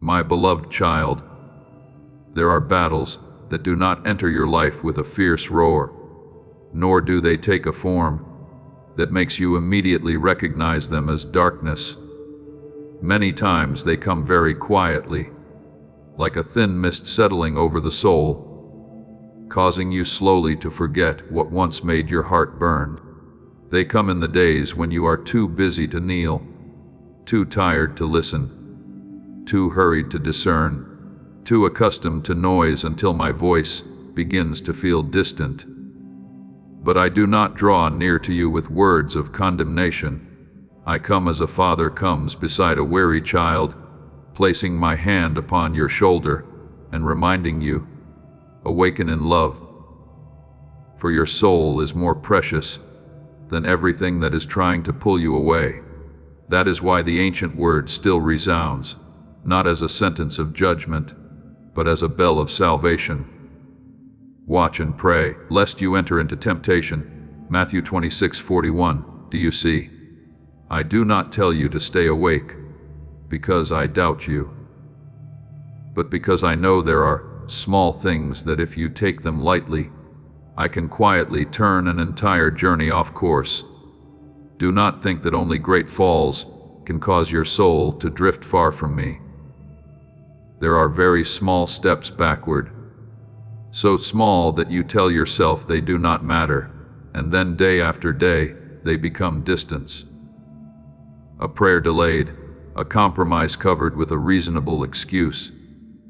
My beloved child, there are battles that do not enter your life with a fierce roar, nor do they take a form that makes you immediately recognize them as darkness. Many times they come very quietly, like a thin mist settling over the soul, causing you slowly to forget what once made your heart burn. They come in the days when you are too busy to kneel, too tired to listen, too hurried to discern, too accustomed to noise until my voice begins to feel distant. But I do not draw near to you with words of condemnation. I come as a father comes beside a weary child, placing my hand upon your shoulder and reminding you, awaken in love. For your soul is more precious than everything that is trying to pull you away. That is why the ancient word still resounds, not as a sentence of judgment, but as a bell of salvation. Watch and pray, lest you enter into temptation. Matthew 26:41. Do you see? I do not tell you to stay awake, because I doubt you, but because I know there are small things that if you take them lightly, I can quietly turn an entire journey off course. Do not think that only great falls can cause your soul to drift far from me. There are very small steps backward, so small that you tell yourself they do not matter, and then day after day they become distance. A prayer delayed, a compromise covered with a reasonable excuse,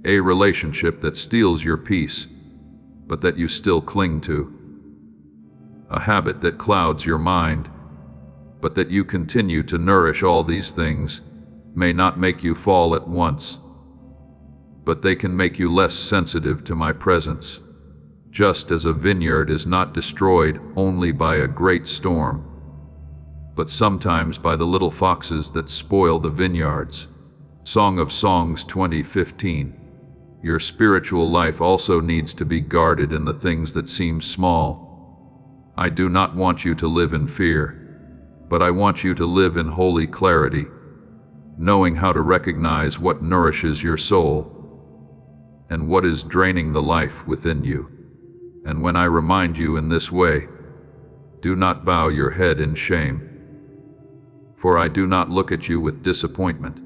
a relationship that steals your peace, but that you still cling to, a habit that clouds your mind, but that you continue to nourish. All these things may not make you fall at once, but they can make you less sensitive to my presence, just as a vineyard is not destroyed only by a great storm, but sometimes by the little foxes that spoil the vineyards. Song of Songs 20:15. Your spiritual life also needs to be guarded in the things that seem small. I do not want you to live in fear, but I want you to live in holy clarity, knowing how to recognize what nourishes your soul and what is draining the life within you. And when I remind you in this way, do not bow your head in shame, for I do not look at you with disappointment.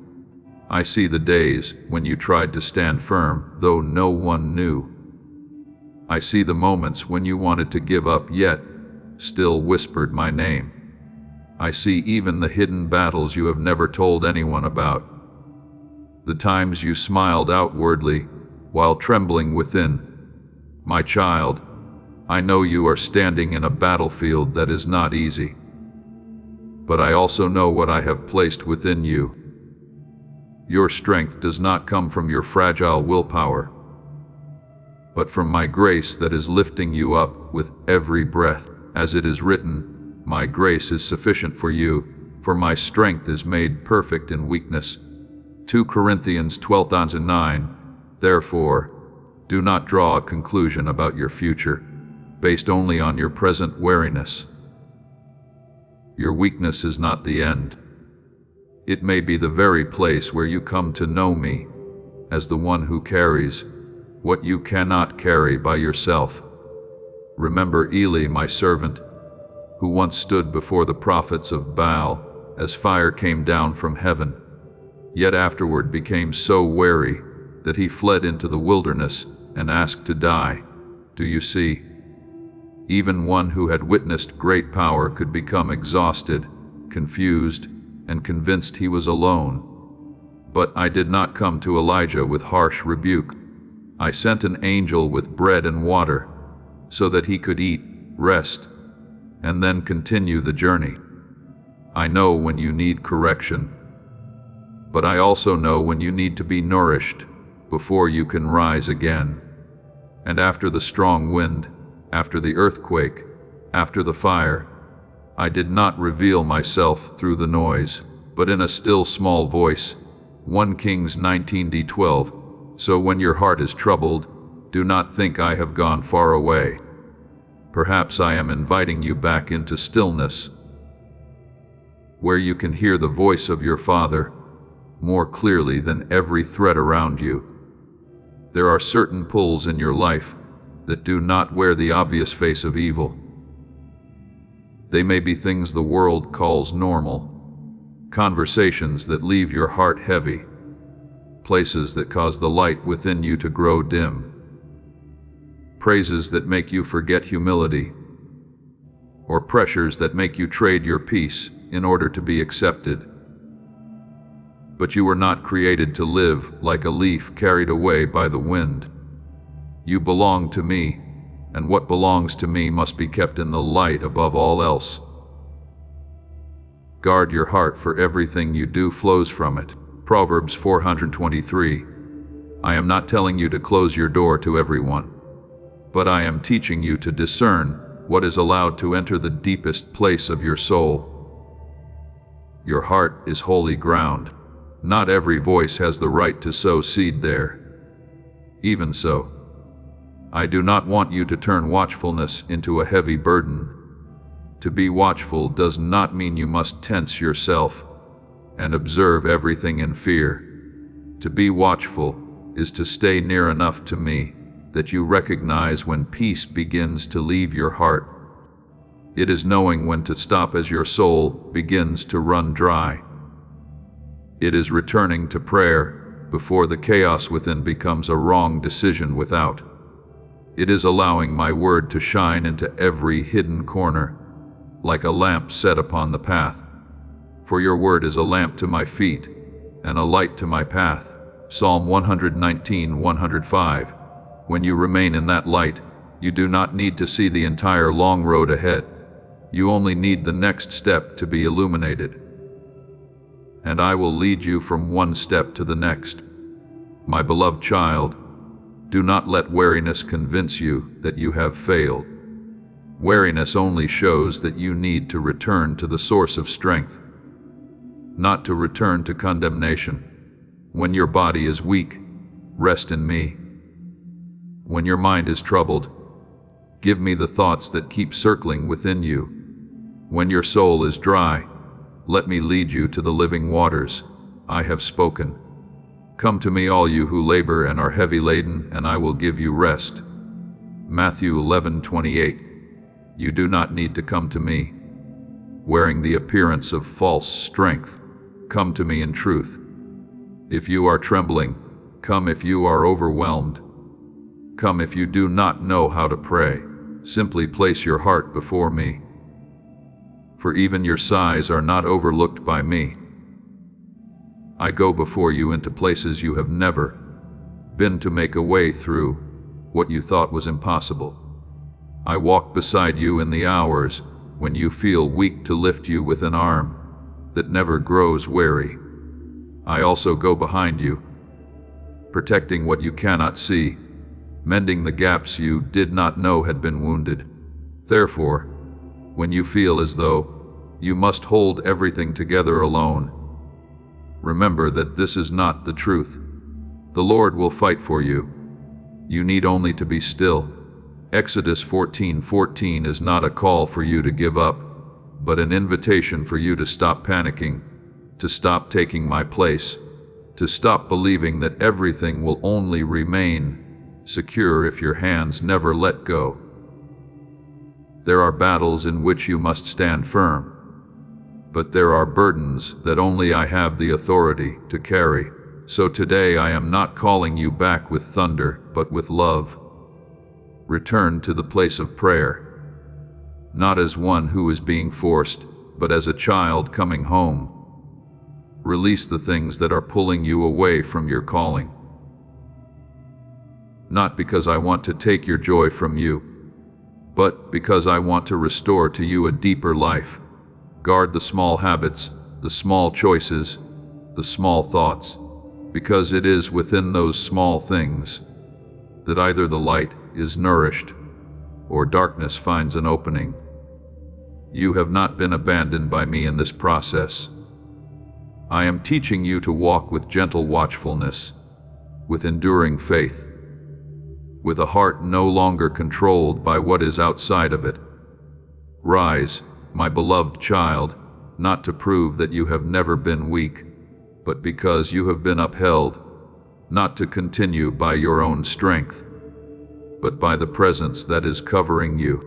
I see the days when you tried to stand firm, though no one knew. I see the moments when you wanted to give up, yet still whispered my name. I see even the hidden battles you have never told anyone about, the times you smiled outwardly while trembling within. My child, I know you are standing in a battlefield that is not easy, but I also know what I have placed within you. Your strength does not come from your fragile willpower, but from my grace that is lifting you up with every breath. As it is written, my grace is sufficient for you, for my strength is made perfect in weakness. 2 Corinthians 12:9. Therefore, do not draw a conclusion about your future based only on your present weariness. Your weakness is not the end. It may be the very place where you come to know me as the one who carries what you cannot carry by yourself. Remember Eli, my servant, who once stood before the prophets of Baal as fire came down from heaven, yet afterward became so weary that he fled into the wilderness and asked to die. Do you see? Even one who had witnessed great power could become exhausted, confused, and convinced he was alone. But I did not come to Elijah with harsh rebuke. I sent an angel with bread and water, so that he could eat, rest, and then continue the journey. I know when you need correction, but I also know when you need to be nourished before you can rise again. And after the strong wind, after the earthquake, after the fire, I did not reveal myself through the noise, but in a still small voice. 1 Kings 19:12. So when your heart is troubled, do not think I have gone far away. Perhaps I am inviting you back into stillness, where you can hear the voice of your Father, more clearly than every threat around you. There are certain pulls in your life that do not wear the obvious face of evil. They may be things the world calls normal, conversations that leave your heart heavy, places that cause the light within you to grow dim, praises that make you forget humility, or pressures that make you trade your peace in order to be accepted. But you were not created to live like a leaf carried away by the wind. You belong to me, and what belongs to me must be kept in the light above all else. Guard your heart, for everything you do flows from it. Proverbs 423. I am not telling you to close your door to everyone, but I am teaching you to discern what is allowed to enter the deepest place of your soul. Your heart is holy ground. Not every voice has the right to sow seed there. Even so, I do not want you to turn watchfulness into a heavy burden. To be watchful does not mean you must tense yourself and observe everything in fear. To be watchful is to stay near enough to me that you recognize when peace begins to leave your heart. It is knowing when to stop as your soul begins to run dry. It is returning to prayer before the chaos within becomes a wrong decision without. It is allowing my word to shine into every hidden corner, like a lamp set upon the path. For your word is a lamp to my feet and a light to my path. Psalm 119:105. When you remain in that light, you do not need to see the entire long road ahead. You only need the next step to be illuminated. And I will lead you from one step to the next. My beloved child, do not let weariness convince you that you have failed. Weariness only shows that you need to return to the source of strength, not to return to condemnation. When your body is weak, rest in me. When your mind is troubled, give me the thoughts that keep circling within you. When your soul is dry, let me lead you to the living waters. I have spoken. Come to me, all you who labor and are heavy laden, and I will give you rest. Matthew 11:28. You do not need to come to me wearing the appearance of false strength. Come to me in truth. If you are trembling, come. If you are overwhelmed, come. If you do not know how to pray, simply place your heart before me. For even your sighs are not overlooked by me. I go before you into places you have never been to make a way through what you thought was impossible. I walk beside you in the hours when you feel weak, to lift you with an arm that never grows weary. I also go behind you, protecting what you cannot see, mending the gaps you did not know had been wounded. Therefore, when you feel as though you must hold everything together alone, remember that this is not the truth. The Lord will fight for you. You need only to be still. Exodus 14:14 is not a call for you to give up, but an invitation for you to stop panicking, to stop taking my place, to stop believing that everything will only remain secure if your hands never let go. There are battles in which you must stand firm, but there are burdens that only I have the authority to carry. So today I am not calling you back with thunder, but with love. Return to the place of prayer, not as one who is being forced, but as a child coming home. Release the things that are pulling you away from your calling. Not because I want to take your joy from you, but because I want to restore to you a deeper life. Guard the small habits, the small choices, the small thoughts, because it is within those small things that either the light is nourished or darkness finds an opening. You have not been abandoned by me in this process. I am teaching you to walk with gentle watchfulness, with enduring faith, with a heart no longer controlled by what is outside of it. Rise, my beloved child, not to prove that you have never been weak, but because you have been upheld, not to continue by your own strength, but by the presence that is covering you.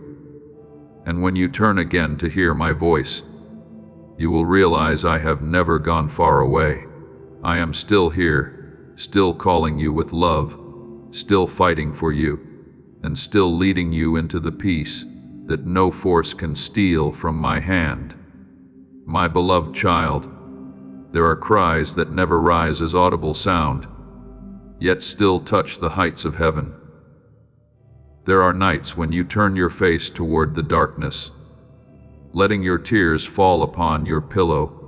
And when you turn again to hear my voice, you will realize I have never gone far away. I am still here, still calling you with love, still fighting for you, and still leading you into the peace that no force can steal from my hand. My beloved child, there are cries that never rise as audible sound, yet still touch the heights of heaven. There are nights when you turn your face toward the darkness, letting your tears fall upon your pillow,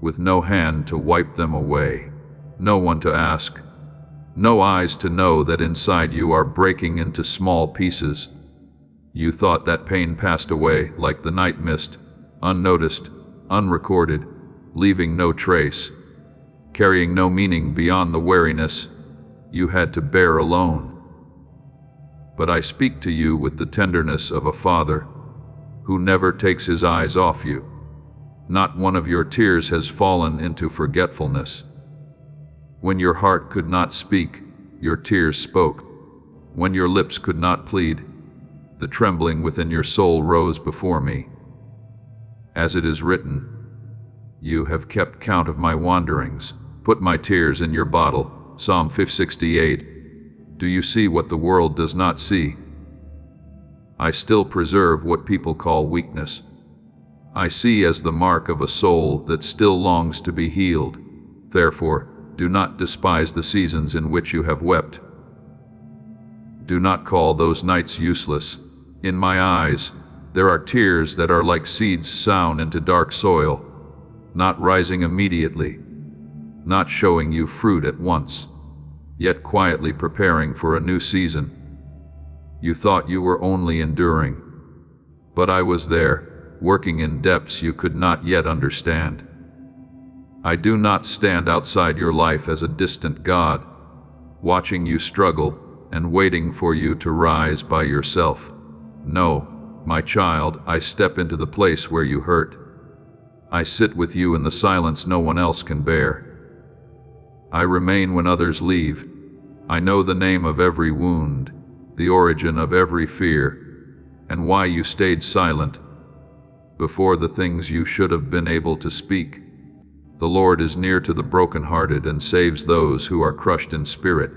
with no hand to wipe them away, no one to ask, no eyes to know that inside you are breaking into small pieces. You thought that pain passed away like the night mist, unnoticed, unrecorded, leaving no trace, carrying no meaning beyond the weariness you had to bear alone. But I speak to you with the tenderness of a father who never takes his eyes off you. Not one of your tears has fallen into forgetfulness. When your heart could not speak, your tears spoke. When your lips could not plead, the trembling within your soul rose before me. As it is written, you have kept count of my wanderings, put my tears in your bottle. Psalm 568. Do you see what the world does not see? I still preserve what people call weakness. I see as the mark of a soul that still longs to be healed. Therefore, do not despise the seasons in which you have wept. Do not call those nights useless. In my eyes, there are tears that are like seeds sown into dark soil, not rising immediately, not showing you fruit at once, yet quietly preparing for a new season. You thought you were only enduring, but I was there, working in depths you could not yet understand. I do not stand outside your life as a distant God, watching you struggle and waiting for you to rise by yourself. No, my child, I step into the place where you hurt. I sit with you in the silence no one else can bear. I remain when others leave. I know the name of every wound, the origin of every fear, and why you stayed silent before the things you should have been able to speak. The Lord is near to the brokenhearted and saves those who are crushed in spirit.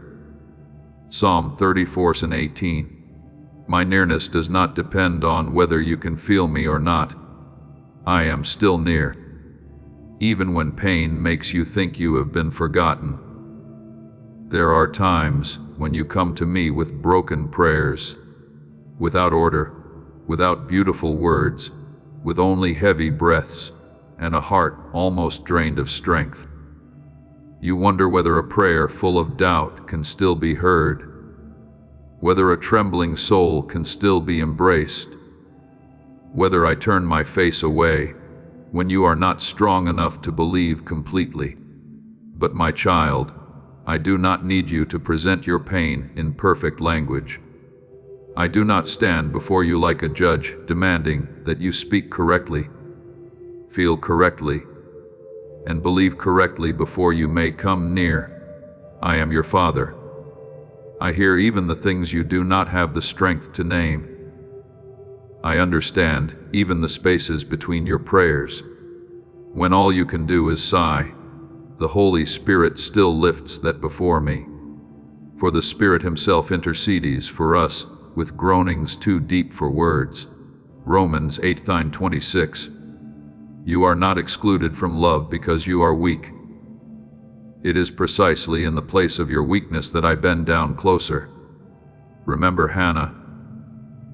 Psalm 34:18. My nearness does not depend on whether you can feel me or not. I am still near, even when pain makes you think you have been forgotten. There are times when you come to me with broken prayers, without order, without beautiful words, with only heavy breaths, and a heart almost drained of strength. You wonder whether a prayer full of doubt can still be heard, whether a trembling soul can still be embraced, whether I turn my face away when you are not strong enough to believe completely. But my child, I do not need you to present your pain in perfect language. I do not stand before you like a judge demanding that you speak correctly, feel correctly, and believe correctly before you may come near. I am your Father. I hear even the things you do not have the strength to name. I understand even the spaces between your prayers. When all you can do is sigh, the Holy Spirit still lifts that before me. For the Spirit Himself intercedes for us with groanings too deep for words. Romans 8:26. You are not excluded from love because you are weak. It is precisely in the place of your weakness that I bend down closer. Remember Hannah,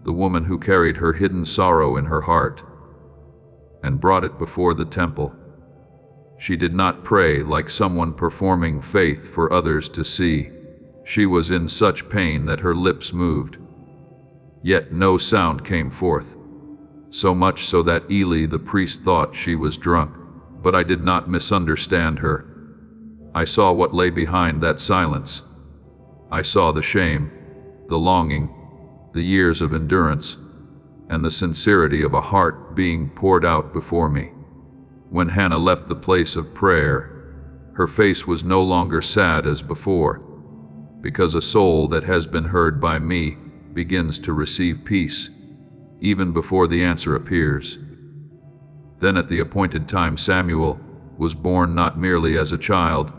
the woman who carried her hidden sorrow in her heart and brought it before the temple. She did not pray like someone performing faith for others to see. She was in such pain that her lips moved, yet no sound came forth. So much so that Eli the priest thought she was drunk, but I did not misunderstand her. I saw what lay behind that silence. I saw the shame, the longing, the years of endurance, and the sincerity of a heart being poured out before me. When Hannah left the place of prayer, Her face was no longer sad as before, because a soul that has been heard by me begins to receive peace, even before the answer appears. Then at the appointed time Samuel was born, not merely as a child,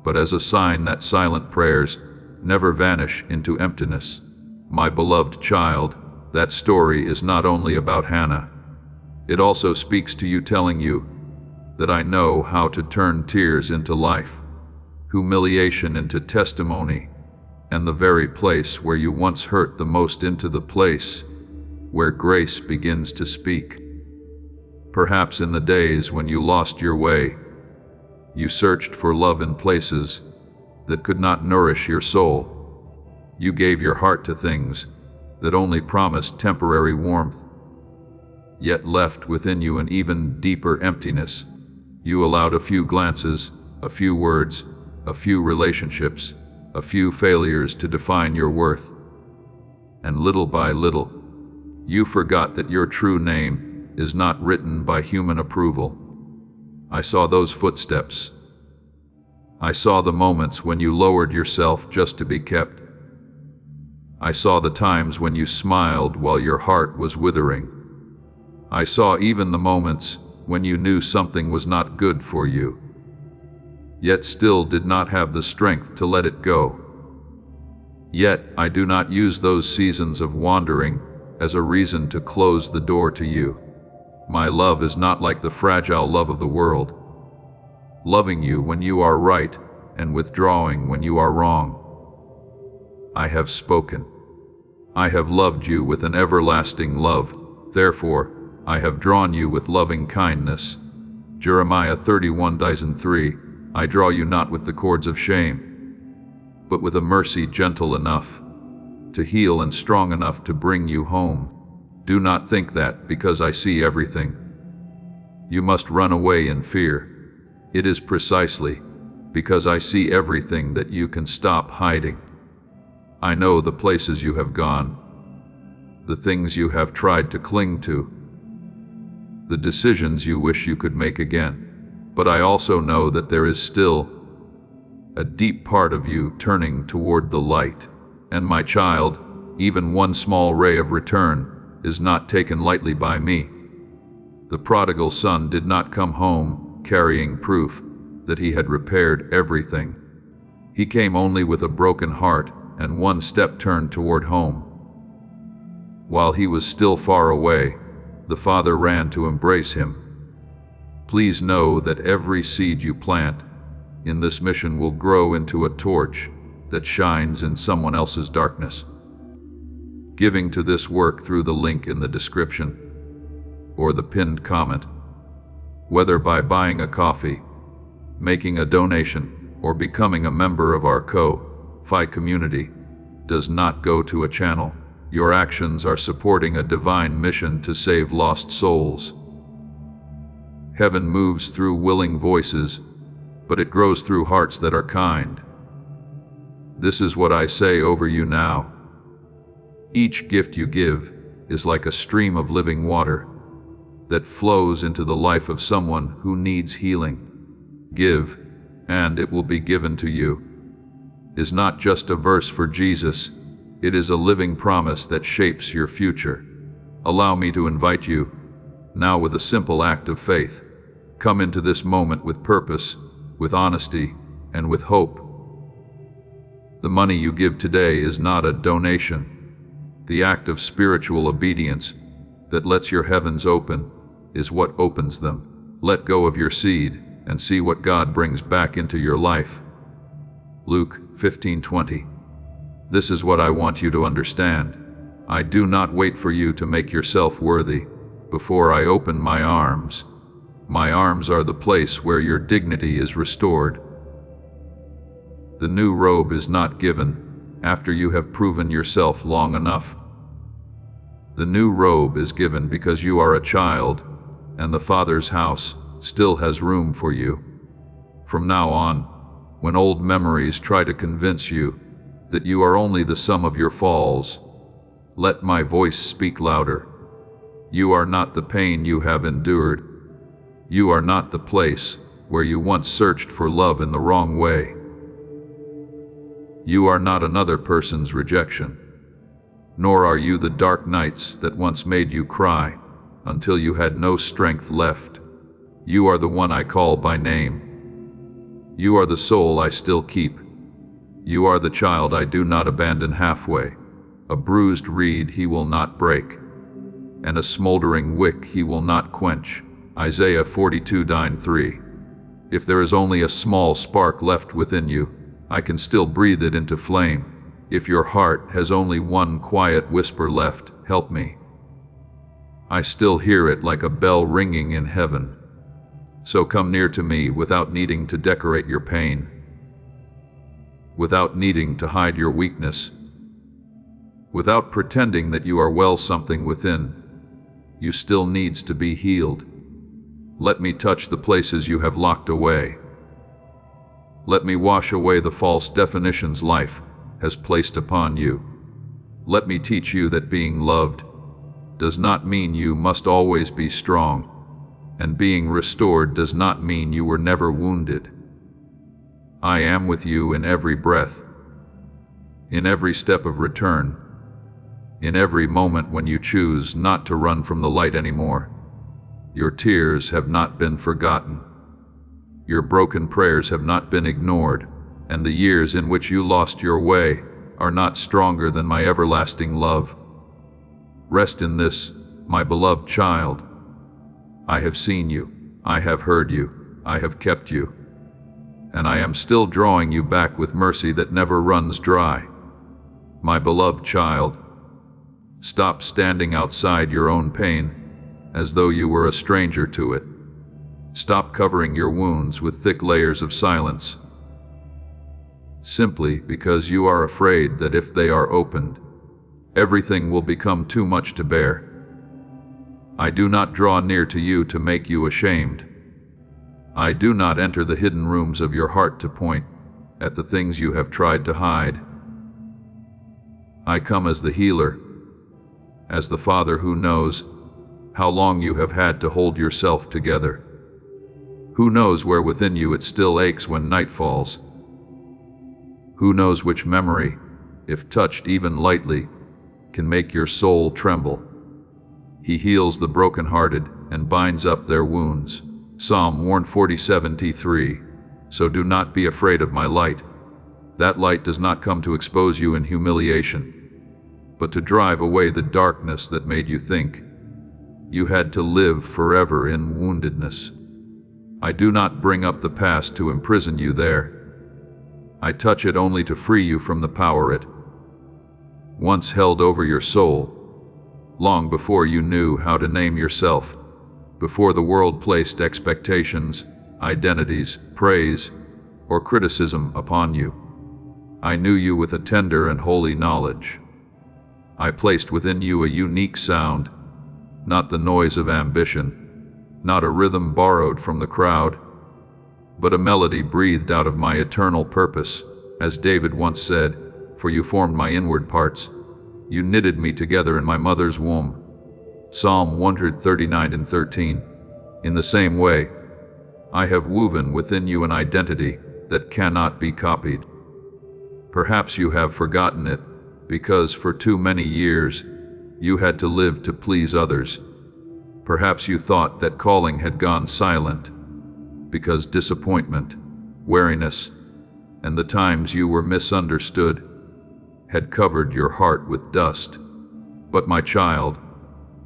but as a sign that silent prayers never vanish into emptiness. My beloved child, that story is not only about Hannah. It also speaks to you, telling you that I know how to turn tears into life, humiliation into testimony, and the very place where you once hurt the most into the place where grace begins to speak. Perhaps in the days when you lost your way, you searched for love in places that could not nourish your soul. You gave your heart to things that only promised temporary warmth, yet left within you an even deeper emptiness. You allowed a few glances, a few words, a few relationships, a few failures to define your worth. And little by little, you forgot that your true name is not written by human approval. I saw those footsteps. I saw the moments when you lowered yourself just to be kept. I saw the times when you smiled while your heart was withering. I saw even the moments when you knew something was not good for you, yet still did not have the strength to let it go. Yet I do not use those seasons of wandering as a reason to close the door to you. My love is not like the fragile love of the world, loving you when you are right and withdrawing when you are wrong. I have spoken. I have loved you with an everlasting love. Therefore, I have drawn you with loving kindness. Jeremiah 31:3. I draw you not with the cords of shame, but with a mercy gentle enough to heal and strong enough to bring you home. Do not think that because I see everything, you must run away in fear. It is precisely because I see everything that you can stop hiding. I know the places you have gone, the things you have tried to cling to, the decisions you wish you could make again. But I also know that there is still a deep part of you turning toward the light. And my child, even one small ray of return is not taken lightly by me. The prodigal son did not come home carrying proof that he had repaired everything. He came only with a broken heart and one step turned toward home. While he was still far away, the father ran to embrace him. Please know that every seed you plant in this mission will grow into a torch that shines in someone else's darkness. Giving to this work through the link in the description or the pinned comment, whether by buying a coffee, making a donation, or becoming a member of our Ko-Fi community, does not go to a channel. Your actions are supporting a divine mission to save lost souls. Heaven moves through willing voices, but it grows through hearts that are kind. This is what I say over you now. Each gift you give is like a stream of living water that flows into the life of someone who needs healing. Give, and it will be given to you is not just a verse for Jesus, it is a living promise that shapes your future. Allow me to invite you, now with a simple act of faith. Come into this moment with purpose, with honesty, and with hope. The money you give today is not a donation. The act of spiritual obedience that lets your heavens open is what opens them. Let go of your seed and see what God brings back into your life. Luke 15:20. This is what I want you to understand. I do not wait for you to make yourself worthy before I open my arms. My arms are the place where your dignity is restored. The new robe is not given after you have proven yourself long enough. The new robe is given because you are a child, and the Father's house still has room for you. From now on, when old memories try to convince you that you are only the sum of your falls, let my voice speak louder. You are not the pain you have endured. You are not the place where you once searched for love in the wrong way. You are not another person's rejection, nor are you the dark nights that once made you cry until you had no strength left. You are the one I call by name. You are the soul I still keep. You are the child I do not abandon halfway. A bruised reed he will not break, and a smoldering wick he will not quench. Isaiah 42:3. If there is only a small spark left within you, I can still breathe it into flame. If your heart has only one quiet whisper left, help me, I still hear it like a bell ringing in heaven. So come near to me without needing to decorate your pain, without needing to hide your weakness, without pretending that you are well something within. You still needs to be healed. Let me touch the places you have locked away. Let me wash away the false definitions life has placed upon you. Let me teach you that being loved does not mean you must always be strong, and being restored does not mean you were never wounded. I am with you in every breath, in every step of return, in every moment when you choose not to run from the light anymore. Your tears have not been forgotten. Your broken prayers have not been ignored, and the years in which you lost your way are not stronger than my everlasting love. Rest in this, my beloved child. I have seen you, I have heard you, I have kept you, and I am still drawing you back with mercy that never runs dry. My beloved child, stop standing outside your own pain as though you were a stranger to it. Stop covering your wounds with thick layers of silence, simply because you are afraid that if they are opened, everything will become too much to bear. I do not draw near to you to make you ashamed. I do not enter the hidden rooms of your heart to point at the things you have tried to hide. I come as the healer, as the Father who knows how long you have had to hold yourself together, who knows where within you it still aches when night falls, who knows which memory, if touched even lightly, can make your soul tremble. He heals the brokenhearted and binds up their wounds. Psalm 147:3. So do not be afraid of my light. That light does not come to expose you in humiliation, but to drive away the darkness that made you think you had to live forever in woundedness. I do not bring up the past to imprison you there. I touch it only to free you from the power it once held over your soul, long before you knew how to name yourself, before the world placed expectations, identities, praise, or criticism upon you. I knew you with a tender and holy knowledge. I placed within you a unique sound, not the noise of ambition, not a rhythm borrowed from the crowd, but a melody breathed out of my eternal purpose. As David once said, "For you formed my inward parts. You knitted me together in my mother's womb." Psalm 139:13. In the same way, I have woven within you an identity that cannot be copied. Perhaps you have forgotten it because for too many years you had to live to please others. Perhaps you thought that calling had gone silent because disappointment, weariness, and the times you were misunderstood had covered your heart with dust. But my child,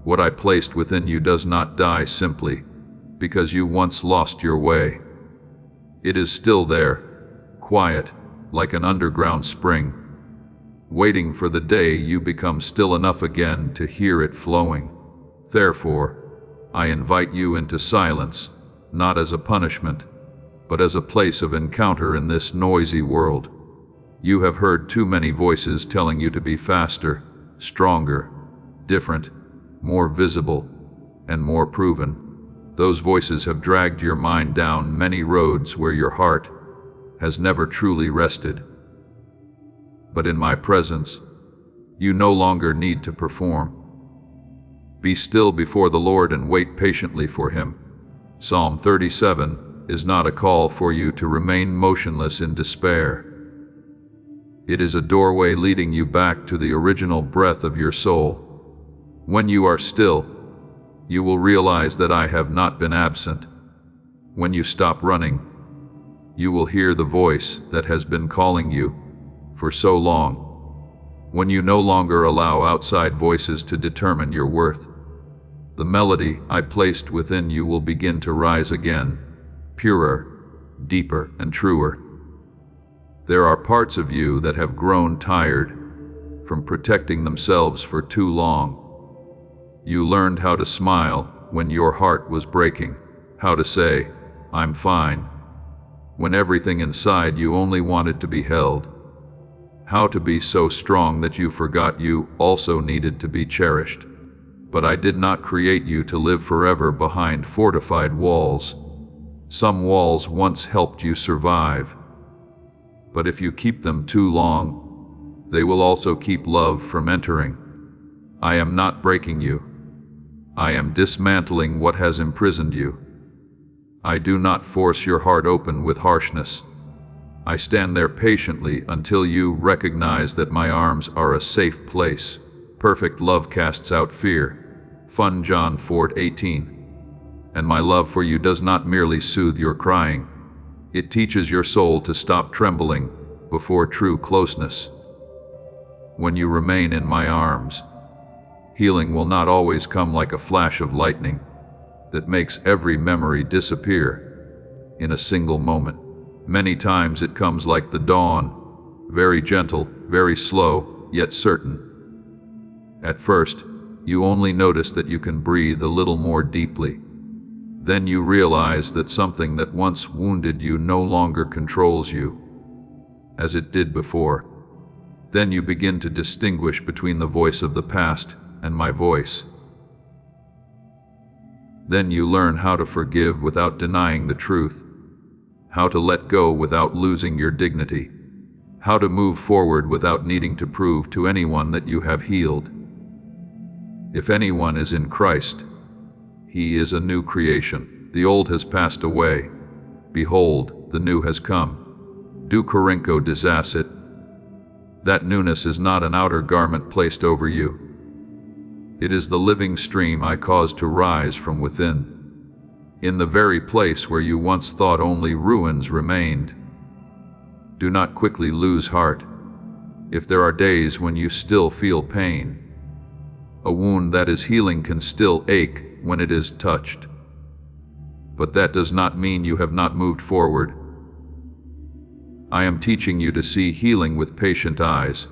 what I placed within you does not die simply because you once lost your way. It is still there, quiet, like an underground spring, waiting for the day you become still enough again to hear it flowing. Therefore, I invite you into silence, not as a punishment, but as a place of encounter in this noisy world. You have heard too many voices telling you to be faster, stronger, different, more visible, and more proven. Those voices have dragged your mind down many roads where your heart has never truly rested. But in my presence, you no longer need to perform. Be still before the Lord and wait patiently for Him. Psalm 37, is not a call for you to remain motionless in despair. It is a doorway leading you back to the original breath of your soul. When you are still, you will realize that I have not been absent. When you stop running, you will hear the voice that has been calling you for so long. When you no longer allow outside voices to determine your worth, the melody I placed within you will begin to rise again, purer, deeper, and truer. There are parts of you that have grown tired from protecting themselves for too long. You learned how to smile when your heart was breaking, how to say, "I'm fine," when everything inside you only wanted to be held, how to be so strong that you forgot you also needed to be cherished. But I did not create you to live forever behind fortified walls. Some walls once helped you survive, but if you keep them too long, they will also keep love from entering. I am not breaking you. I am dismantling what has imprisoned you. I do not force your heart open with harshness. I stand there patiently until you recognize that my arms are a safe place. Perfect love casts out fear. 1 John 4:18. And my love for you does not merely soothe your crying. It teaches your soul to stop trembling before true closeness. When you remain in my arms, healing will not always come like a flash of lightning that makes every memory disappear in a single moment. Many times it comes like the dawn, very gentle, very slow, yet certain. At first, you only notice that you can breathe a little more deeply. Then you realize that something that once wounded you no longer controls you, as it did before. Then you begin to distinguish between the voice of the past and my voice. Then you learn how to forgive without denying the truth, how to let go without losing your dignity, how to move forward without needing to prove to anyone that you have healed. If anyone is in Christ, he is a new creation. The old has passed away. Behold, the new has come. Du Korinko desacit. That newness is not an outer garment placed over you. It is the living stream I caused to rise from within, in the very place where you once thought only ruins remained. Do not quickly lose heart. If there are days when you still feel pain, a wound that is healing can still ache when it is touched. But that does not mean you have not moved forward. I am teaching you to see healing with patient eyes.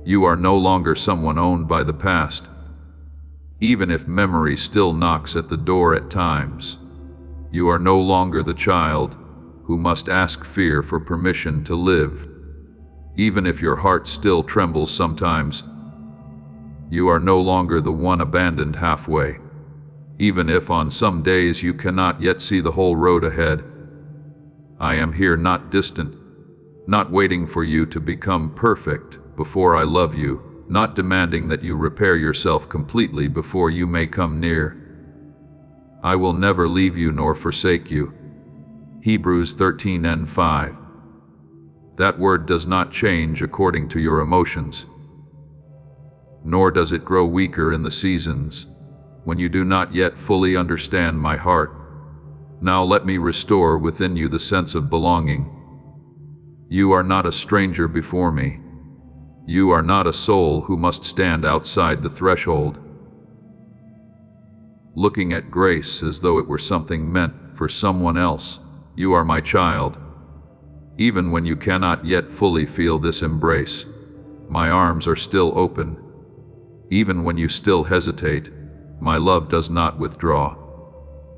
You are no longer someone owned by the past. Even if memory still knocks at the door at times, you are no longer the child who must ask fear for permission to live. Even if your heart still trembles sometimes, you are no longer the one abandoned halfway. Even if on some days you cannot yet see the whole road ahead, I am here, not distant, not waiting for you to become perfect before I love you, not demanding that you repair yourself completely before you may come near. I will never leave you nor forsake you. Hebrews 13:5. That word does not change according to your emotions, nor does it grow weaker in the seasons when you do not yet fully understand my heart. Now let me restore within you the sense of belonging. You are not a stranger before me. You are not a soul who must stand outside the threshold, looking at grace as though it were something meant for someone else. You are my child. Even when you cannot yet fully feel this embrace, my arms are still open. Even when you still hesitate, my love does not withdraw.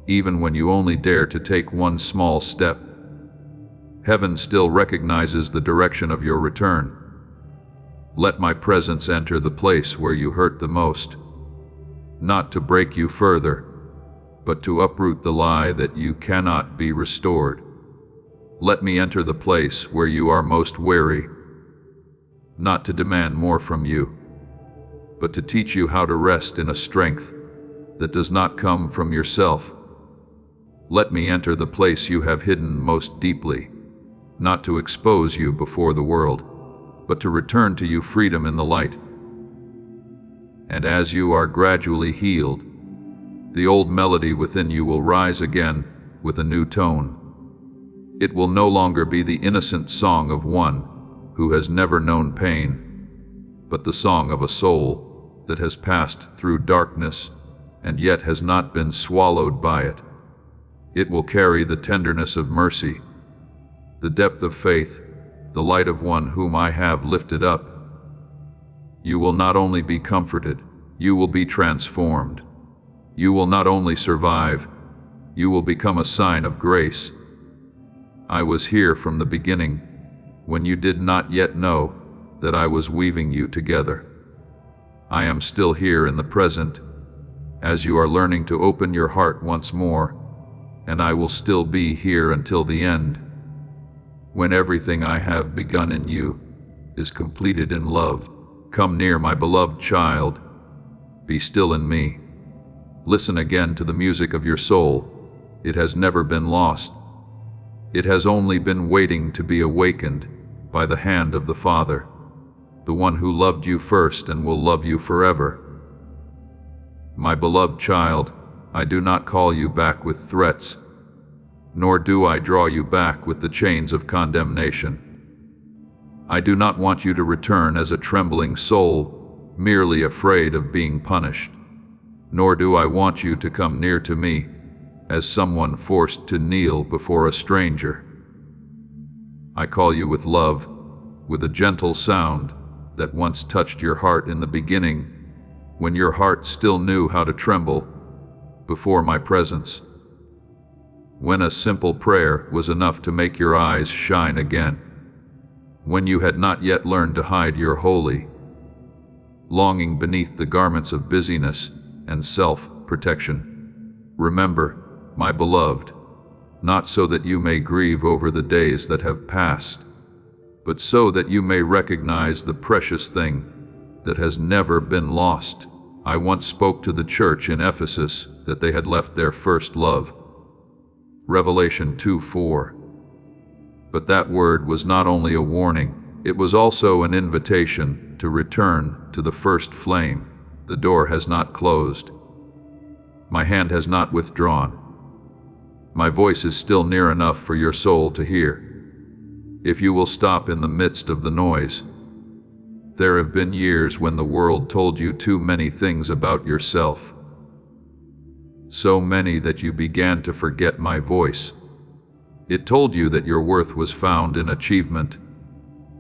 Even when you only dare to take one small step, heaven still recognizes the direction of your return. Let my presence enter the place where you hurt the most, not to break you further, but to uproot the lie that you cannot be restored. Let me enter the place where you are most weary, not to demand more from you, but to teach you how to rest in a strength that does not come from yourself. let me enter the place you have hidden most deeply, not to expose you before the world, but to return to you freedom in the light. And as you are gradually healed, the old melody within you will rise again with a new tone. It will no longer be the innocent song of one who has never known pain, but the song of a soul that has passed through darkness and yet has not been swallowed by it. It will carry the tenderness of mercy, the depth of faith, the light of one whom I have lifted up. You will not only be comforted, you will be transformed. You will not only survive, you will become a sign of grace. I was here from the beginning, when you did not yet know that I was weaving you together. I am still here in the present, as you are learning to open your heart once more, and I will still be here until the end, when everything I have begun in you is completed in love. Come near, my beloved child. Be still in me. Listen again to the music of your soul. It has never been lost. It has only been waiting to be awakened by the hand of the Father, the one who loved you first and will love you forever. My beloved child, I do not call you back with threats, nor do I draw you back with the chains of condemnation. I do not want you to return as a trembling soul, merely afraid of being punished, nor do I want you to come near to me as someone forced to kneel before a stranger. I call you with love, with a gentle sound that once touched your heart in the beginning, when your heart still knew how to tremble before my presence, when a simple prayer was enough to make your eyes shine again, when you had not yet learned to hide your holy longing beneath the garments of busyness and self-protection. Remember, my beloved, not so that you may grieve over the days that have passed, but so that you may recognize the precious thing that has never been lost. I once spoke to the church in Ephesus that they had left their first love. Revelation 2:4. But that word was not only a warning, it was also an invitation to return to the first flame. The door has not closed. My hand has not withdrawn. My voice is still near enough for your soul to hear. If you will stop in the midst of the noise. There have been years when the world told you too many things about yourself. So many that you began to forget my voice. It told you that your worth was found in achievement,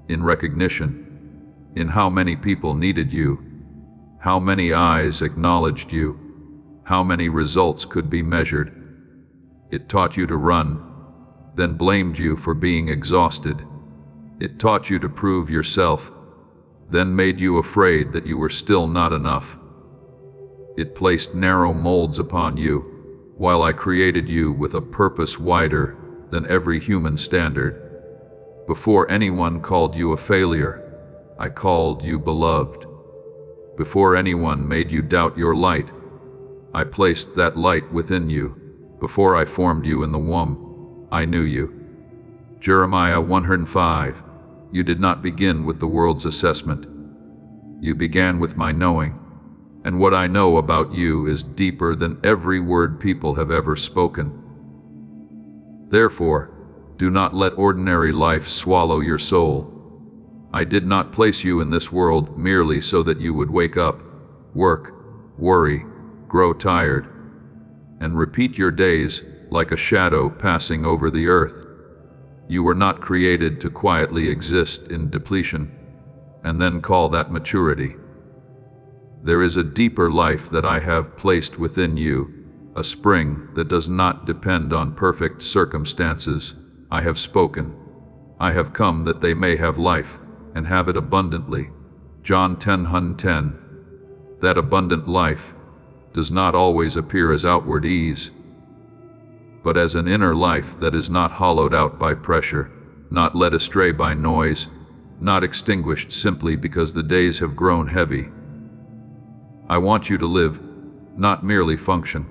in recognition, in how many people needed you, how many eyes acknowledged you, how many results could be measured. It taught you to run, then blamed you for being exhausted. It taught you to prove yourself, then made you afraid that you were still not enough. It placed narrow molds upon you, while I created you with a purpose wider than every human standard. Before anyone called you a failure, I called you beloved. Before anyone made you doubt your light, I placed that light within you. Before I formed you in the womb, I knew you. Jeremiah 105. You did not begin with the world's assessment. You began with my knowing, and what I know about you is deeper than every word people have ever spoken. Therefore, do not let ordinary life swallow your soul. I did not place you in this world merely so that you would wake up, work, worry, grow tired, and repeat your days like a shadow passing over the earth. You were not created to quietly exist in depletion and then call that maturity. There is a deeper life that I have placed within you, a spring that does not depend on perfect circumstances. I have spoken. I have come that they may have life and have it abundantly. John 10:10. That abundant life does not always appear as outward ease, but as an inner life that is not hollowed out by pressure, not led astray by noise, not extinguished simply because the days have grown heavy. I want you to live, not merely function.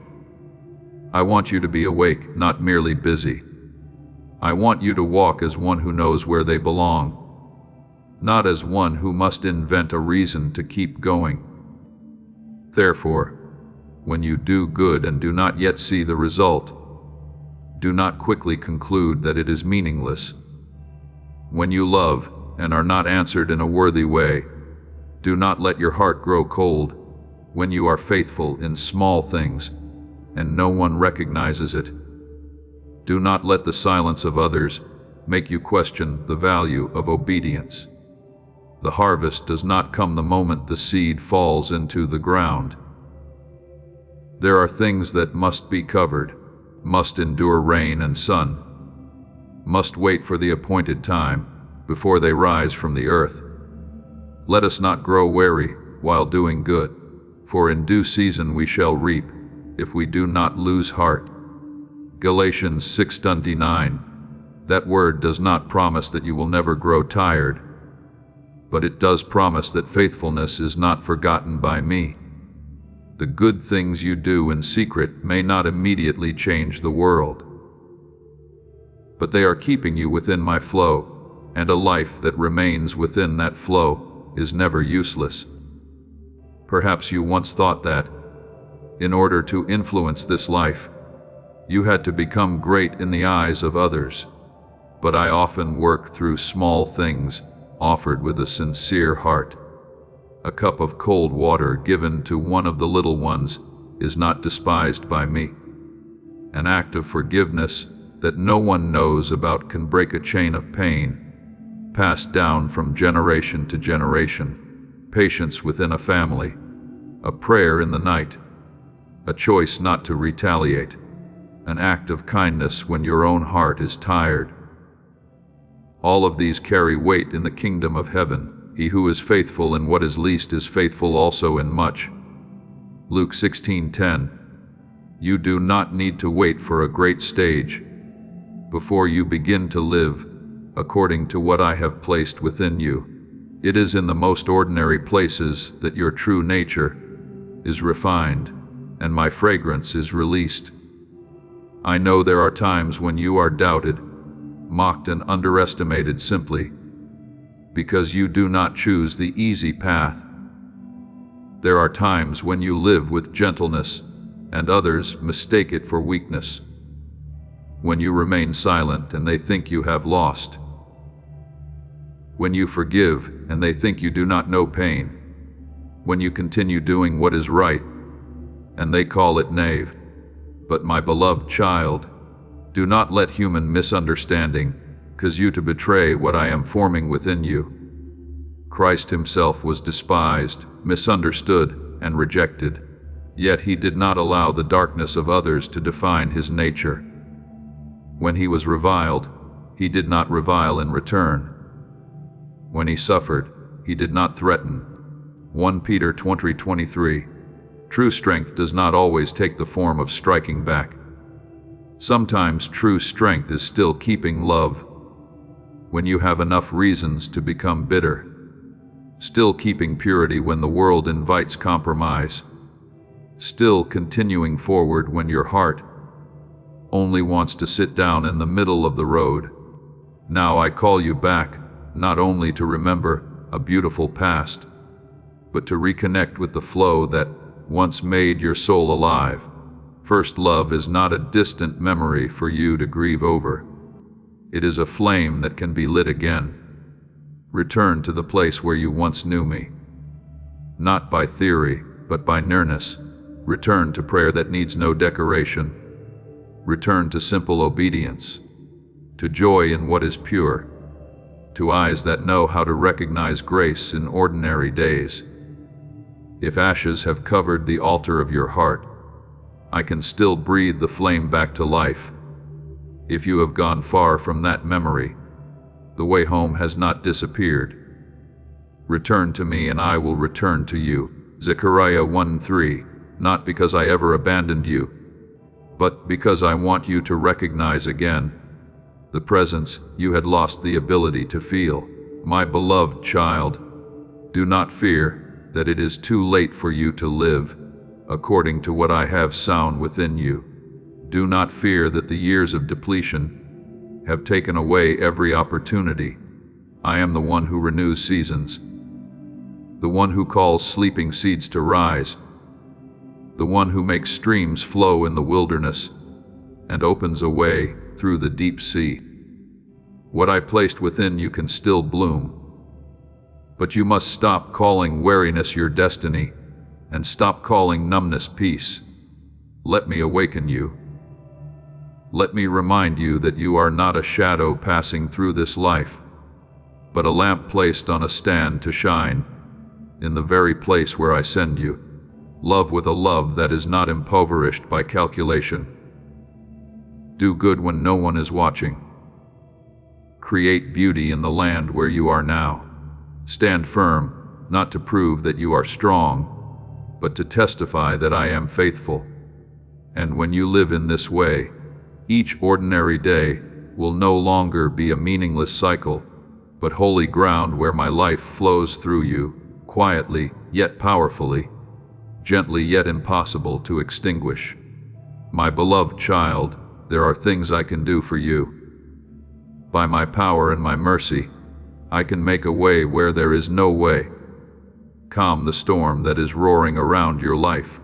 I want you to be awake, not merely busy. I want you to walk as one who knows where they belong, not as one who must invent a reason to keep going. Therefore, when you do good and do not yet see the result, do not quickly conclude that it is meaningless. When you love and are not answered in a worthy way, do not let your heart grow cold. When you are faithful in small things and no one recognizes it, do not let the silence of others make you question the value of obedience. The harvest does not come the moment the seed falls into the ground. There are things that must be covered, must endure rain and sun, must wait for the appointed time before they rise from the earth. Let us not grow weary while doing good, for in due season we shall reap, if we do not lose heart. Galatians 6:29. That word does not promise that you will never grow tired, but it does promise that faithfulness is not forgotten by me. The good things you do in secret may not immediately change the world, but they are keeping you within my flow, and a life that remains within that flow is never useless. Perhaps you once thought that, in order to influence this life, you had to become great in the eyes of others, but I often work through small things offered with a sincere heart. A cup of cold water given to one of the little ones is not despised by me. An act of forgiveness that no one knows about can break a chain of pain, passed down from generation to generation. Patience within a family, a prayer in the night, a choice not to retaliate, an act of kindness when your own heart is tired. All of these carry weight in the kingdom of heaven. He who is faithful in what is least is faithful also in much. Luke 16:10. You do not need to wait for a great stage before you begin to live according to what I have placed within you. It is in the most ordinary places that your true nature is refined and my fragrance is released. I know there are times when you are doubted, mocked and underestimated simply because you do not choose the easy path. There are times when you live with gentleness and others mistake it for weakness. When you remain silent and they think you have lost. When you forgive and they think you do not know pain. When you continue doing what is right and they call it knave. But my beloved child, do not let human misunderstanding cause you to betray what I am forming within you. Christ himself was despised, misunderstood, and rejected, yet he did not allow the darkness of others to define his nature. When he was reviled, he did not revile in return. When he suffered, he did not threaten. 1 Peter 20:23. True strength does not always take the form of striking back. Sometimes true strength is still keeping love. When you have enough reasons to become bitter, still keeping purity when the world invites compromise, still continuing forward when your heart only wants to sit down in the middle of the road. Now I call you back, not only to remember a beautiful past, but to reconnect with the flow that once made your soul alive. First love is not a distant memory for you to grieve over. It is a flame that can be lit again. Return to the place where you once knew me. Not by theory, but by nearness. Return to prayer that needs no decoration. Return to simple obedience. To joy in what is pure. To eyes that know how to recognize grace in ordinary days. If ashes have covered the altar of your heart, I can still breathe the flame back to life. If you have gone far from that memory, the way home has not disappeared. Return to me and I will return to you. Zechariah 1:3. Not because I ever abandoned you, but because I want you to recognize again the presence you had lost the ability to feel. My beloved child, do not fear that it is too late for you to live according to what I have sown within you. Do not fear that the years of depletion have taken away every opportunity. I am the one who renews seasons, the one who calls sleeping seeds to rise, the one who makes streams flow in the wilderness and opens a way through the deep sea. What I placed within you can still bloom, but you must stop calling weariness your destiny and stop calling numbness peace. Let me awaken you. Let me remind you that you are not a shadow passing through this life, but a lamp placed on a stand to shine in the very place where I send you. Love with a love that is not impoverished by calculation. Do good when no one is watching. Create beauty in the land where you are now. Stand firm, not to prove that you are strong, but to testify that I am faithful. And when you live in this way, each ordinary day will no longer be a meaningless cycle, but holy ground where my life flows through you, quietly yet powerfully, gently yet impossible to extinguish. My beloved child, there are things I can do for you. By my power and my mercy, I can make a way where there is no way. Calm the storm that is roaring around your life.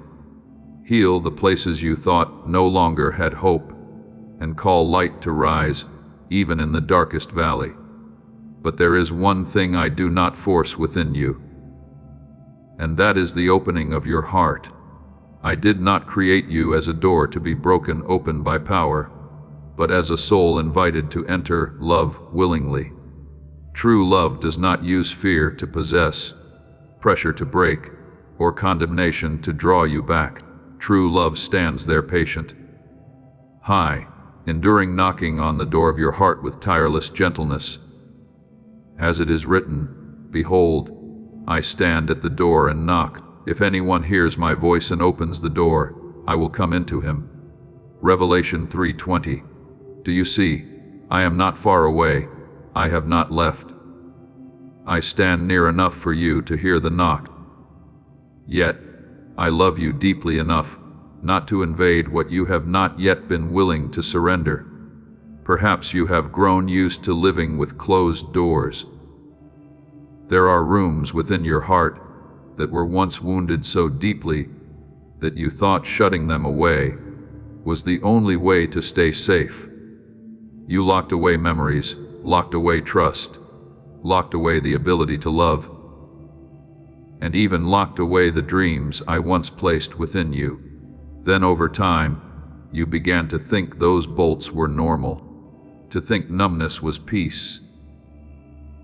Heal the places you thought no longer had hope, and call light to rise, even in the darkest valley. But there is one thing I do not force within you, and that is the opening of your heart. I did not create you as a door to be broken open by power, but as a soul invited to enter love willingly. True love does not use fear to possess, pressure to break, or condemnation to draw you back. True love stands there patient, high, enduring, knocking on the door of your heart with tireless gentleness. As it is written, "Behold, I stand at the door and knock. If anyone hears my voice and opens the door, I will come into him." Revelation 3:20. Do you see? I am not far away. I have not left. I stand near enough for you to hear the knock. Yet, I love you deeply enough not to invade what you have not yet been willing to surrender. Perhaps you have grown used to living with closed doors. There are rooms within your heart that were once wounded so deeply that you thought shutting them away was the only way to stay safe. You locked away memories, locked away trust, locked away the ability to love, and even locked away the dreams I once placed within you. Then over time, you began to think those bolts were normal, to think numbness was peace,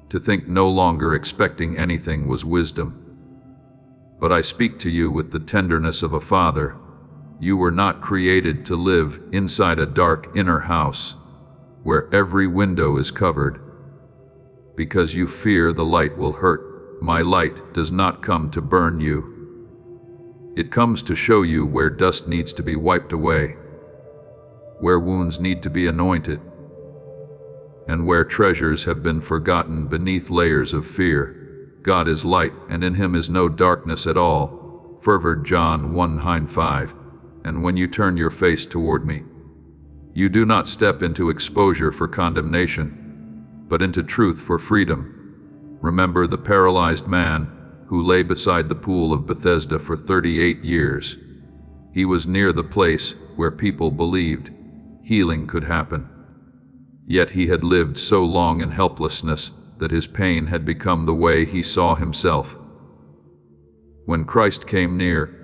to think no longer expecting anything was wisdom. But I speak to you with the tenderness of a father. You were not created to live inside a dark inner house where every window is covered because you fear the light will hurt. My light does not come to burn you. It comes to show you where dust needs to be wiped away, where wounds need to be anointed, and where treasures have been forgotten beneath layers of fear. God is light, and in him is no darkness at all. 1 John 1:5. And when you turn your face toward me, you do not step into exposure for condemnation, but into truth for freedom. Remember the paralyzed man who lay beside the pool of Bethesda for 38 years. He was near the place where people believed healing could happen. Yet he had lived so long in helplessness that his pain had become the way he saw himself. When Christ came near,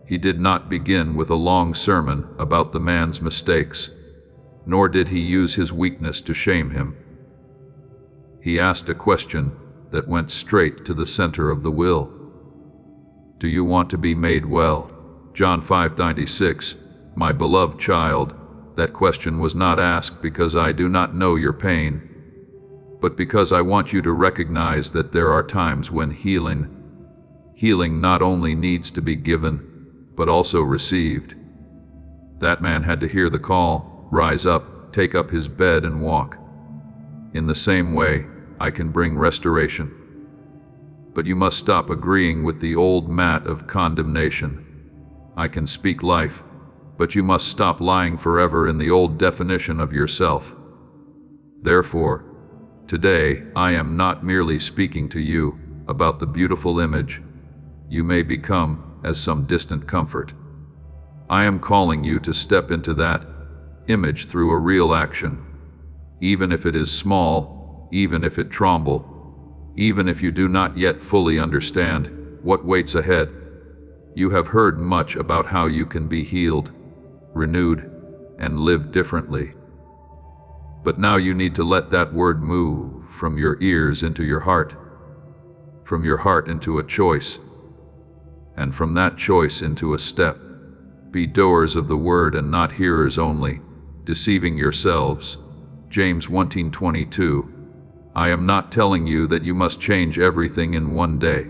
he did not begin with a long sermon about the man's mistakes, nor did he use his weakness to shame him. He asked a question that went straight to the center of the will. Do you want to be made well? John 5:96. My beloved child, that question was not asked because I do not know your pain, but because I want you to recognize that there are times when healing not only needs to be given, but also received. That man had to hear the call, rise up, take up his bed and walk. In the same way, I can bring restoration. But you must stop agreeing with the old mat of condemnation. I can speak life, but you must stop lying forever in the old definition of yourself. Therefore, today I am not merely speaking to you about the beautiful image you may become as some distant comfort. I am calling you to step into that image through a real action, even if it is small, even if it tremble, even if you do not yet fully understand what waits ahead. You have heard much about how you can be healed, renewed, and live differently. But now you need to let that word move from your ears into your heart, from your heart into a choice, and from that choice into a step. Be doers of the word and not hearers only, deceiving yourselves. James 1:22. I am not telling you that you must change everything in one day.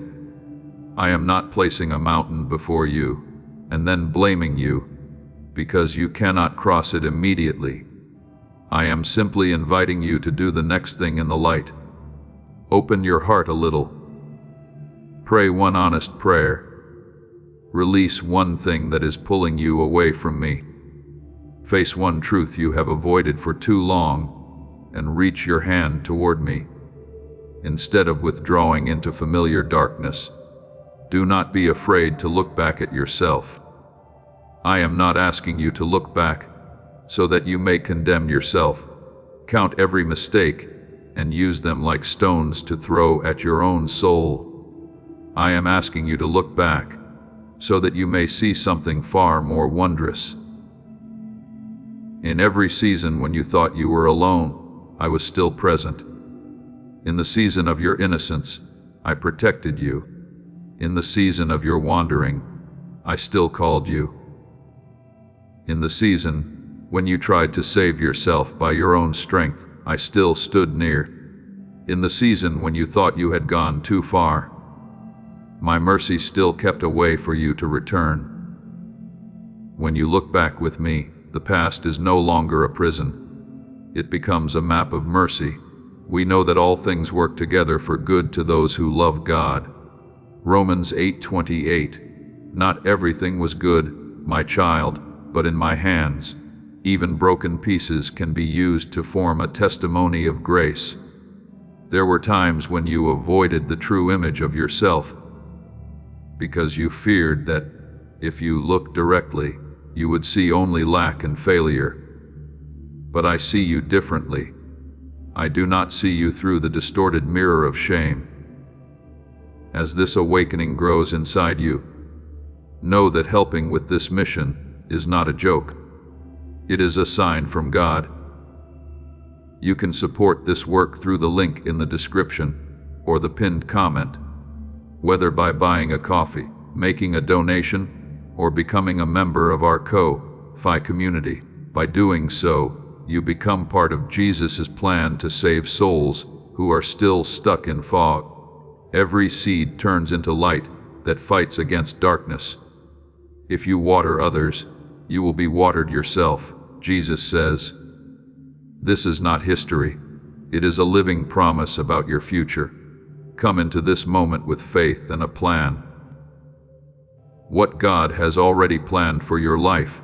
I am not placing a mountain before you and then blaming you because you cannot cross it immediately. I am simply inviting you to do the next thing in the light. Open your heart a little. Pray one honest prayer. Release one thing that is pulling you away from me. Face one truth you have avoided for too long and reach your hand toward me. Instead of withdrawing into familiar darkness, do not be afraid to look back at yourself. I am not asking you to look back so that you may condemn yourself, count every mistake, and use them like stones to throw at your own soul. I am asking you to look back so that you may see something far more wondrous. In every season when you thought you were alone, I was still present. In the season of your innocence, I protected you. In the season of your wandering, I still called you. In the season when you tried to save yourself by your own strength, I still stood near. In the season when you thought you had gone too far, my mercy still kept a way for you to return. When you look back with me, the past is no longer a prison. It becomes a map of mercy. We know that all things work together for good to those who love God. Romans 8:28. Not everything was good, my child, but in my hands, even broken pieces can be used to form a testimony of grace. There were times when you avoided the true image of yourself because you feared that if you looked directly, you would see only lack and failure. But I see you differently. I do not see you through the distorted mirror of shame. As this awakening grows inside you, know that helping with this mission is not a joke. It is a sign from God. You can support this work through the link in the description or the pinned comment, whether by buying a coffee, making a donation, or becoming a member of our Ko-Fi community. By doing so, you become part of Jesus' plan to save souls who are still stuck in fog. Every seed turns into light that fights against darkness. If you water others, you will be watered yourself, Jesus says. This is not history. It is a living promise about your future. Come into this moment with faith and a plan. What God has already planned for your life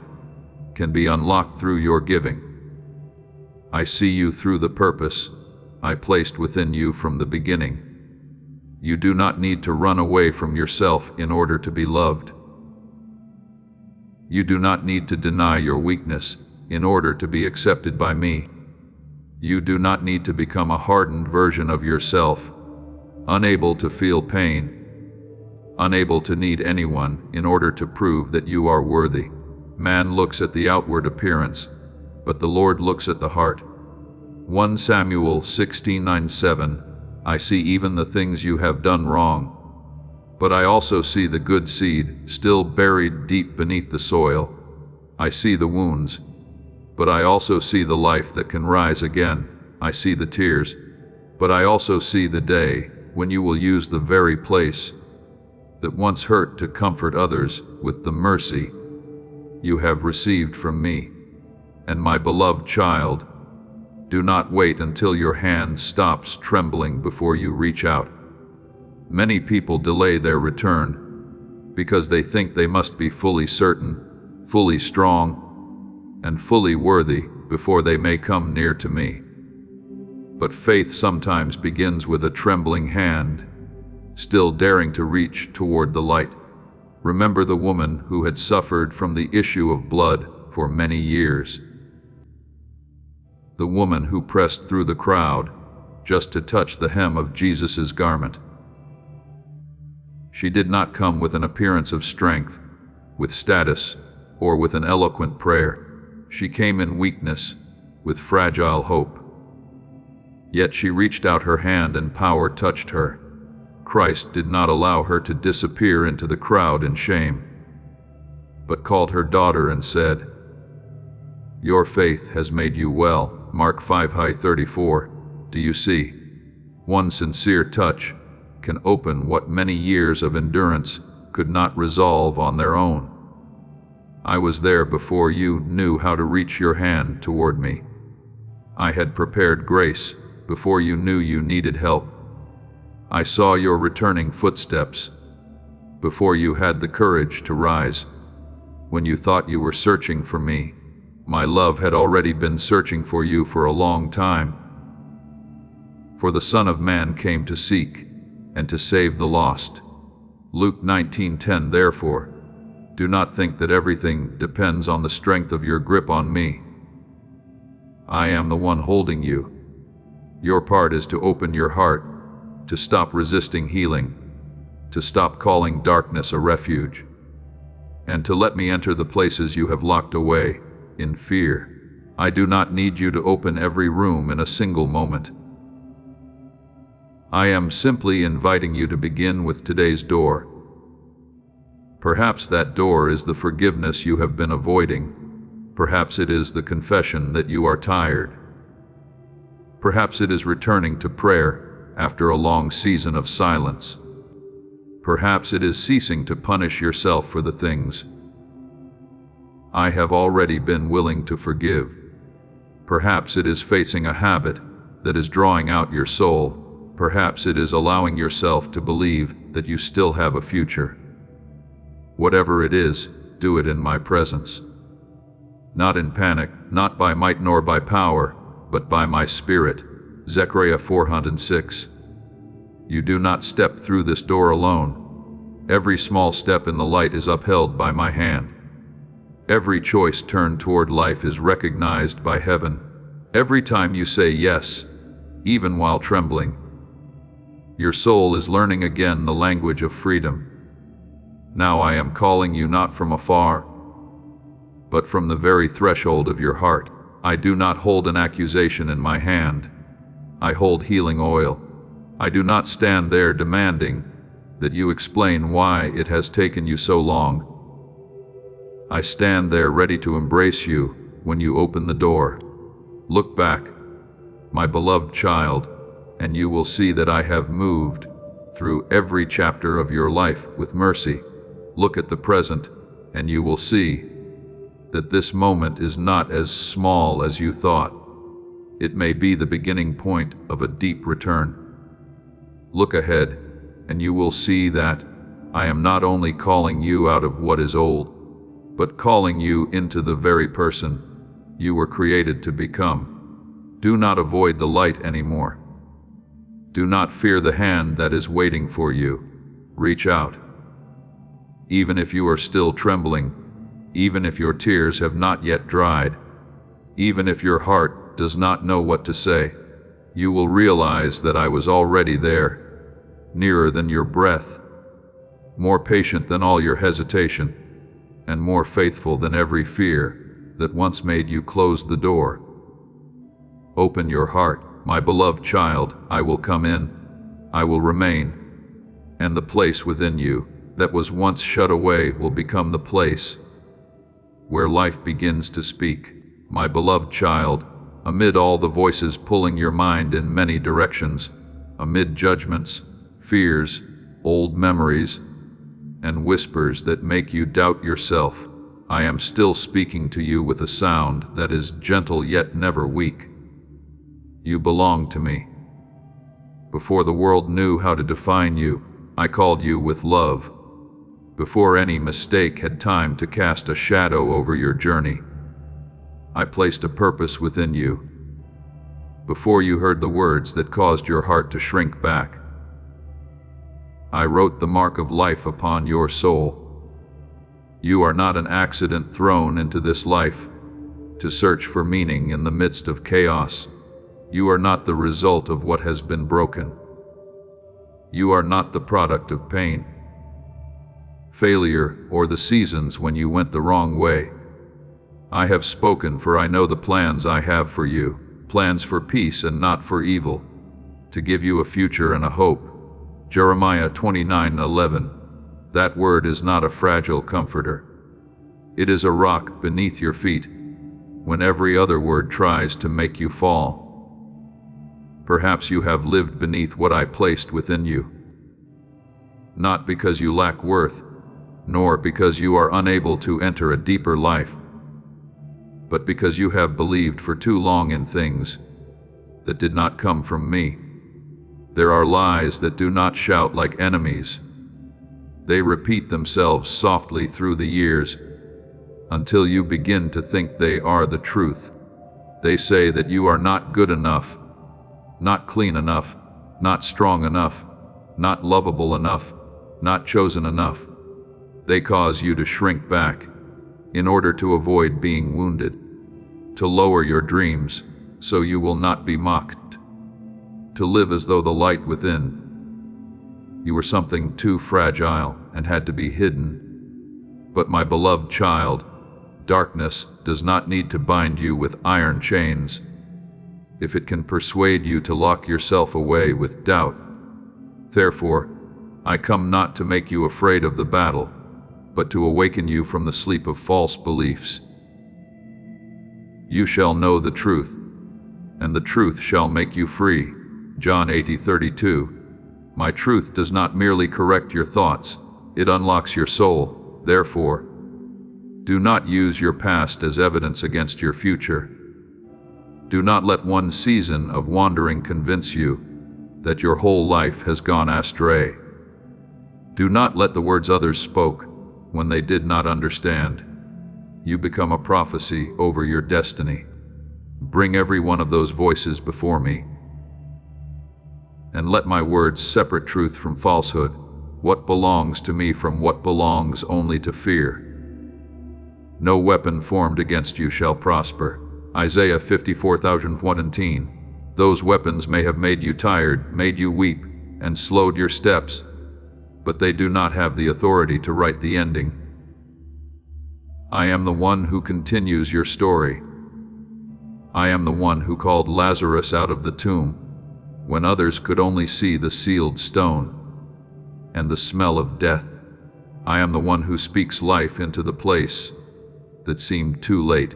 can be unlocked through your giving. I see you through the purpose I placed within you from the beginning. You do not need to run away from yourself in order to be loved. You do not need to deny your weakness in order to be accepted by me. You do not need to become a hardened version of yourself, unable to feel pain, unable to need anyone in order to prove that you are worthy. Man looks at the outward appearance, but the Lord looks at the heart. 1 Samuel 16:9-7. I see even the things you have done wrong, but I also see the good seed still buried deep beneath the soil. I see the wounds, but I also see the life that can rise again. I see the tears, but I also see the day when you will use the very place that once hurt to comfort others with the mercy you have received from me. And my beloved child, do not wait until your hand stops trembling before you reach out. Many people delay their return because they think they must be fully certain, fully strong, and fully worthy before they may come near to me. But faith sometimes begins with a trembling hand, still daring to reach toward the light. Remember the woman who had suffered from the issue of blood for many years. The woman who pressed through the crowd just to touch the hem of Jesus' garment. She did not come with an appearance of strength, with status, or with an eloquent prayer. She came in weakness, with fragile hope. Yet she reached out her hand and power touched her. Christ did not allow her to disappear into the crowd in shame, but called her daughter and said, "Your faith has made you well." Mark 5:34. Do you see? One sincere touch can open what many years of endurance could not resolve on their own. I was there before you knew how to reach your hand toward me. I had prepared grace before you knew you needed help. I saw your returning footsteps before you had the courage to rise. When you thought you were searching for me, my love had already been searching for you for a long time. For the Son of Man came to seek and to save the lost. Luke 19:10. Therefore, do not think that everything depends on the strength of your grip on me. I am the one holding you. Your part is to open your heart, to stop resisting healing, to stop calling darkness a refuge, and to let me enter the places you have locked away in fear. I do not need you to open every room in a single moment. I am simply inviting you to begin with today's door. Perhaps that door is the forgiveness you have been avoiding. Perhaps it is the confession that you are tired. Perhaps it is returning to prayer after a long season of silence. Perhaps it is ceasing to punish yourself for the things I have already been willing to forgive. Perhaps it is facing a habit that is drawing out your soul. Perhaps it is allowing yourself to believe that you still have a future. Whatever it is, do it in my presence. Not in panic, not by might nor by power, but by my Spirit. Zechariah 4:6. You do not step through this door alone. Every small step in the light is upheld by my hand. Every choice turned toward life is recognized by heaven. Every time you say yes, even while trembling, your soul is learning again the language of freedom. Now I am calling you not from afar, but from the very threshold of your heart. I do not hold an accusation in my hand. I hold healing oil. I do not stand there demanding that you explain why it has taken you so long. I stand there ready to embrace you when you open the door. Look back, my beloved child, and you will see that I have moved through every chapter of your life with mercy. Look at the present, and you will see that this moment is not as small as you thought. It may be the beginning point of a deep return. Look ahead, and you will see that I am not only calling you out of what is old, but calling you into the very person you were created to become. Do not avoid the light anymore. Do not fear the hand that is waiting for you. Reach out. Even if you are still trembling, even if your tears have not yet dried, even if your heart does not know what to say, you will realize that I was already there, nearer than your breath, more patient than all your hesitation, and more faithful than every fear that once made you close the door. Open your heart, my beloved child. I will come in, I will remain, and the place within you that was once shut away will become the place where life begins to speak. My beloved child, amid all the voices pulling your mind in many directions, amid judgments, fears, old memories, and whispers that make you doubt yourself, I am still speaking to you with a sound that is gentle yet never weak. You belong to me. Before the world knew how to define you, I called you with love. Before any mistake had time to cast a shadow over your journey, I placed a purpose within you. Before you heard the words that caused your heart to shrink back, I wrote the mark of life upon your soul. You are not an accident thrown into this life to search for meaning in the midst of chaos. You are not the result of what has been broken. You are not the product of pain, failure, or the seasons when you went the wrong way. I have spoken, for I know the plans I have for you, plans for peace and not for evil, to give you a future and a hope. Jeremiah 29:11. That word is not a fragile comforter. It is a rock beneath your feet when every other word tries to make you fall. Perhaps you have lived beneath what I placed within you, not because you lack worth, nor because you are unable to enter a deeper life, but because you have believed for too long in things that did not come from me. There are lies that do not shout like enemies. They repeat themselves softly through the years until you begin to think they are the truth. They say that you are not good enough, not clean enough, not strong enough, not lovable enough, not chosen enough. They cause you to shrink back in order to avoid being wounded, to lower your dreams so you will not be mocked, to live as though the light within you were something too fragile and had to be hidden. But my beloved child, darkness does not need to bind you with iron chains if it can persuade you to lock yourself away with doubt. Therefore, I come not to make you afraid of the battle, but to awaken you from the sleep of false beliefs. You shall know the truth, and the truth shall make you free. John 8:32. My truth does not merely correct your thoughts, it unlocks your soul. Therefore, do not use your past as evidence against your future. Do not let one season of wandering convince you that your whole life has gone astray. Do not let the words others spoke when they did not understand. You become a prophecy over your destiny. Bring every one of those voices before me, and let my words separate truth from falsehood, what belongs to me from what belongs only to fear. No weapon formed against you shall prosper. Isaiah 54:118. Those weapons may have made you tired, made you weep, and slowed your steps, but they do not have the authority to write the ending. I am the one who continues your story. I am the one who called Lazarus out of the tomb when others could only see the sealed stone and the smell of death. I am the one who speaks life into the place that seemed too late.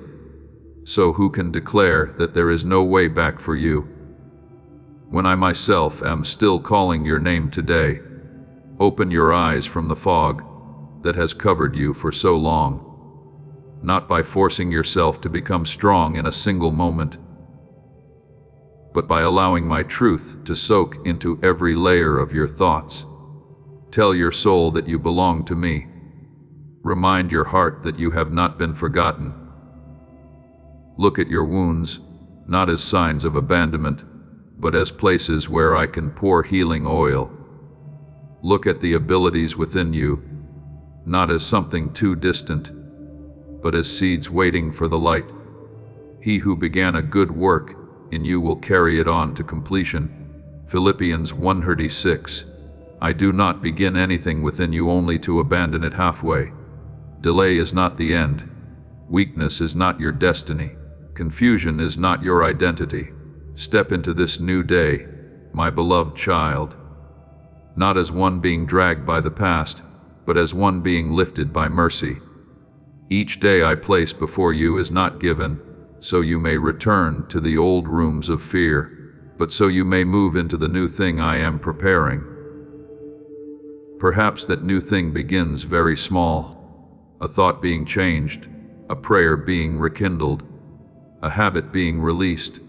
So who can declare that there is no way back for you, when I myself am still calling your name today? Open your eyes from the fog that has covered you for so long, not by forcing yourself to become strong in a single moment, but by allowing my truth to soak into every layer of your thoughts. Tell your soul that you belong to me. Remind your heart that you have not been forgotten. Look at your wounds, not as signs of abandonment, but as places where I can pour healing oil. Look at the abilities within you, not as something too distant, but as seeds waiting for the light. He who began a good work in you will carry it on to completion. Philippians 1:36. I do not begin anything within you only to abandon it halfway. Delay is not the end. Weakness is not your destiny. Confusion is not your identity. Step into this new day, my beloved child, not as one being dragged by the past, but as one being lifted by mercy. Each day I place before you is not given so you may return to the old rooms of fear, but so you may move into the new thing I am preparing. Perhaps that new thing begins very small, a thought being changed, a prayer being rekindled, a habit being released,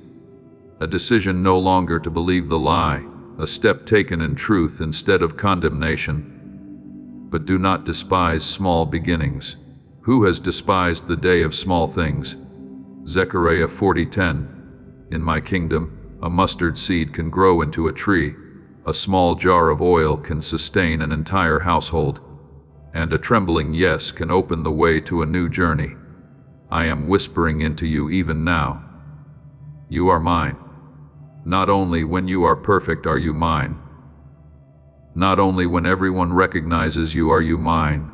a decision no longer to believe the lie, a step taken in truth instead of condemnation. but do not despise small beginnings. Who has despised the day of small things? Zechariah 40:10. In my kingdom, a mustard seed can grow into a tree, a small jar of oil can sustain an entire household, and a trembling yes can open the way to a new journey. I am whispering into you even now. You are mine. Not only when you are perfect are you mine. Not only when everyone recognizes you are you mine.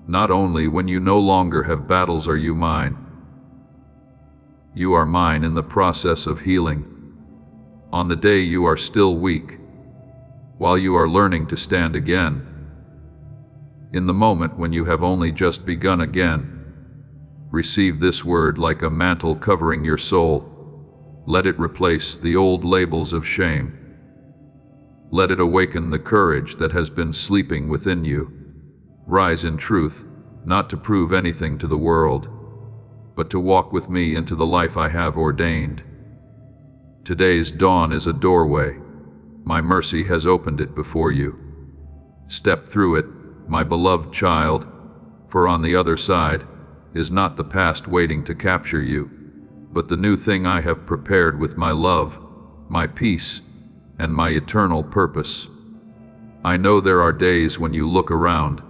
Not only when you no longer have battles are you mine. You are mine in the process of healing. On the day you are still weak, while you are learning to stand again. In the moment when you have only just begun again. Receive this word like a mantle covering your soul. Let it replace the old labels of shame. Let it awaken the courage that has been sleeping within you. Rise in truth, not to prove anything to the world, but to walk with me into the life I have ordained. Today's dawn is a doorway. My mercy has opened it before you. Step through it, my beloved child, for on the other side is not the past waiting to capture you, but the new thing I have prepared with my love, my peace, and my eternal purpose. I know there are days when you look around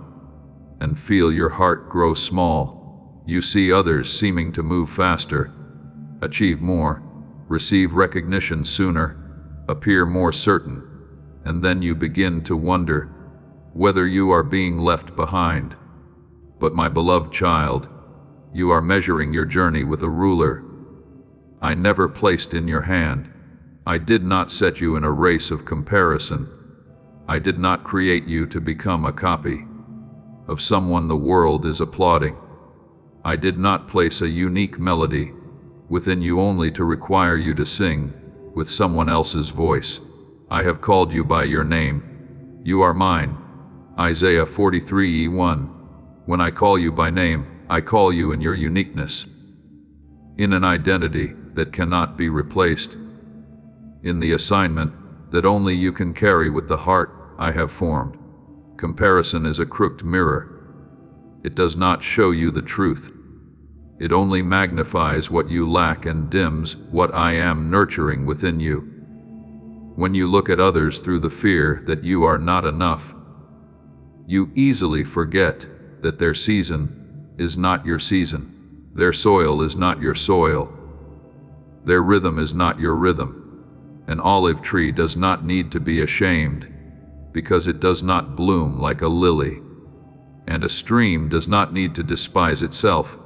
and feel your heart grow small. You see others seeming to move faster, achieve more, receive recognition sooner, appear more certain, and then you begin to wonder whether you are being left behind. But my beloved child, you are measuring your journey with a ruler I never placed in your hand. I did not set you in a race of comparison. I did not create you to become a copy of someone the world is applauding. I did not place a unique melody within you only to require you to sing with someone else's voice. I have called you by your name. You are mine. Isaiah 43:1. When I call you by name, I call you in your uniqueness, in an identity that cannot be replaced, in the assignment that only you can carry with the heart I have formed. Comparison is a crooked mirror. It does not show you the truth. It only magnifies what you lack and dims what I am nurturing within you. When you look at others through the fear that you are not enough, you easily forget that their season is not your season. Their soil is not your soil. Their rhythm is not your rhythm. An olive tree does not need to be ashamed because it does not bloom like a lily. And a stream does not need to despise itself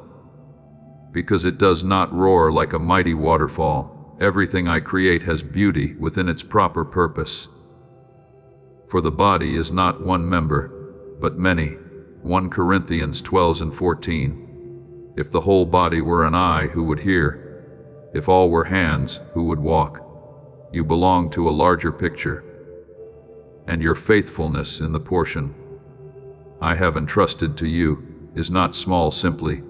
because it does not roar like a mighty waterfall. Everything I create has beauty within its proper purpose. For the body is not one member, but many. 1 Corinthians 12:14. If the whole body were an eye, who would hear? If all were hands, who would walk? You belong to a larger picture, and your faithfulness in the portion I have entrusted to you is not small simply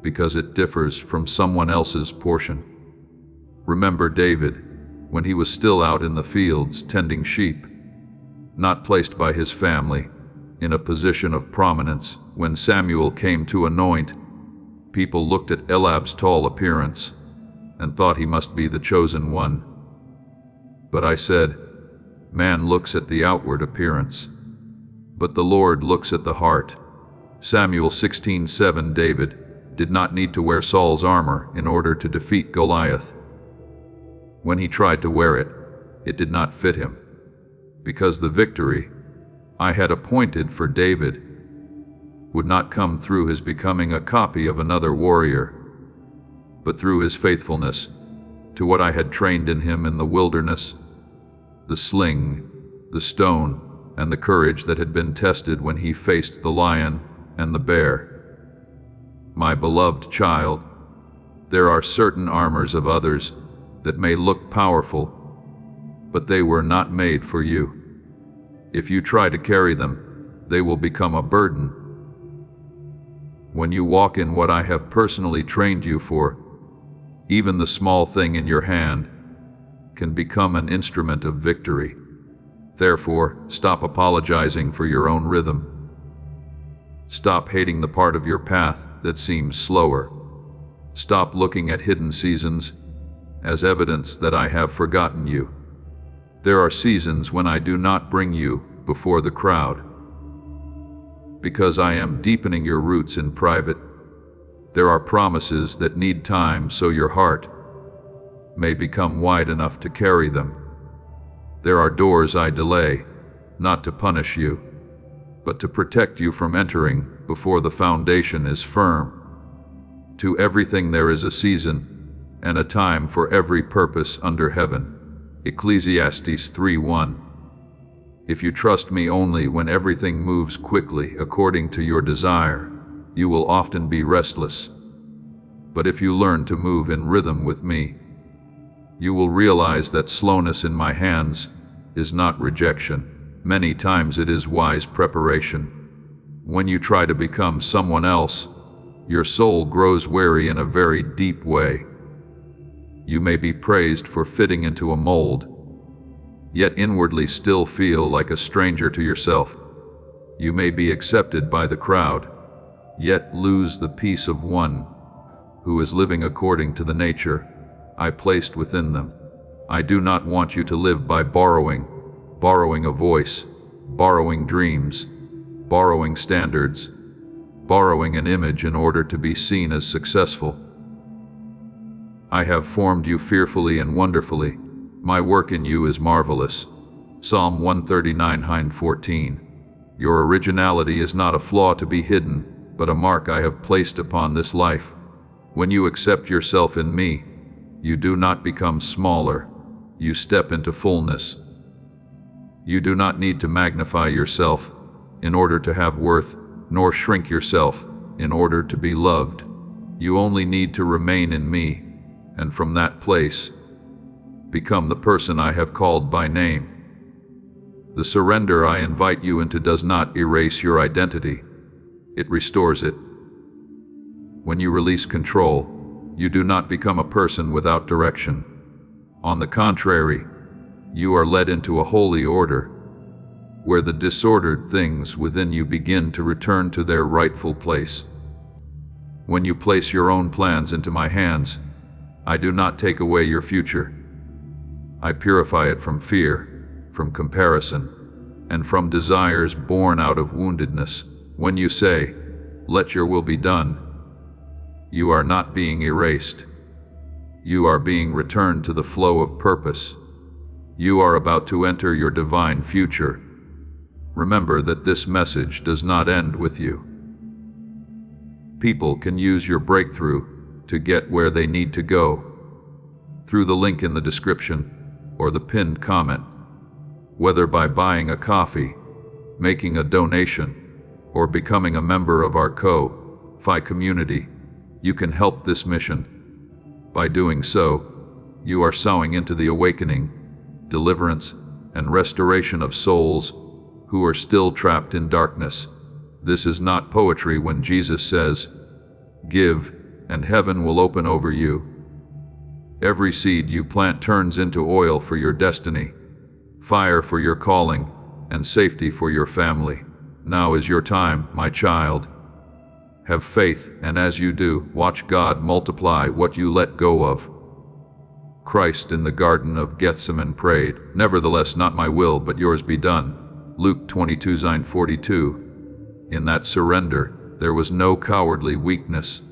because it differs from someone else's portion. Remember David, when he was still out in the fields tending sheep, not placed by his family in a position of prominence. When Samuel came to anoint, people looked at Eliab's tall appearance and thought he must be the chosen one. But I said, man looks at the outward appearance, but the Lord looks at the heart. Samuel 16:7. David did not need to wear Saul's armor in order to defeat Goliath. When he tried to wear it, it did not fit him, because the victory I had appointed for David would not come through his becoming a copy of another warrior, but through his faithfulness to what I had trained in him in the wilderness, the sling, the stone, and the courage that had been tested when he faced the lion and the bear. My beloved child, there are certain armors of others that may look powerful, but they were not made for you. If you try to carry them, they will become a burden. When you walk in what I have personally trained you for, even the small thing in your hand can become an instrument of victory. Therefore, stop apologizing for your own rhythm. Stop hating the part of your path that seems slower. Stop looking at hidden seasons as evidence that I have forgotten you. There are seasons when I do not bring you before the crowd, because I am deepening your roots in private. There are promises that need time so your heart may become wide enough to carry them. There are doors I delay, not to punish you, but to protect you from entering before the foundation is firm. To everything there is a season, and a time for every purpose under heaven. Ecclesiastes 3:1. If you trust me only when everything moves quickly according to your desire, you will often be restless. But if you learn to move in rhythm with me, you will realize that slowness in my hands is not rejection. Many times it is wise preparation. When you try to become someone else, your soul grows weary in a very deep way. You may be praised for fitting into a mold, yet inwardly still feel like a stranger to yourself. You may be accepted by the crowd, yet lose the peace of one who is living according to the nature I placed within them. I do not want you to live by borrowing a voice, borrowing dreams, borrowing standards, borrowing an image in order to be seen as successful. I have formed you fearfully and wonderfully. My work in you is marvelous. Psalm 139:14. Your originality is not a flaw to be hidden, but a mark I have placed upon this life. When you accept yourself in me, you do not become smaller, you step into fullness. You do not need to magnify yourself in order to have worth, nor shrink yourself in order to be loved. You only need to remain in me, and from that place, become the person I have called by name. The surrender I invite you into does not erase your identity, it restores it. When you release control, you do not become a person without direction. On the contrary, you are led into a holy order, where the disordered things within you begin to return to their rightful place. When you place your own plans into my hands, I do not take away your future. I purify it from fear, from comparison, and from desires born out of woundedness. When you say, "Let your will be done," you are not being erased. You are being returned to the flow of purpose. You are about to enter your divine future. Remember that this message does not end with you. People can use your breakthrough to get where they need to go through the link in the description or the pinned comment. Whether by buying a coffee, making a donation, or becoming a member of our Ko-Fi community, you can help this mission. By doing so, you are sowing into the awakening, deliverance, and restoration of souls who are still trapped in darkness. This is not poetry when Jesus says, "Give, and heaven will open over you." Every seed you plant turns into oil for your destiny, fire for your calling, and safety for your family. Now is your time, my child. Have faith, and as you do, watch God multiply what you let go of. Christ in the Garden of Gethsemane prayed, "Nevertheless, not my will, but yours be done." Luke 22:42. In that surrender, there was no cowardly weakness,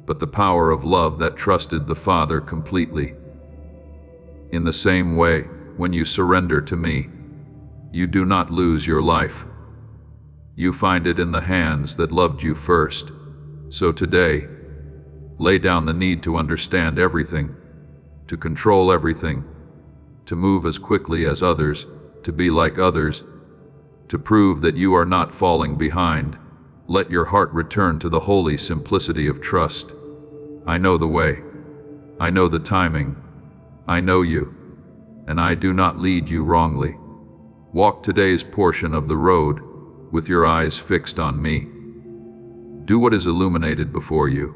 but the power of love that trusted the Father completely. In the same way, when you surrender to me, you do not lose your life. You find it in the hands that loved you first. So today, lay down the need to understand everything, to control everything, to move as quickly as others, to be like others, to prove that you are not falling behind. Let your heart return to the holy simplicity of trust. I know the way. I know the timing. I know you, and I do not lead you wrongly. Walk today's portion of the road with your eyes fixed on me. Do what is illuminated before you.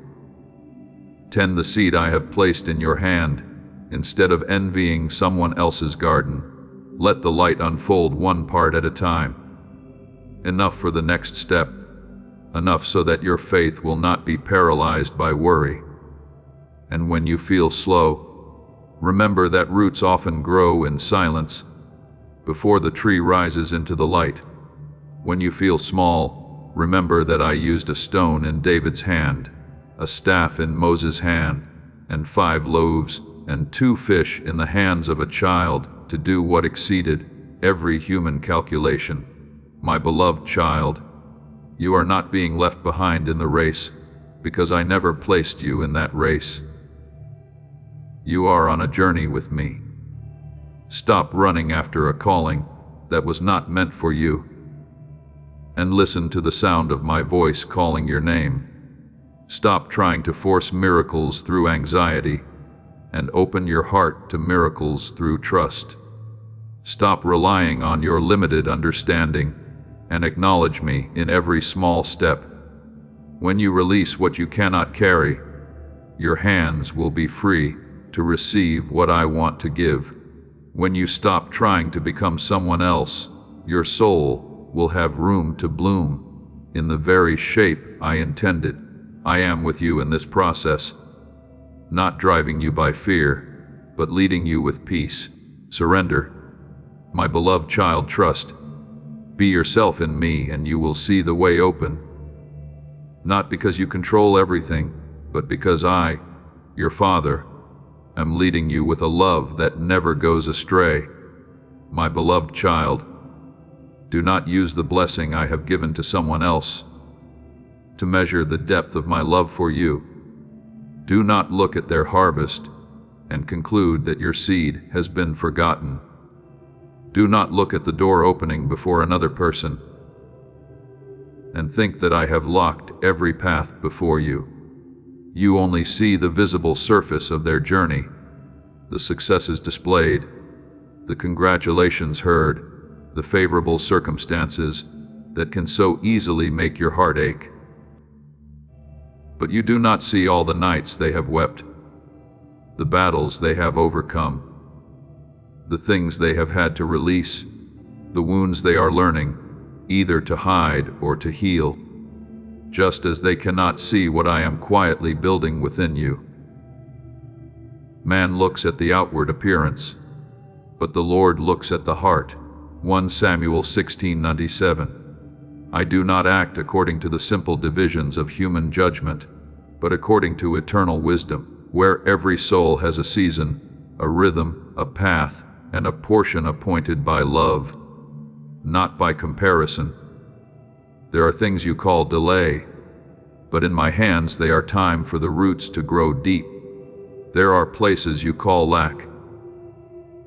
Tend the seed I have placed in your hand, instead of envying someone else's garden. Let the light unfold one part at a time. Enough for the next step. enough so that your faith will not be paralyzed by worry. And when you feel slow, remember that roots often grow in silence before the tree rises into the light. When you feel small, remember that I used a stone in David's hand, a staff in Moses' hand, and 5 loaves and 2 fish in the hands of a child to do what exceeded every human calculation. My beloved child, you are not being left behind in the race, because I never placed you in that race. You are on a journey with me. Stop running after a calling that was not meant for you, and listen to the sound of my voice calling your name. Stop trying to force miracles through anxiety, and open your heart to miracles through trust. Stop relying on your limited understanding, and acknowledge me in every small step. When you release what you cannot carry, your hands will be free to receive what I want to give. When you stop trying to become someone else, your soul will have room to bloom in the very shape I intended. I am with you in this process, not driving you by fear, but leading you with peace. Surrender. My beloved child, trust. Be yourself in me and you will see the way open. Not because you control everything, but because I, your Father, am leading you with a love that never goes astray. My beloved child, do not use the blessing I have given to someone else to measure the depth of my love for you. Do not look at their harvest and conclude that your seed has been forgotten. Do not look at the door opening before another person and think that I have locked every path before you. You only see the visible surface of their journey, the successes displayed, the congratulations heard, the favorable circumstances that can so easily make your heart ache. But you do not see all the nights they have wept, the battles they have overcome, the things they have had to release, the wounds they are learning either to hide or to heal, just as they cannot see what I am quietly building within you. Man looks at the outward appearance, but the Lord looks at the heart. 1 Samuel 16:97. I do not act according to the simple divisions of human judgment, but according to eternal wisdom, where every soul has a season, a rhythm, a path, and a portion appointed by love, not by comparison. There are things you call delay, but in my hands they are time for the roots to grow deep. There are places you call lack,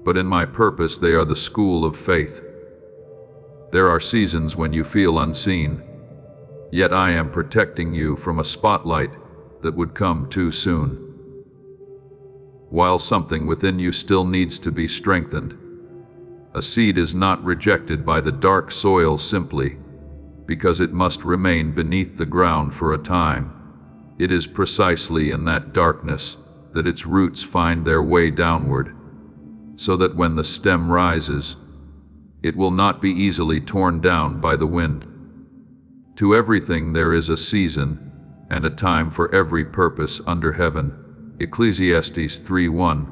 but in my purpose they are the school of faith. There are seasons when you feel unseen, yet I am protecting you from a spotlight that would come too soon. While something within you still needs to be strengthened, a seed is not rejected by the dark soil simply because it must remain beneath the ground for a time. It is precisely in that darkness that its roots find their way downward, so that when the stem rises, it will not be easily torn down by the wind. To everything there is a season and a time for every purpose under heaven. Ecclesiastes 3:1.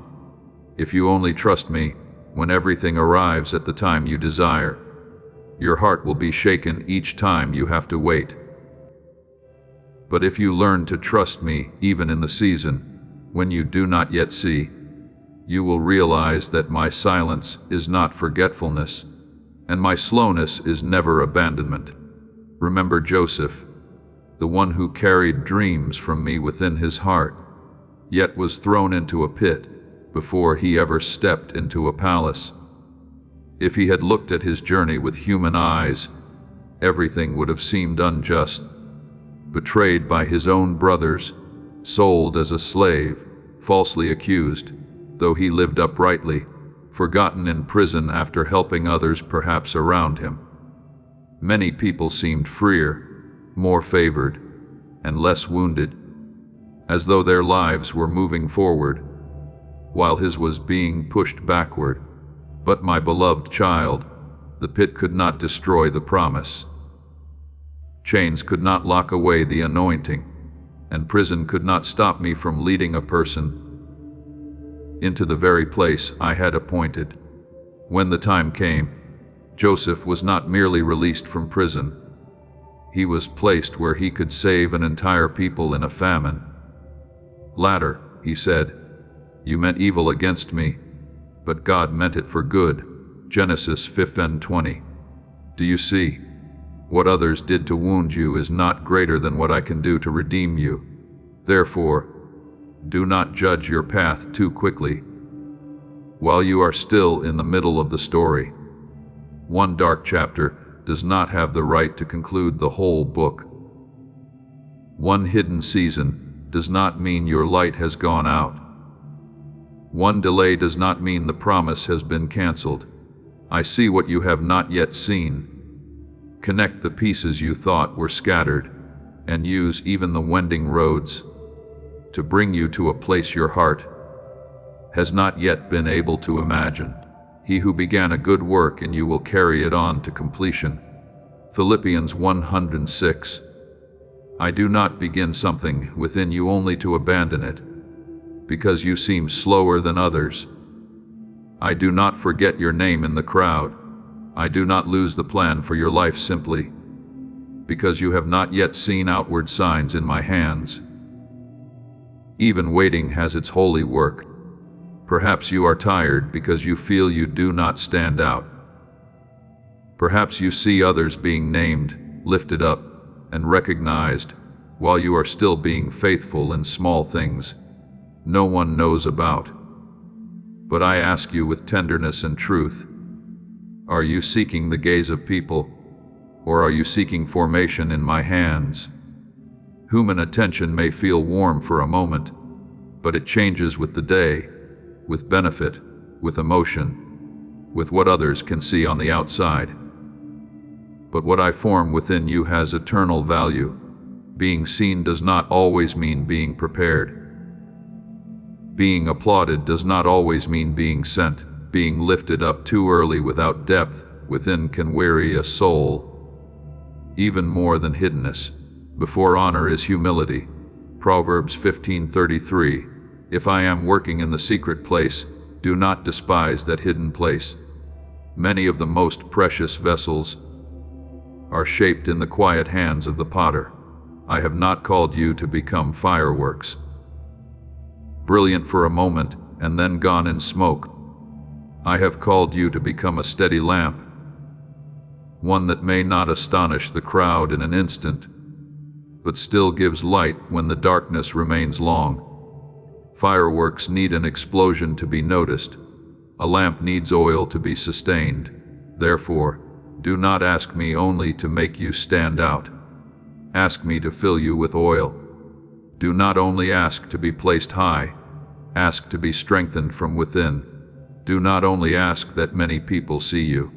If you only trust me, when everything arrives at the time you desire, your heart will be shaken each time you have to wait. But if you learn to trust me even in the season when you do not yet see, you will realize that my silence is not forgetfulness, and my slowness is never abandonment. Remember Joseph, the one who carried dreams from me within his heart, yet was thrown into a pit before he ever stepped into a palace. If he had looked at his journey with human eyes, everything would have seemed unjust. Betrayed by his own brothers, sold as a slave, falsely accused, though he lived uprightly, forgotten in prison after helping others perhaps around him. Many people seemed freer, more favored, and less wounded, as though their lives were moving forward, while his was being pushed backward. But my beloved child, the pit could not destroy the promise. Chains could not lock away the anointing, and prison could not stop me from leading a person into the very place I had appointed. When the time came, Joseph was not merely released from prison. He was placed where he could save an entire people in a famine. "Latter," he said, "you meant evil against me, but God meant it for good." Genesis 5:20. Do you see? What others did to wound you is not greater than what I can do to redeem you. Therefore, do not judge your path too quickly while you are still in the middle of the story. One dark chapter does not have the right to conclude the whole book. One hidden season does not mean your light has gone out. One delay does not mean the promise has been canceled. I see what you have not yet seen. Connect the pieces you thought were scattered, and use even the winding roads to bring you to a place your heart has not yet been able to imagine. He who began a good work in you will carry it on to completion. Philippians 1:6. I do not begin something within you only to abandon it, because you seem slower than others. I do not forget your name in the crowd. I do not lose the plan for your life simply because you have not yet seen outward signs in my hands. Even waiting has its holy work. Perhaps you are tired because you feel you do not stand out. Perhaps you see others being named, lifted up, and recognized, while you are still being faithful in small things no one knows about. But I ask you with tenderness and truth, are you seeking the gaze of people, or are you seeking formation in my hands? Human attention may feel warm for a moment, but it changes with the day, with benefit, with emotion, with what others can see on the outside. But what I form within you has eternal value. Being seen does not always mean being prepared. Being applauded does not always mean being sent. Being lifted up too early without depth within can weary a soul. Even more than hiddenness, before honor is humility. Proverbs 15:33. If I am working in the secret place, do not despise that hidden place. Many of the most precious vessels are shaped in the quiet hands of the potter. I have not called you to become fireworks, brilliant for a moment and then gone in smoke. I have called you to become a steady lamp, one that may not astonish the crowd in an instant, but still gives light when the darkness remains long. Fireworks need an explosion to be noticed. A lamp needs oil to be sustained. Therefore, do not ask me only to make you stand out. Ask me to fill you with oil. Do not only ask to be placed high, ask to be strengthened from within. Do not only ask that many people see you.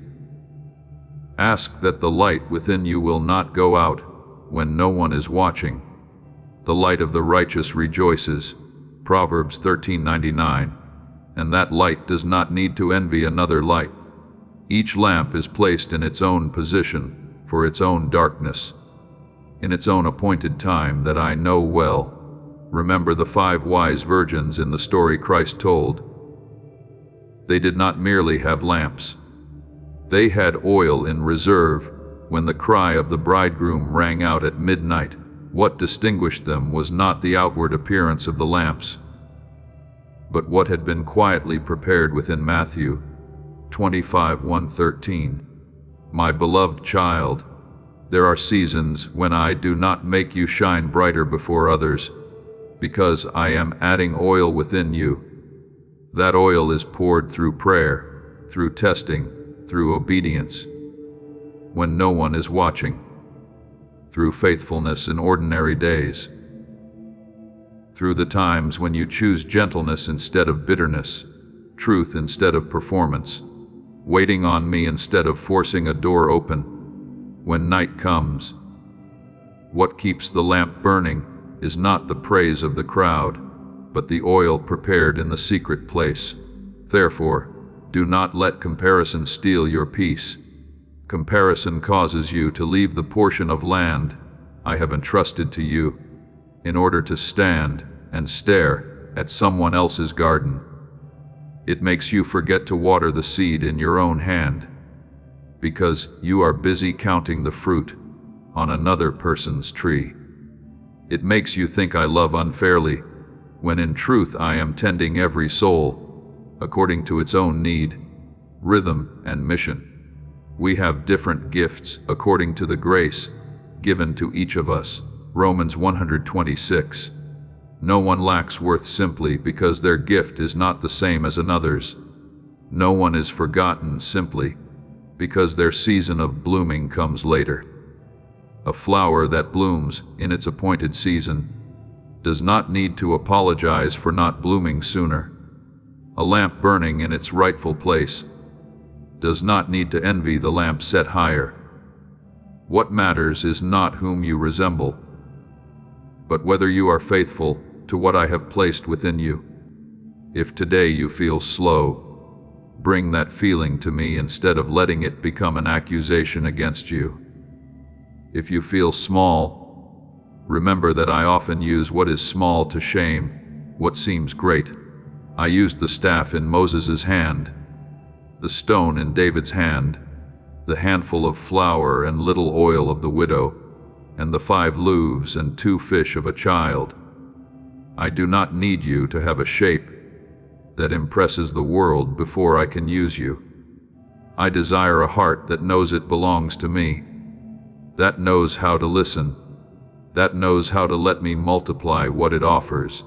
Ask that the light within you will not go out when no one is watching. The light of the righteous rejoices, Proverbs 13:99, and that light does not need to envy another light. Each lamp is placed in its own position for its own darkness, in its own appointed time that I know well. Remember the 5 wise virgins in the story Christ told. They did not merely have lamps. They had oil in reserve when the cry of the bridegroom rang out at midnight. What distinguished them was not the outward appearance of the lamps, but what had been quietly prepared within. Matthew 25:1-13. My beloved child, there are seasons when I do not make you shine brighter before others, because I am adding oil within you. That oil is poured through prayer, through testing, through obedience, when no one is watching, through faithfulness in ordinary days, through the times when you choose gentleness instead of bitterness, truth instead of performance, waiting on me instead of forcing a door open. When night comes, what keeps the lamp burning is not the praise of the crowd, but the oil prepared in the secret place. Therefore, do not let comparison steal your peace. Comparison causes you to leave the portion of land I have entrusted to you, in order to stand and stare at someone else's garden. It makes you forget to water the seed in your own hand, because you are busy counting the fruit on another person's tree. It makes you think I love unfairly, when in truth I am tending every soul according to its own need, rhythm, and mission. We have different gifts according to the grace given to each of us. Romans 126. No one lacks worth simply because their gift is not the same as another's. No one is forgotten simply because their season of blooming comes later. A flower that blooms in its appointed season does not need to apologize for not blooming sooner. A lamp burning in its rightful place does not need to envy the lamp set higher. What matters is not whom you resemble, but whether you are faithful to what I have placed within you. If today you feel slow, bring that feeling to me instead of letting it become an accusation against you. If you feel small, remember that I often use what is small to shame what seems great. I used the staff in Moses' hand, the stone in David's hand, the handful of flour and little oil of the widow, and the 5 loaves and 2 fish of a child. I do not need you to have a shape that impresses the world before I can use you. I desire a heart that knows it belongs to me, that knows how to listen, that knows how to let me multiply what it offers.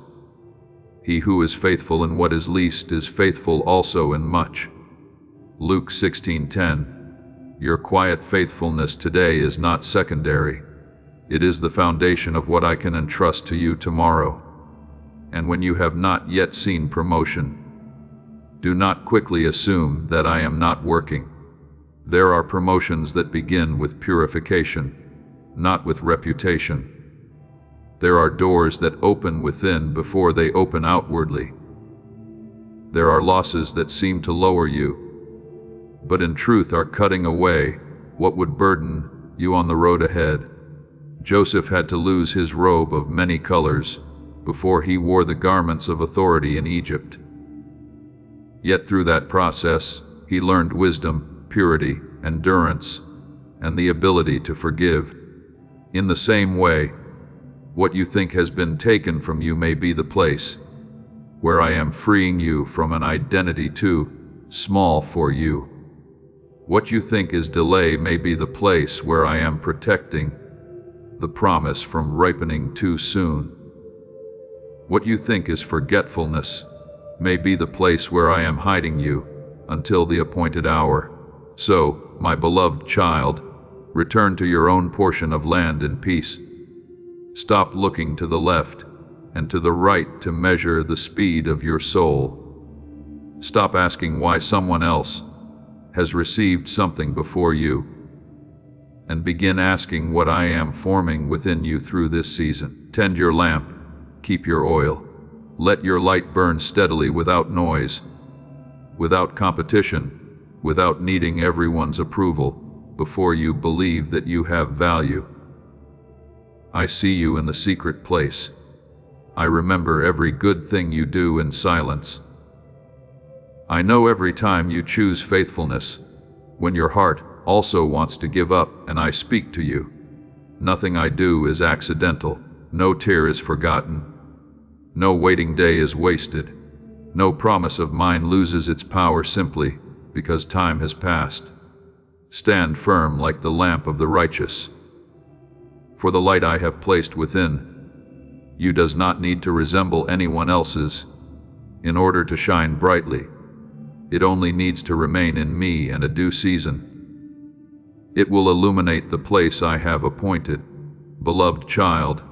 He who is faithful in what is least is faithful also in much. Luke 16:10. Your quiet faithfulness today is not secondary. It is the foundation of what I can entrust to you tomorrow. And when you have not yet seen promotion, do not quickly assume that I am not working. There are promotions that begin with purification, not with reputation. There are doors that open within before they open outwardly. There are losses that seem to lower you, but in truth are cutting away what would burden you on the road ahead. Joseph had to lose his robe of many colors before he wore the garments of authority in Egypt. Yet through that process, he learned wisdom, purity, endurance, and the ability to forgive. In the same way, what you think has been taken from you may be the place where I am freeing you from an identity too small for you. What you think is delay may be the place where I am protecting the promise from ripening too soon. What you think is forgetfulness may be the place where I am hiding you until the appointed hour. So, my beloved child, return to your own portion of land in peace. Stop looking to the left and to the right to measure the speed of your soul. Stop asking why someone else has received something before you, and begin asking what I am forming within you through this season. Tend your lamp, keep your oil. Let your light burn steadily without noise, without competition, without needing everyone's approval before you believe that you have value. I see you in the secret place. I remember every good thing you do in silence. I know every time you choose faithfulness, when your heart also wants to give up, and I speak to you. Nothing I do is accidental. No tear is forgotten. No waiting day is wasted. No promise of mine loses its power simply because time has passed. Stand firm like the lamp of the righteous. For the light I have placed within you does not need to resemble anyone else's in order to shine brightly. It only needs to remain in me and a due season. It will illuminate the place I have appointed. Beloved child,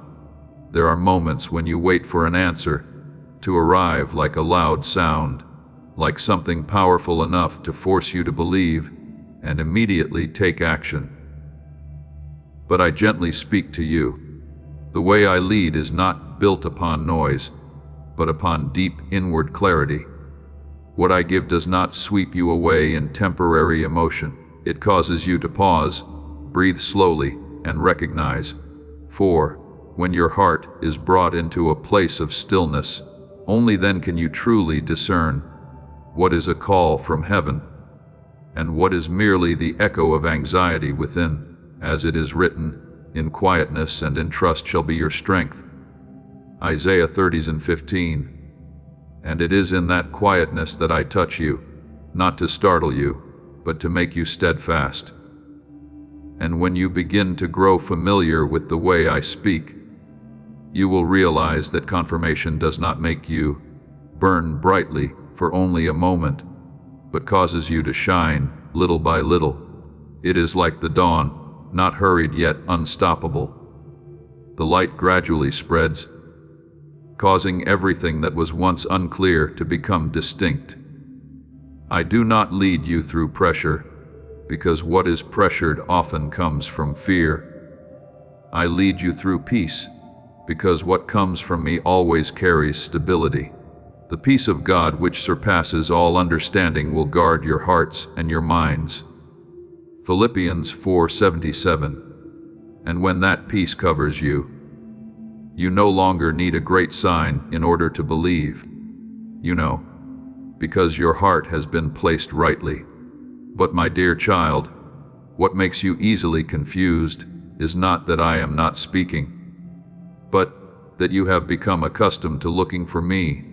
there are moments when you wait for an answer to arrive like a loud sound, like something powerful enough to force you to believe and immediately take action. But I gently speak to you. The way I lead is not built upon noise, but upon deep inward clarity. What I give does not sweep you away in temporary emotion. It causes you to pause, breathe slowly, and recognize, For, when your heart is brought into a place of stillness, only then can you truly discern what is a call from heaven, and what is merely the echo of anxiety within, as it is written, "In quietness and in trust shall be your strength." Isaiah 30:15. And it is in that quietness that I touch you, not to startle you, but to make you steadfast. And when you begin to grow familiar with the way I speak, you will realize that confirmation does not make you burn brightly for only a moment, but causes you to shine little by little. It is like the dawn, not hurried yet unstoppable. The light gradually spreads, causing everything that was once unclear to become distinct. I do not lead you through pressure, because what is pressured often comes from fear. I lead you through peace, because what comes from me always carries stability. The peace of God, which surpasses all understanding, will guard your hearts and your minds. Philippians 4:77. And when that peace covers you, you no longer need a great sign in order to believe. You know, because your heart has been placed rightly. But my dear child, what makes you easily confused is not that I am not speaking, but that you have become accustomed to looking for me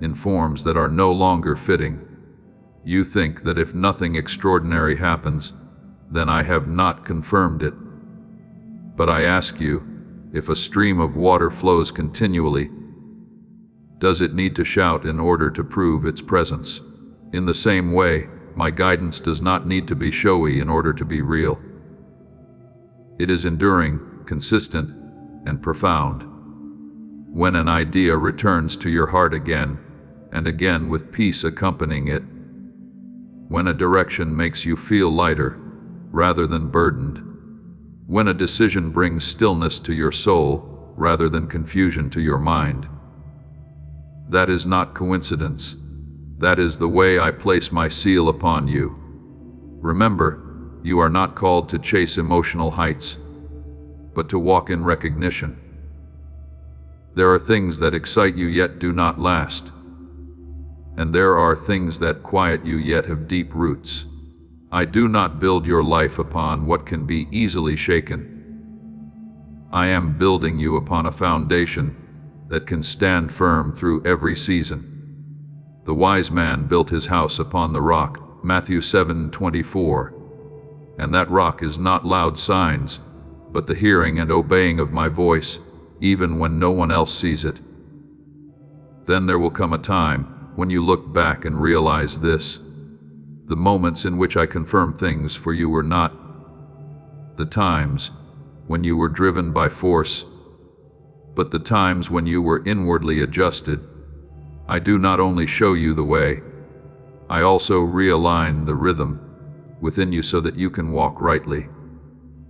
in forms that are no longer fitting. You think that if nothing extraordinary happens, then I have not confirmed it. But I ask you, if a stream of water flows continually, does it need to shout in order to prove its presence? In the same way, my guidance does not need to be showy in order to be real. It is enduring, consistent, and profound. When an idea returns to your heart again and again with peace accompanying it, when a direction makes you feel lighter rather than burdened, when a decision brings stillness to your soul rather than confusion to your mind, that is not coincidence. That is the way I place my seal upon you. Remember, you are not called to chase emotional heights, but to walk in recognition. There are things that excite you yet do not last, and there are things that quiet you yet have deep roots. I do not build your life upon what can be easily shaken. I am building you upon a foundation that can stand firm through every season. The wise man built his house upon the rock, Matthew 7:24. And that rock is not loud signs, but the hearing and obeying of my voice, even when no one else sees it. Then there will come a time when you look back and realize this: the moments in which I confirm things for you were not the times when you were driven by force, but the times when you were inwardly adjusted. I do not only show you the way, I also realign the rhythm within you so that you can walk rightly.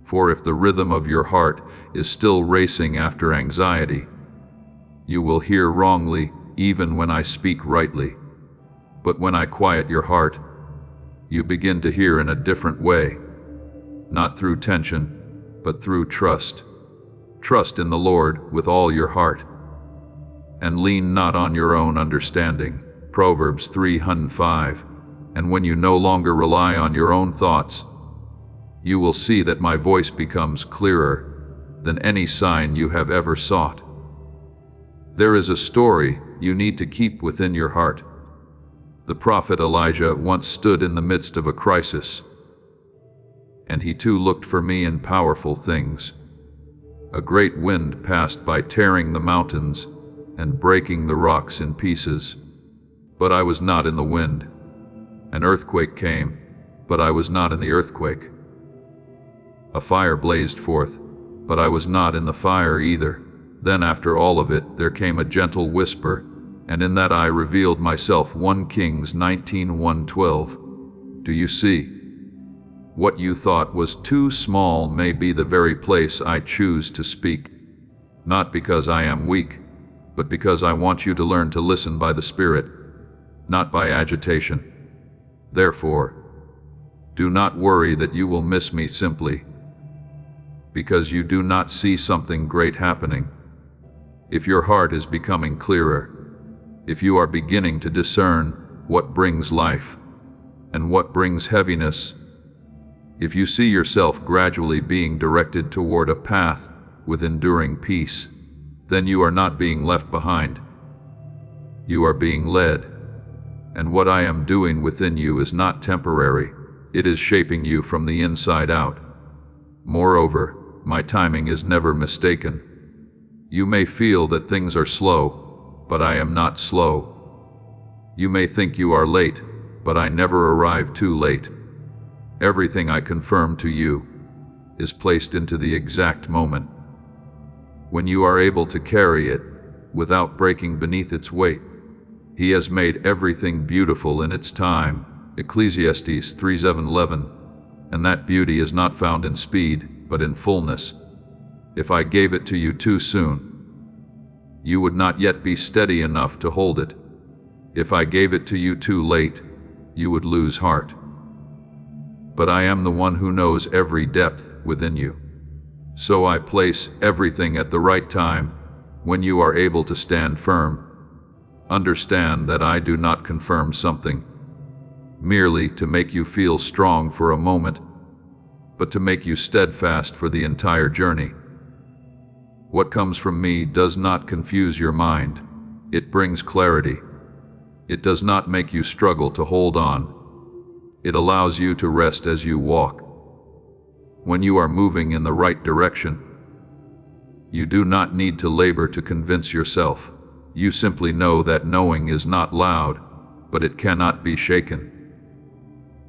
For if the rhythm of your heart is still racing after anxiety, you will hear wrongly even when I speak rightly. But when I quiet your heart, you begin to hear in a different way, not through tension, but through trust. Trust in the Lord with all your heart, and lean not on your own understanding. Proverbs 3:5. And when you no longer rely on your own thoughts, you will see that my voice becomes clearer than any sign you have ever sought. There is a story you need to keep within your heart. The prophet Elijah once stood in the midst of a crisis, and he too looked for me in powerful things. A great wind passed by, tearing the mountains and breaking the rocks in pieces, but I was not in the wind. An earthquake came, but I was not in the earthquake. A fire blazed forth, but I was not in the fire either. Then after all of it, there came a gentle whisper, and in that I revealed myself. 1 Kings 19:1-12. Do you see? What you thought was too small may be the very place I choose to speak, not because I am weak, but because I want you to learn to listen by the Spirit, not by agitation. Therefore, do not worry that you will miss me. Simply because you do not see something great happening. If your heart is becoming clearer, if you are beginning to discern what brings life and what brings heaviness, if you see yourself gradually being directed toward a path with enduring peace, then you are not being left behind. You are being led, and what I am doing within you is not temporary. It is shaping you from the inside out. Moreover, my timing is never mistaken. You may feel that things are slow, but I am not slow. You may think you are late, but I never arrive too late. Everything I confirm to you is placed into the exact moment. When you are able to carry it without breaking beneath its weight, He has made everything beautiful in its time. Ecclesiastes 3:7-11. And that beauty is not found in speed, but in fullness. If I gave it to you too soon, you would not yet be steady enough to hold it. If I gave it to you too late, you would lose heart. But I am the one who knows every depth within you. So I place everything at the right time when you are able to stand firm. Understand that I do not confirm something merely to make you feel strong for a moment, but to make you steadfast for the entire journey. What comes from me does not confuse your mind. It brings clarity. It does not make you struggle to hold on. It allows you to rest as you walk. When you are moving in the right direction, you do not need to labor to convince yourself. You simply know that knowing is not loud, but it cannot be shaken.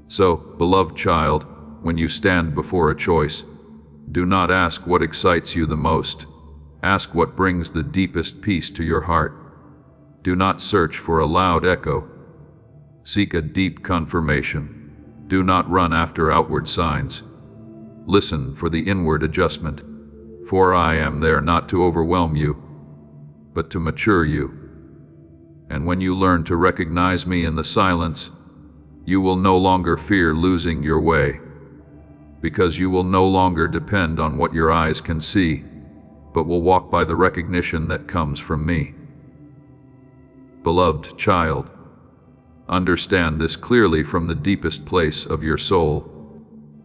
So, beloved child, when you stand before a choice, do not ask what excites you the most. Ask what brings the deepest peace to your heart. Do not search for a loud echo. Seek a deep confirmation. Do not run after outward signs. Listen for the inward adjustment. For I am there not to overwhelm you, but to mature you. And when you learn to recognize me in the silence, you will no longer fear losing your way, because you will no longer depend on what your eyes can see, but will walk by the recognition that comes from me. Beloved child, understand this clearly from the deepest place of your soul.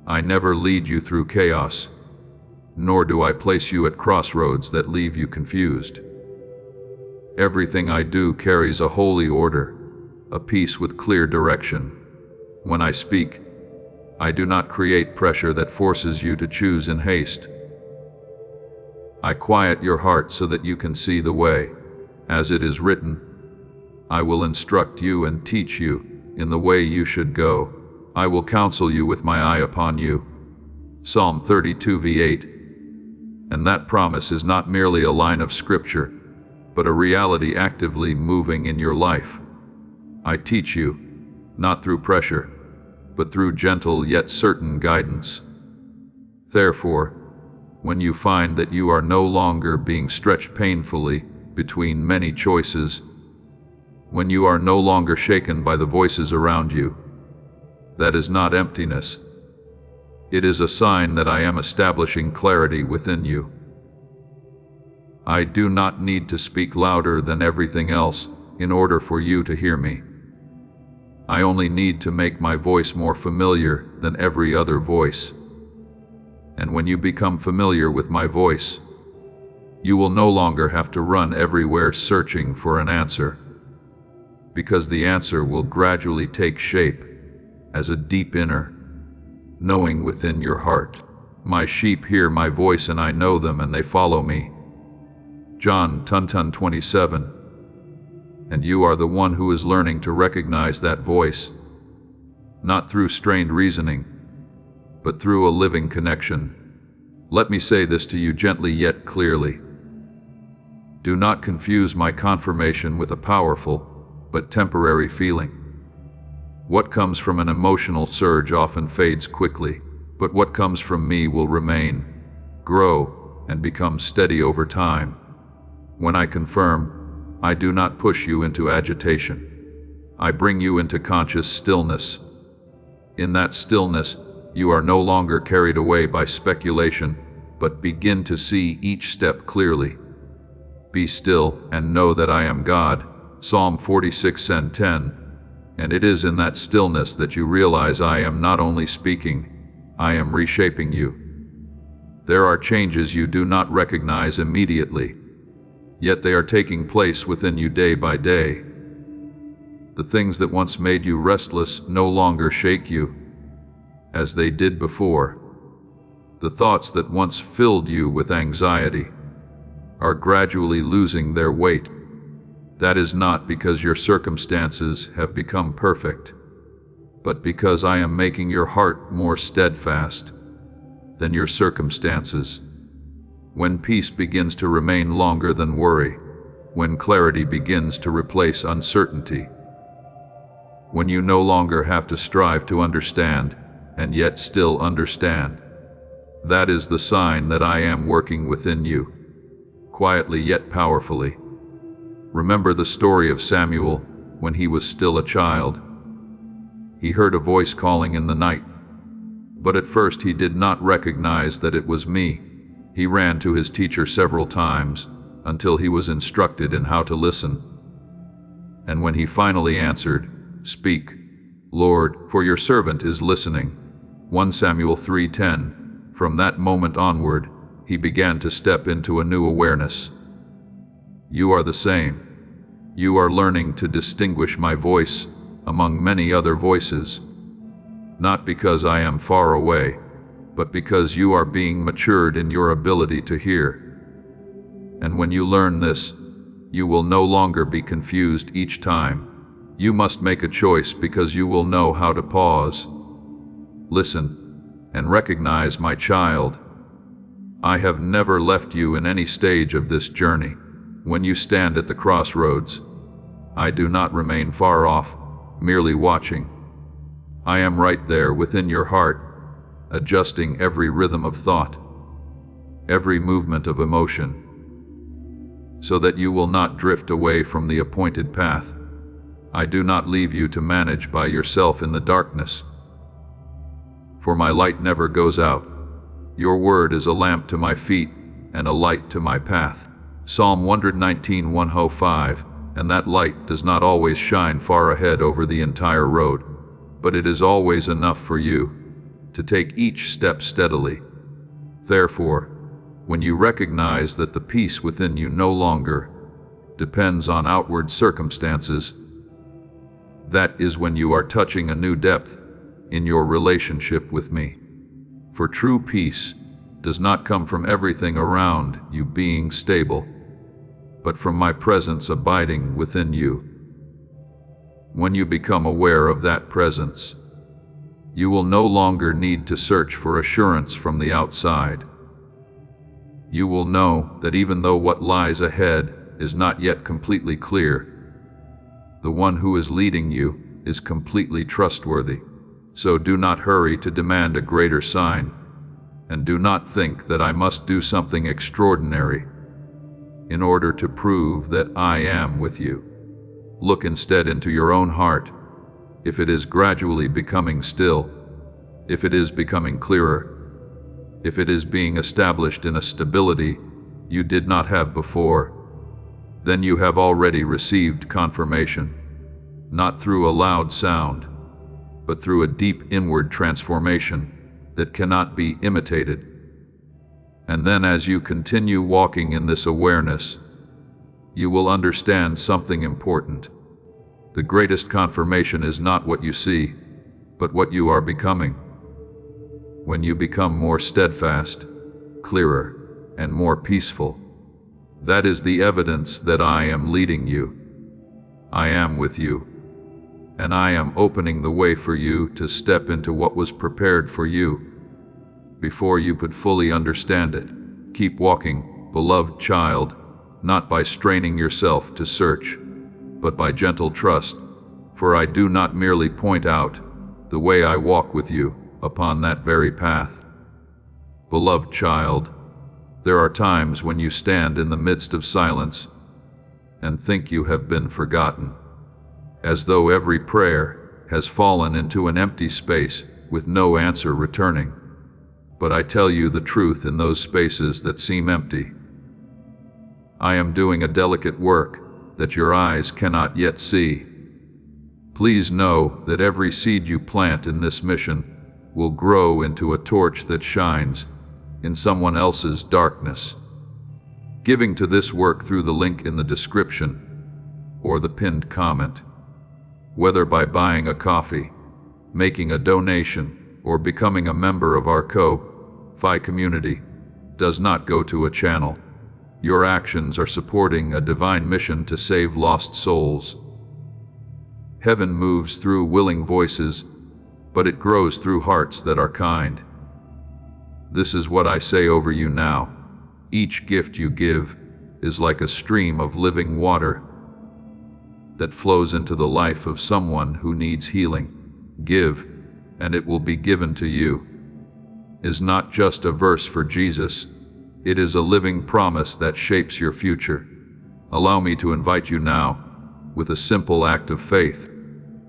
I never lead you through chaos, nor do I place you at crossroads that leave you confused. Everything I do carries a holy order, a peace with clear direction. When I speak, I do not create pressure that forces you to choose in haste. I quiet your heart so that you can see the way. As it is written, I will instruct you and teach you in the way you should go. I will counsel you with my eye upon you. Psalm 32:8. And that promise is not merely a line of scripture, but a reality actively moving in your life. I teach you, not through pressure, but through gentle yet certain guidance. Therefore, when you find that you are no longer being stretched painfully between many choices, when you are no longer shaken by the voices around you, that is not emptiness. It is a sign that I am establishing clarity within you. I do not need to speak louder than everything else in order for you to hear me. I only need to make my voice more familiar than every other voice. And when you become familiar with my voice, you will no longer have to run everywhere searching for an answer, because the answer will gradually take shape as a deep inner knowing within your heart. My sheep hear my voice and I know them and they follow me. John 10:27. And you are the one who is learning to recognize that voice, not through strained reasoning, but through a living connection. Let me say this to you gently yet clearly. Do not confuse my confirmation with a powerful but temporary feeling. What comes from an emotional surge often fades quickly, but what comes from me will remain, grow, and become steady over time. When I confirm, I do not push you into agitation. I bring you into conscious stillness. In that stillness, you are no longer carried away by speculation, but begin to see each step clearly. Be still and know that I am God. Psalm 46:10. And it is in that stillness that you realize I am not only speaking, I am reshaping you. There are changes you do not recognize immediately, yet they are taking place within you day by day. The things that once made you restless no longer shake you, as they did before. The thoughts that once filled you with anxiety are gradually losing their weight. That is not because your circumstances have become perfect, but because I am making your heart more steadfast than your circumstances. When peace begins to remain longer than worry, when clarity begins to replace uncertainty, when you no longer have to strive to understand and yet still understand, that is the sign that I am working within you, quietly yet powerfully. Remember the story of Samuel when he was still a child. He heard a voice calling in the night, but at first he did not recognize that it was me. He ran to his teacher several times until he was instructed in how to listen. And when he finally answered, "Speak, Lord, for your servant is listening." 1 Samuel 3:10. From that moment onward, he began to step into a new awareness. You are the same. You are learning to distinguish my voice among many other voices, not because I am far away, but because you are being matured in your ability to hear. And when you learn this, you will no longer be confused each time. You must make a choice because you will know how to pause, listen, and recognize, my child, I have never left you in any stage of this journey. When you stand at the crossroads, I do not remain far off, merely watching. I am right there within your heart, adjusting every rhythm of thought, every movement of emotion, so that you will not drift away from the appointed path. I do not leave you to manage by yourself in the darkness, for my light never goes out. Your word is a lamp to my feet and a light to my path. Psalm 119:105. And that light does not always shine far ahead over the entire road, but it is always enough for you to take each step steadily. Therefore, when you recognize that the peace within you no longer depends on outward circumstances, that is when you are touching a new depth in your relationship with me. For true peace does not come from everything around you being stable, but from my presence abiding within you. When you become aware of that presence, you will no longer need to search for assurance from the outside. You will know that even though what lies ahead is not yet completely clear, the one who is leading you is completely trustworthy. So do not hurry to demand a greater sign, and do not think that I must do something extraordinary in order to prove that I am with you. Look instead into your own heart. If it is gradually becoming still, if it is becoming clearer, if it is being established in a stability you did not have before, then you have already received confirmation, not through a loud sound, but through a deep inward transformation that cannot be imitated. And then as you continue walking in this awareness, you will understand something important. The greatest confirmation is not what you see, but what you are becoming. When you become more steadfast, clearer, and more peaceful, that is the evidence that I am leading you. I am with you, and I am opening the way for you to step into what was prepared for you before you could fully understand it. Keep walking, beloved child, not by straining yourself to search, but by gentle trust, for I do not merely point out the way I walk with you upon that very path. Beloved child, there are times when you stand in the midst of silence and think you have been forgotten, as though every prayer has fallen into an empty space with no answer returning. but I tell you the truth in those spaces that seem empty. I am doing a delicate work that your eyes cannot yet see. Please know that every seed you plant in this mission will grow into a torch that shines in someone else's darkness. Giving to this work through the link in the description or the pinned comment, whether by buying a coffee, making a donation, or becoming a member of our Ko-Fi community, does not go to a channel. Your actions are supporting a divine mission to save lost souls. Heaven moves through willing voices, but it grows through hearts that are kind. This is what I say over you now. Each gift you give is like a stream of living water that flows into the life of someone who needs healing. Give, and it will be given to you is not just a verse for Jesus. It is a living promise that shapes your future. Allow me to invite you now, with a simple act of faith.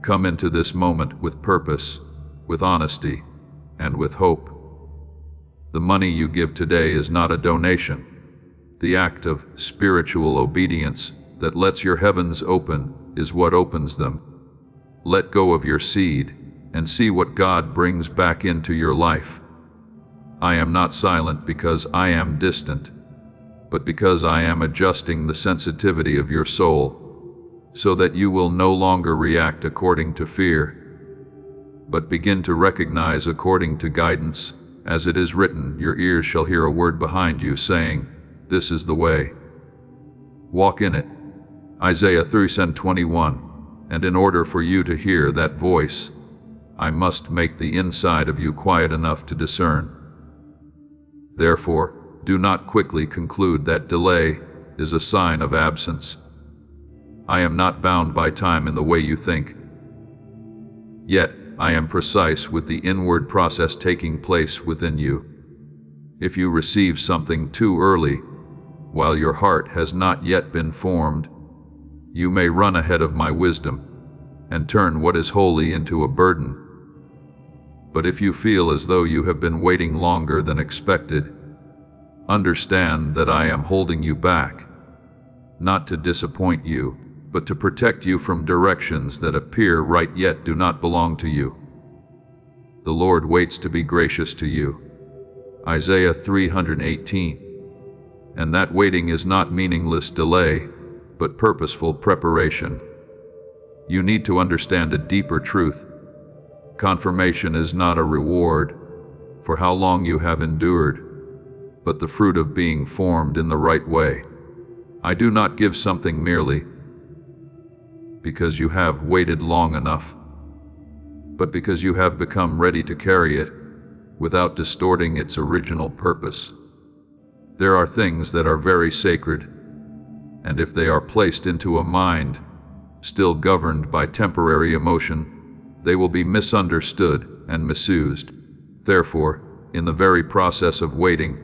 Come into this moment with purpose, with honesty, and with hope. The money you give today is not a donation. The act of spiritual obedience that lets your heavens open is what opens them. Let go of your seed and see what God brings back into your life. I am not silent because I am distant, but because I am adjusting the sensitivity of your soul so that you will no longer react according to fear, but begin to recognize according to guidance. As it is written, your ears shall hear a word behind you saying, "This is the way. Walk in it." Isaiah 3:21. And in order for you to hear that voice, I must make the inside of you quiet enough to discern. Therefore, do not quickly conclude that delay is a sign of absence. I am not bound by time in the way you think. Yet, I am precise with the inward process taking place within you. If you receive something too early, while your heart has not yet been formed, you may run ahead of my wisdom and turn what is holy into a burden. But if you feel as though you have been waiting longer than expected, understand that I am holding you back, not to disappoint you, but to protect you from directions that appear right yet do not belong to you. The Lord waits to be gracious to you. Isaiah 3:18. And that waiting is not meaningless delay, but purposeful preparation. You need to understand a deeper truth. Confirmation is not a reward for how long you have endured, but the fruit of being formed in the right way. I do not give something merely because you have waited long enough, but because you have become ready to carry it without distorting its original purpose. There are things that are very sacred, and if they are placed into a mind still governed by temporary emotion, they will be misunderstood and misused. Therefore, in the very process of waiting,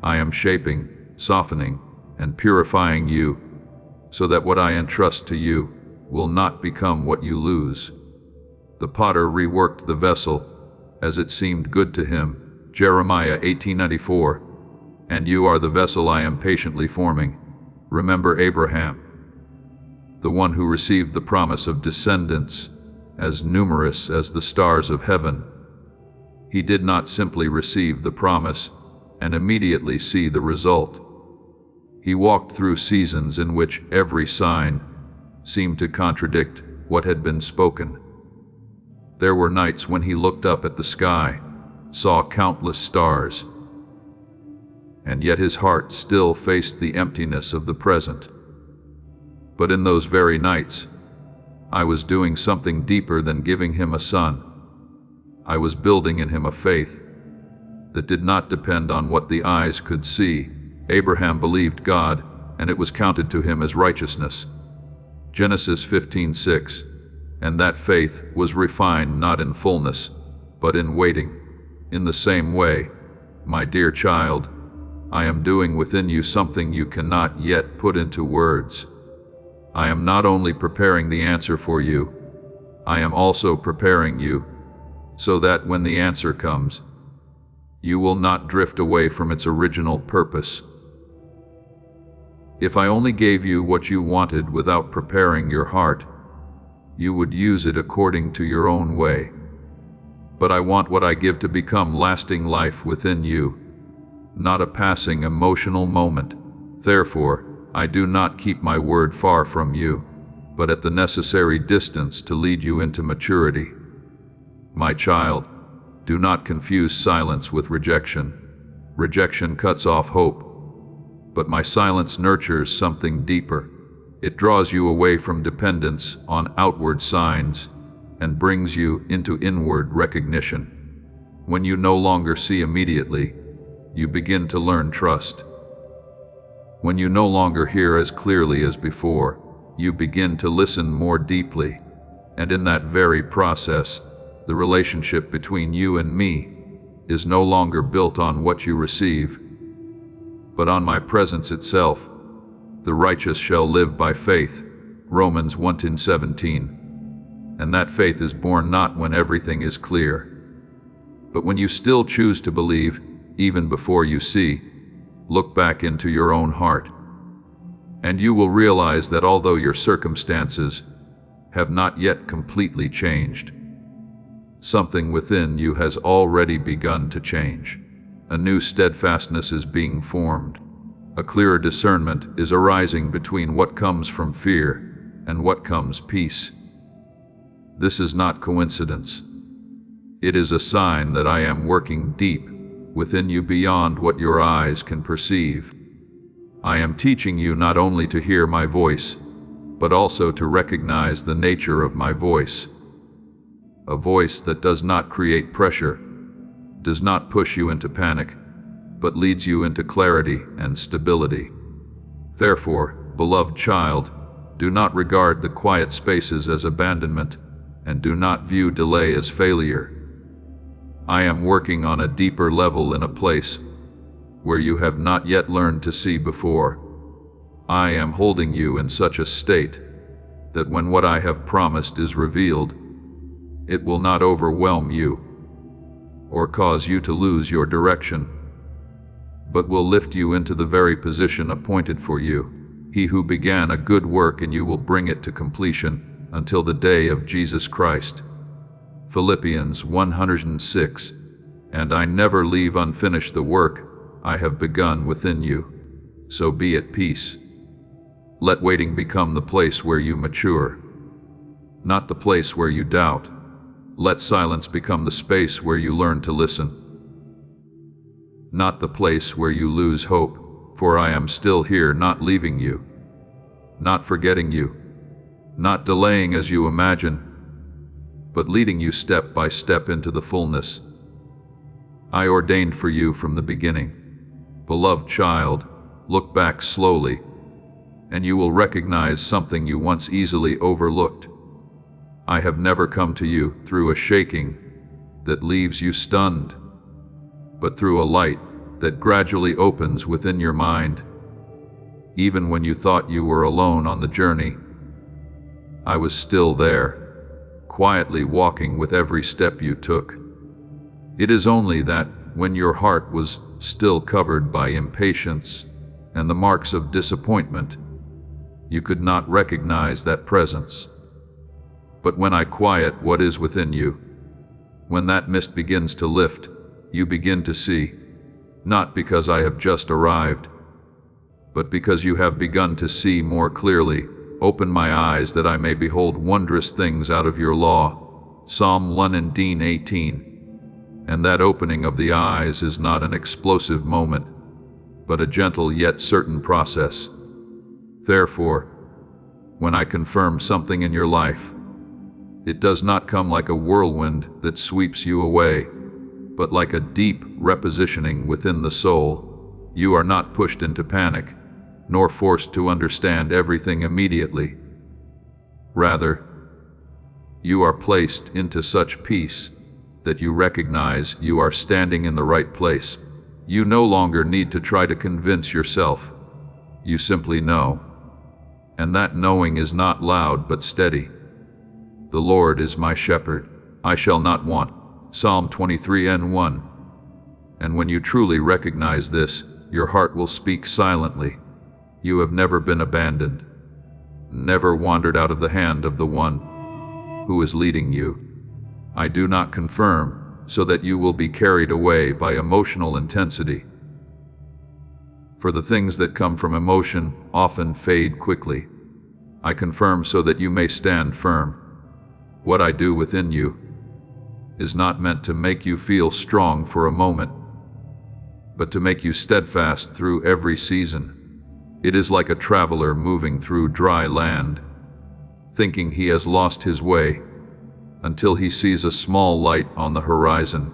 I am shaping, softening, and purifying you, so that what I entrust to you will not become what you lose. The potter reworked the vessel as it seemed good to him. Jeremiah 18:94. And you are the vessel I am patiently forming. Remember Abraham, the one who received the promise of descendants as numerous as the stars of heaven. He did not simply receive the promise and immediately see the result. He walked through seasons in which every sign seemed to contradict what had been spoken. There were nights when he looked up at the sky, saw countless stars, and yet his heart still faced the emptiness of the present. But in those very nights, I was doing something deeper than giving him a son. I was building in him a faith that did not depend on what the eyes could see. Abraham believed God, and it was counted to him as righteousness. Genesis 15:6. And that faith was refined not in fullness, but in waiting. In the same way, my dear child, I am doing within you something you cannot yet put into words. I am not only preparing the answer for you, I am also preparing you, so that when the answer comes, You will not drift away from its original purpose. If I only gave you what you wanted without preparing your heart, you would use it according to your own way. But I want what I give to become lasting life within you, not a passing emotional moment. Therefore, I do not keep my word far from you, but at the necessary distance to lead you into maturity. My child, do not confuse silence with rejection. Rejection cuts off hope, but my silence nurtures something deeper. It draws you away from dependence on outward signs and brings you into inward recognition. When you no longer see immediately, you begin to learn trust. When you no longer hear as clearly as before, you begin to listen more deeply, and in that very process, the relationship between you and me is no longer built on what you receive, but on my presence itself. The righteous shall live by faith, Romans 1:17. And that faith is born not when everything is clear, but when you still choose to believe, even before you see. Look back into your own heart, and you will realize that although your circumstances have not yet completely changed, something within you has already begun to change. A new steadfastness is being formed. A clearer discernment is arising between what comes from fear and what comes peace. This is not coincidence. It is a sign that I am working deep within you beyond what your eyes can perceive. I am teaching you not only to hear my voice, but also to recognize the nature of my voice. A voice that does not create pressure, does not push you into panic, but leads you into clarity and stability. Therefore, beloved child, do not regard the quiet spaces as abandonment, and do not view delay as failure. I am working on a deeper level in a place where you have not yet learned to see before. I am holding you in such a state that when what I have promised is revealed, it will not overwhelm you or cause you to lose your direction, but will lift you into the very position appointed for you. He who began a good work in you will bring it to completion until the day of Jesus Christ. Philippians 1:6. And I never leave unfinished the work I have begun within you. So be at peace. Let waiting become the place where you mature, not the place where you doubt. Let silence become the space where you learn to listen, not the place where you lose hope. For I am still here, not leaving you, not forgetting you, not delaying as you imagine, but leading you step by step into the fullness I ordained for you from the beginning. Beloved child, look back slowly, and you will recognize something you once easily overlooked. I have never come to you through a shaking that leaves you stunned, but through a light that gradually opens within your mind. Even when you thought you were alone on the journey, I was still there, quietly walking with every step you took. It is only that when your heart was still covered by impatience and the marks of disappointment, you could not recognize that presence. But when I quiet what is within you, when that mist begins to lift, you begin to see, not because I have just arrived, but because you have begun to see more clearly. Open my eyes that I may behold wondrous things out of your law. Psalm 1:18. And that opening of the eyes is not an explosive moment, but a gentle yet certain process. Therefore, when I confirm something in your life, it does not come like a whirlwind that sweeps you away, but like a deep repositioning within the soul. You are not pushed into panic, nor forced to understand everything immediately. Rather, you are placed into such peace that you recognize you are standing in the right place. You no longer need to try to convince yourself. You simply know. And that knowing is not loud but steady. The Lord is my shepherd, I shall not want. Psalm 23:1. And when you truly recognize this, your heart will speak silently. You have never been abandoned, never wandered out of the hand of the one who is leading you. I do not confirm so that you will be carried away by emotional intensity. For the things that come from emotion often fade quickly. I confirm so that you may stand firm. What I do within you is not meant to make you feel strong for a moment, but to make you steadfast through every season. It is like a traveler moving through dry land, thinking he has lost his way, until he sees a small light on the horizon.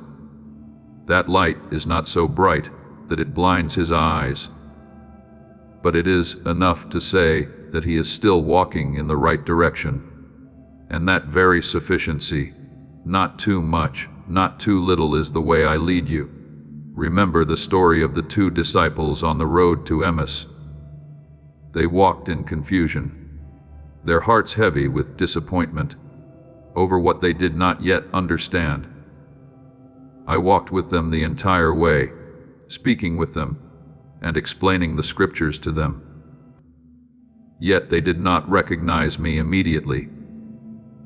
That light is not so bright that it blinds his eyes, but it is enough to say that he is still walking in the right direction. And that very sufficiency, not too much, not too little, is the way I lead you. Remember the story of the two disciples on the road to Emmaus. They walked in confusion, their hearts heavy with disappointment over what they did not yet understand. I walked with them the entire way, speaking with them and explaining the scriptures to them. Yet they did not recognize me immediately.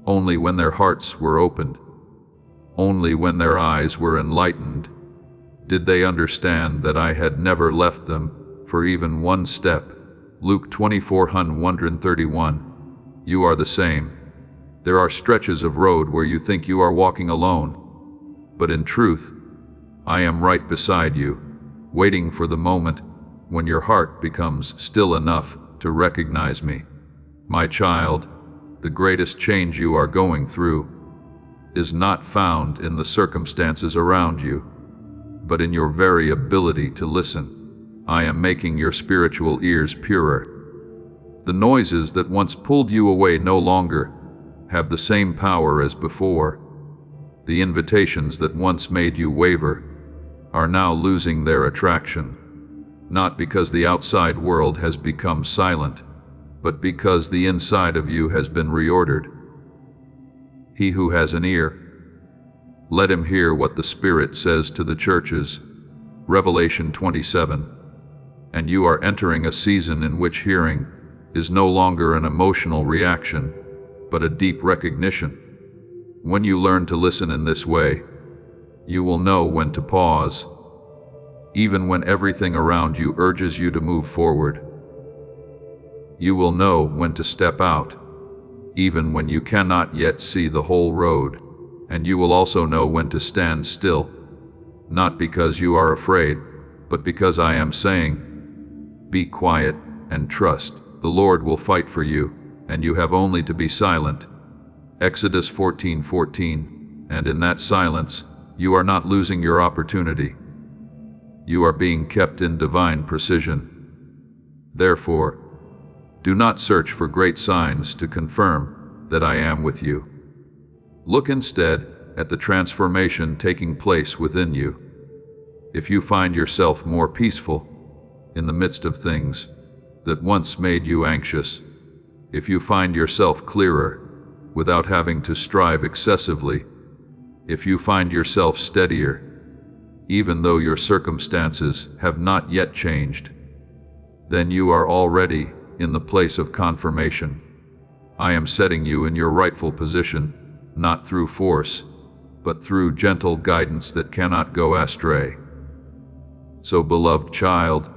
Only when their hearts were opened, only when their eyes were enlightened, did they understand that I had never left them for even one step. Luke 24:131. You are the same. There are stretches of road where you think you are walking alone, but in truth, I am right beside you, waiting for the moment when your heart becomes still enough to recognize me. My child, the greatest change you are going through is not found in the circumstances around you, but in your very ability to listen. I am making your spiritual ears purer. The noises that once pulled you away no longer have the same power as before. The invitations that once made you waver are now losing their attraction, not because the outside world has become silent, but because the inside of you has been reordered. He who has an ear, let him hear what the Spirit says to the churches. Revelation 27. And you are entering a season in which hearing is no longer an emotional reaction, but a deep recognition. When you learn to listen in this way, you will know when to pause, even when everything around you urges you to move forward. You will know when to step out, even when you cannot yet see the whole road, and you will also know when to stand still, not because you are afraid, but because I am saying, be quiet and trust. The Lord will fight for you, and you have only to be silent. Exodus 14:14. And in that silence, you are not losing your opportunity. You are being kept in divine precision. Therefore, do not search for great signs to confirm that I am with you. Look instead at the transformation taking place within you. If you find yourself more peaceful in the midst of things that once made you anxious, if you find yourself clearer without having to strive excessively, if you find yourself steadier, even though your circumstances have not yet changed, then you are already in the place of confirmation. I am setting you in your rightful position, not through force, but through gentle guidance that cannot go astray. So, beloved child,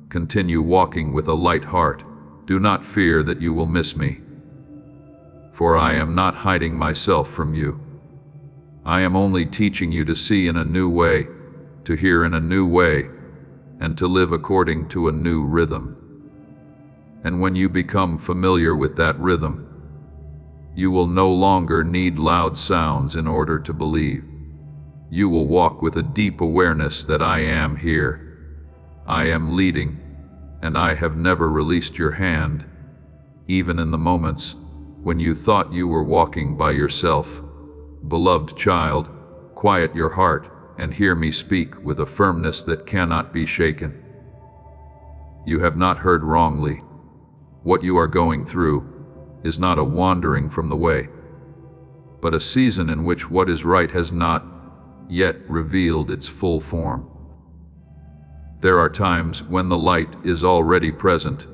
continue walking with a light heart. Do not fear that you will miss me, for I am not hiding myself from you. I am only teaching you to see in a new way, to hear in a new way, and to live according to a new rhythm. And when you become familiar with that rhythm, you will no longer need loud sounds in order to believe. You will walk with a deep awareness that I am here. I am leading, and I have never released your hand, even in the moments when you thought you were walking by yourself. Beloved child, quiet your heart and hear me speak with a firmness that cannot be shaken. You have not heard wrongly. What you are going through is not a wandering from the way, but a season in which what is right has not yet revealed its full form. There are times when the light is already present,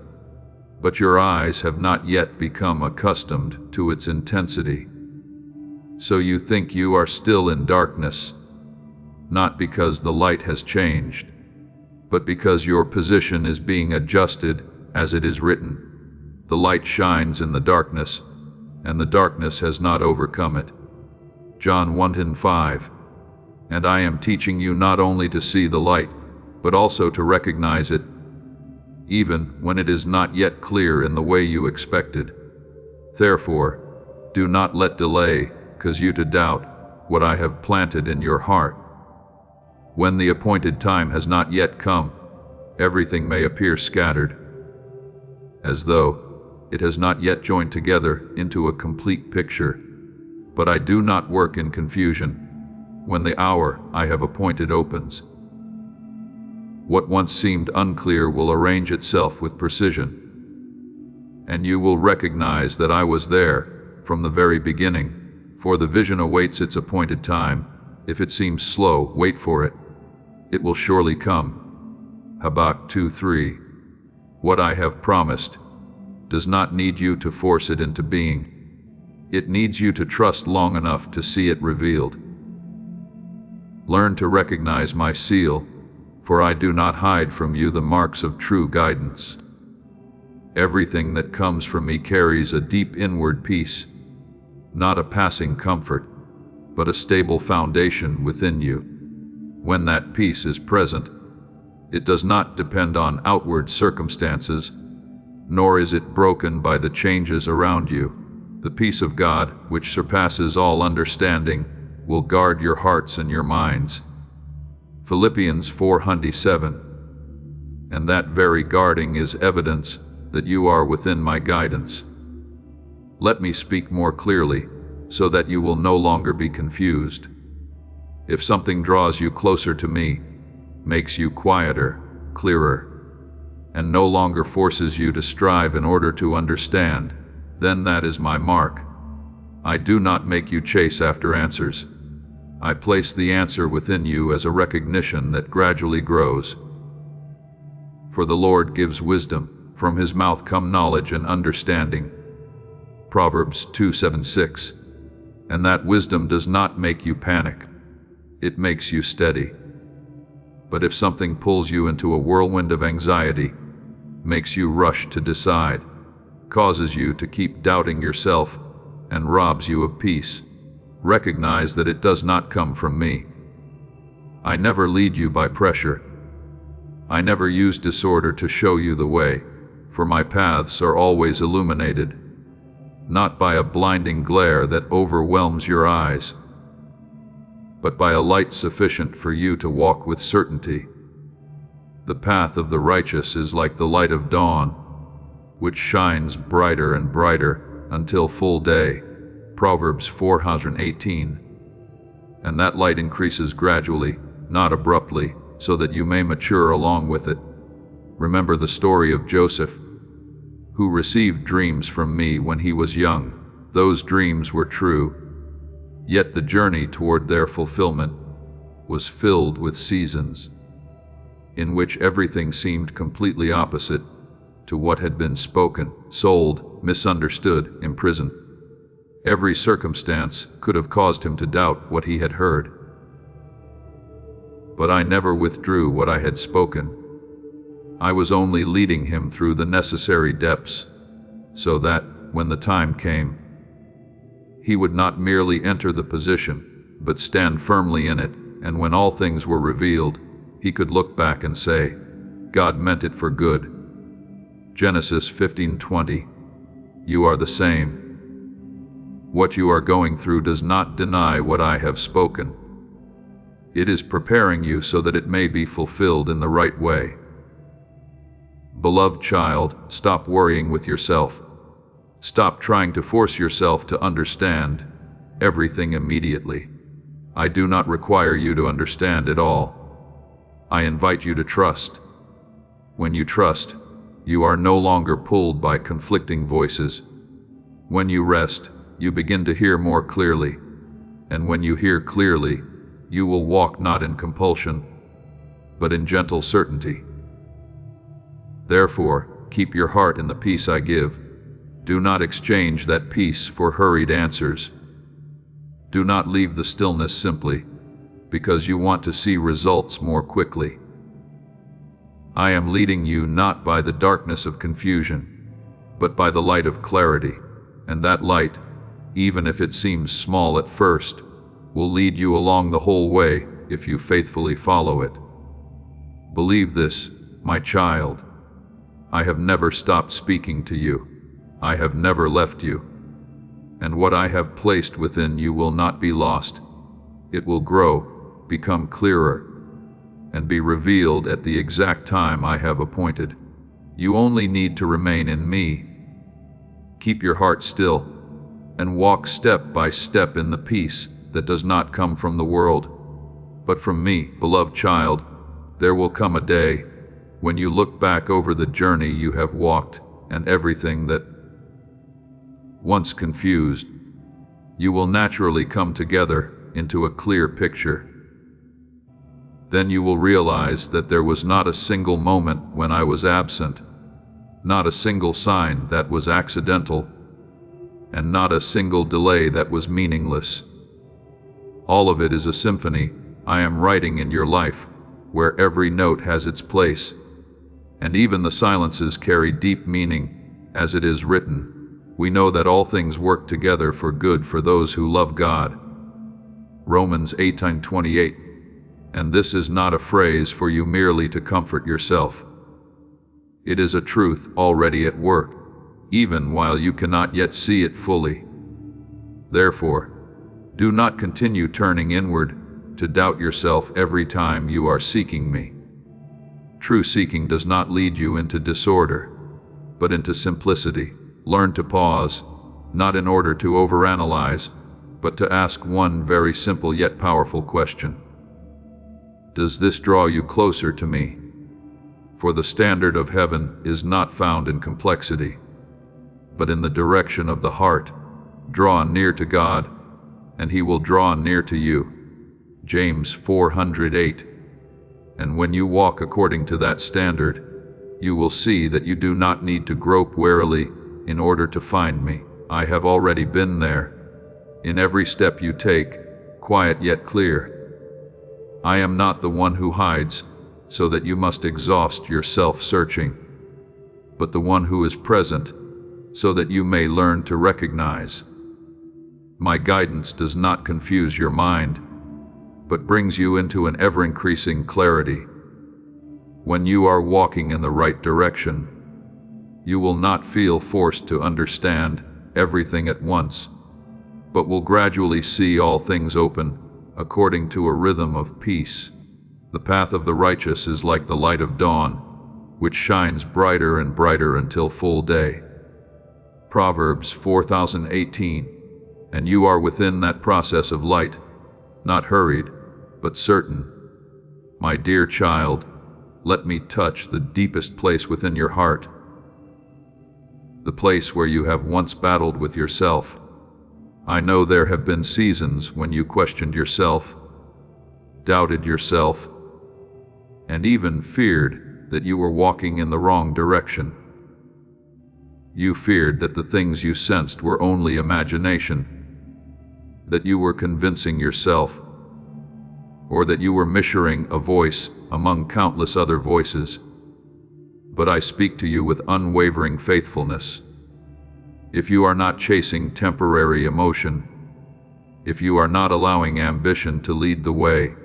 but your eyes have not yet become accustomed to its intensity. So you think you are still in darkness, not because the light has changed, but because your position is being adjusted as it is written. The light shines in the darkness, and the darkness has not overcome it. John 1:5. And I am teaching you not only to see the light, but also to recognize it, even when it is not yet clear in the way you expected. Therefore, do not let delay cause you to doubt what I have planted in your heart. When the appointed time has not yet come, everything may appear scattered, as though it has not yet joined together into a complete picture. But I do not work in confusion when the hour I have appointed opens. What once seemed unclear will arrange itself with precision, and you will recognize that I was there from the very beginning, for the vision awaits its appointed time. If it seems slow, wait for it. It will surely come. Habakkuk 2:3. What I have promised does not need you to force it into being. It needs you to trust long enough to see it revealed. Learn to recognize my seal, for I do not hide from you the marks of true guidance. Everything that comes from me carries a deep inward peace, not a passing comfort, but a stable foundation within you. When that peace is present, it does not depend on outward circumstances, nor is it broken by the changes around you. The peace of God, which surpasses all understanding, will guard your hearts and your minds. Philippians 4:7. And that very guarding is evidence that you are within my guidance. Let me speak more clearly, so that you will no longer be confused. If something draws you closer to me, makes you quieter, clearer, and no longer forces you to strive in order to understand, then that is my mark. I do not make you chase after answers. I place the answer within you as a recognition that gradually grows. For the Lord gives wisdom, from his mouth come knowledge and understanding. Proverbs 2:7-6. And that wisdom does not make you panic. It makes you steady. But if something pulls you into a whirlwind of anxiety, makes you rush to decide, causes you to keep doubting yourself, and robs you of peace, recognize that it does not come from me. I never lead you by pressure. I never use disorder to show you the way, for my paths are always illuminated, not by a blinding glare that overwhelms your eyes, but by a light sufficient for you to walk with certainty. The path of the righteous is like the light of dawn, which shines brighter and brighter until full day. Proverbs 4:18. And that light increases gradually, not abruptly, so that you may mature along with it. Remember the story of Joseph, who received dreams from me when he was young. Those dreams were true, yet the journey toward their fulfillment was filled with seasons in which everything seemed completely opposite to what had been spoken, sold, misunderstood, imprisoned. Every circumstance could have caused him to doubt what he had heard. But I never withdrew what I had spoken. I was only leading him through the necessary depths, so that, when the time came, he would not merely enter the position, but stand firmly in it, and when all things were revealed, he could look back and say, God meant it for good. Genesis 15:20. You are the same. What you are going through does not deny what I have spoken. It is preparing you so that it may be fulfilled in the right way. Beloved child, stop worrying with yourself. Stop trying to force yourself to understand everything immediately. I do not require you to understand it all. I invite you to trust. When you trust, you are no longer pulled by conflicting voices. When you rest, you begin to hear more clearly. And when you hear clearly, you will walk not in compulsion, but in gentle certainty. Therefore, keep your heart in the peace I give. Do not exchange that peace for hurried answers. Do not leave the stillness simply because you want to see results more quickly. I am leading you not by the darkness of confusion, but by the light of clarity, and that light, even if it seems small at first, will lead you along the whole way if you faithfully follow it. Believe this, my child. I have never stopped speaking to you. I have never left you. And what I have placed within you will not be lost. It will grow, become clearer, and be revealed at the exact time I have appointed. You only need to remain in me. Keep your heart still, and walk step by step in the peace that does not come from the world, but from me, beloved child. There will come a day when you look back over the journey you have walked and everything that once confused, you will naturally come together into a clear picture. Then you will realize that there was not a single moment when I was absent, not a single sign that was accidental, and not a single delay that was meaningless. All of it is a symphony I am writing in your life, where every note has its place, and even the silences carry deep meaning as it is written. We know that all things work together for good for those who love God. Romans 8:28. And this is not a phrase for you merely to comfort yourself. It is a truth already at work, even while you cannot yet see it fully. Therefore, do not continue turning inward to doubt yourself every time you are seeking me. True seeking does not lead you into disorder, but into simplicity. Learn to pause, not in order to overanalyze, but to ask one very simple yet powerful question. Does this draw you closer to me? For the standard of heaven is not found in complexity, but in the direction of the heart. Draw near to God, and He will draw near to you. James 4:8. And when you walk according to that standard, you will see that you do not need to grope warily in order to find me. I have already been there. In every step you take, quiet yet clear. I am not the one who hides, so that you must exhaust yourself searching, but the one who is present, so that you may learn to recognize. My guidance does not confuse your mind, but brings you into an ever-increasing clarity. When you are walking in the right direction, you will not feel forced to understand everything at once, but will gradually see all things open according to a rhythm of peace. The path of the righteous is like the light of dawn, which shines brighter and brighter until full day. Proverbs 4:18. And you are within that process of light, not hurried, but certain. My dear child, let me touch the deepest place within your heart, the place where you have once battled with yourself. I know there have been seasons when you questioned yourself, doubted yourself, and even feared that you were walking in the wrong direction. You feared that the things you sensed were only imagination, that you were convincing yourself, or that you were measuring a voice among countless other voices. But I speak to you with unwavering faithfulness. If you are not chasing temporary emotion, if you are not allowing ambition to lead the way,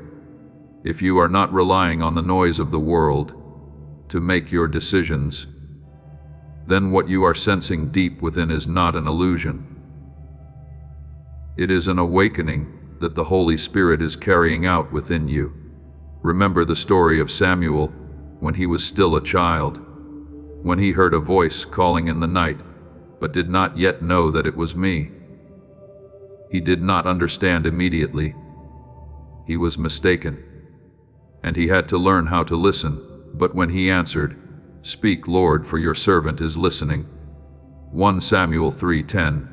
if you are not relying on the noise of the world to make your decisions, then what you are sensing deep within is not an illusion. It is an awakening that the Holy Spirit is carrying out within you. Remember the story of Samuel when he was still a child, when he heard a voice calling in the night, but did not yet know that it was me. He did not understand immediately. He was mistaken, and he had to learn how to listen. But when he answered, "Speak, Lord, for your servant is listening." 1 Samuel 3:10.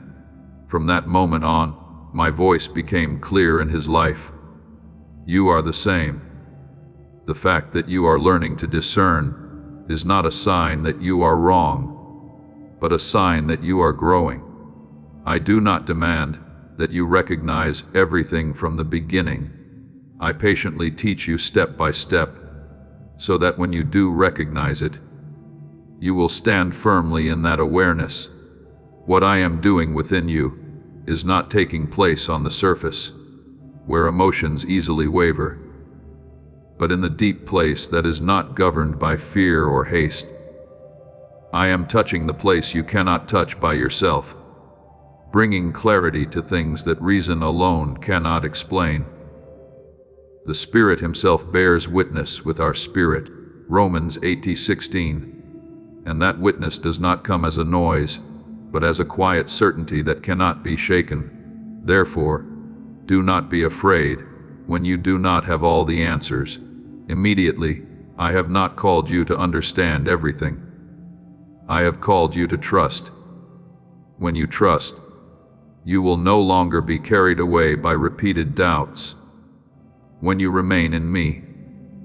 From that moment on, my voice became clear in his life. You are the same. The fact that you are learning to discern is not a sign that you are wrong, but a sign that you are growing. I do not demand that you recognize everything from the beginning. I patiently teach you step by step, so that when you do recognize it, you will stand firmly in that awareness. What I am doing within you is not taking place on the surface, where emotions easily waver, but in the deep place that is not governed by fear or haste. I am touching the place you cannot touch by yourself, bringing clarity to things that reason alone cannot explain. The Spirit Himself bears witness with our spirit, Romans 8:16, and that witness does not come as a noise, but as a quiet certainty that cannot be shaken. Therefore, do not be afraid when you do not have all the answers. Immediately, I have not called you to understand everything. I have called you to trust. When you trust, you will no longer be carried away by repeated doubts. When you remain in me,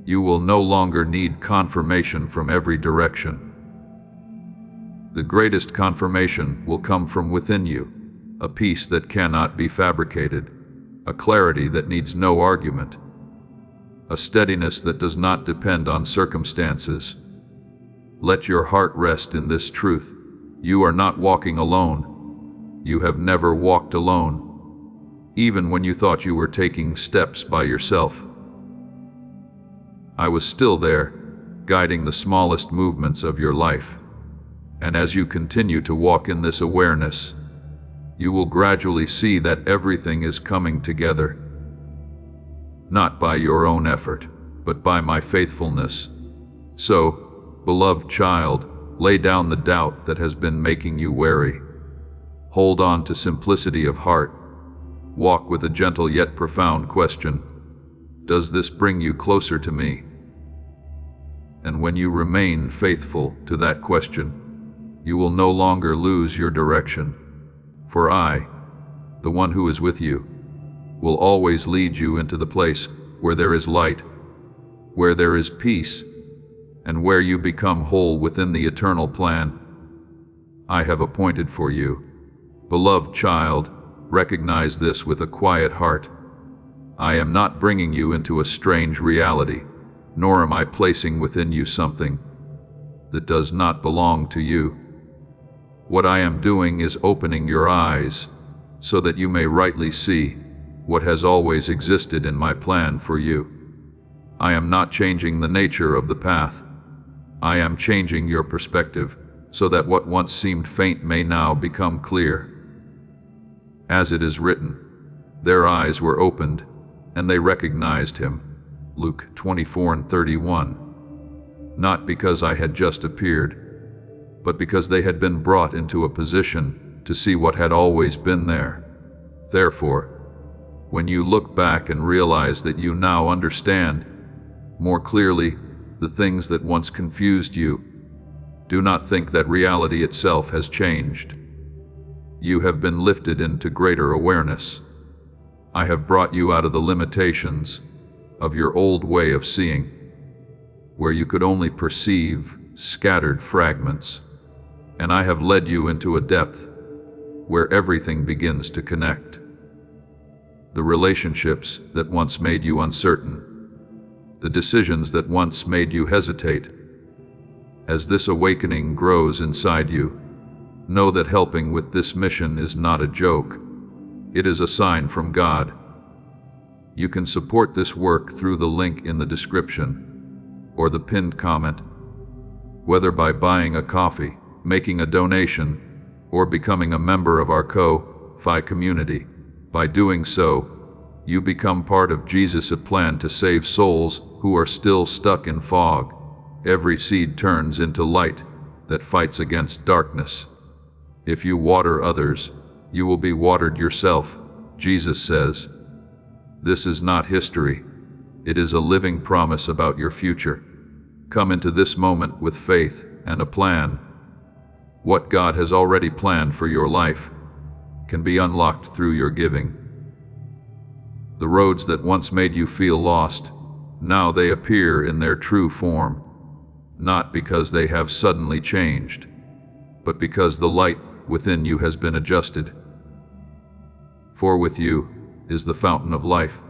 you will no longer need confirmation from every direction. The greatest confirmation will come from within you, a peace that cannot be fabricated, a clarity that needs no argument, a steadiness that does not depend on circumstances. Let your heart rest in this truth. You are not walking alone. You have never walked alone, even when you thought you were taking steps by yourself. I was still there, guiding the smallest movements of your life. And as you continue to walk in this awareness, you will gradually see that everything is coming together, not by your own effort, but by my faithfulness. So, beloved child, lay down the doubt that has been making you wary. Hold on to simplicity of heart. Walk with a gentle yet profound question. Does this bring you closer to me? And when you remain faithful to that question, you will no longer lose your direction. For I, the one who is with you, will always lead you into the place where there is light, where there is peace, and where you become whole within the eternal plan I have appointed for you. Beloved child, recognize this with a quiet heart. I am not bringing you into a strange reality, nor am I placing within you something that does not belong to you. What I am doing is opening your eyes so that you may rightly see what has always existed in my plan for you. I am not changing the nature of the path. I am changing your perspective so that what once seemed faint may now become clear. As it is written, their eyes were opened and they recognized him. Luke 24:31. Not because I had just appeared, but because they had been brought into a position to see what had always been there. Therefore, when you look back and realize that you now understand more clearly the things that once confused you, do not think that reality itself has changed. You have been lifted into greater awareness. I have brought you out of the limitations of your old way of seeing, where you could only perceive scattered fragments, and I have led you into a depth where everything begins to connect. The relationships that once made you uncertain, the decisions that once made you hesitate. As this awakening grows inside you, know that helping with this mission is not a joke. It is a sign from God. You can support this work through the link in the description or the pinned comment, whether by buying a coffee, making a donation, or becoming a member of our Ko-Fi community. By doing so, you become part of Jesus' plan to save souls who are still stuck in fog. Every seed turns into light that fights against darkness. If you water others, you will be watered yourself, Jesus says. This is not history. It is a living promise about your future. Come into this moment with faith and a plan. What God has already planned for your life can be unlocked through your giving. The roads that once made you feel lost, now they appear in their true form, not because they have suddenly changed, but because the light within you has been adjusted. For with you is the fountain of life.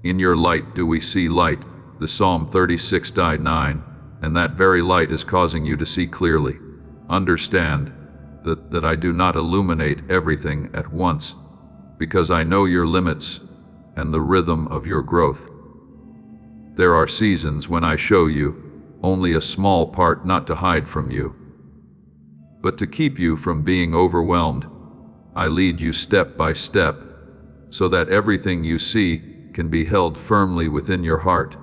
In your light do we see light, the Psalm 36:9, and that very light is causing you to see clearly. Understand that I do not illuminate everything at once, because I know your limits and the rhythm of your growth. There are seasons when I show you only a small part, not to hide from you, but to keep you from being overwhelmed. I lead you step by step, so that everything you see can be held firmly within your heart.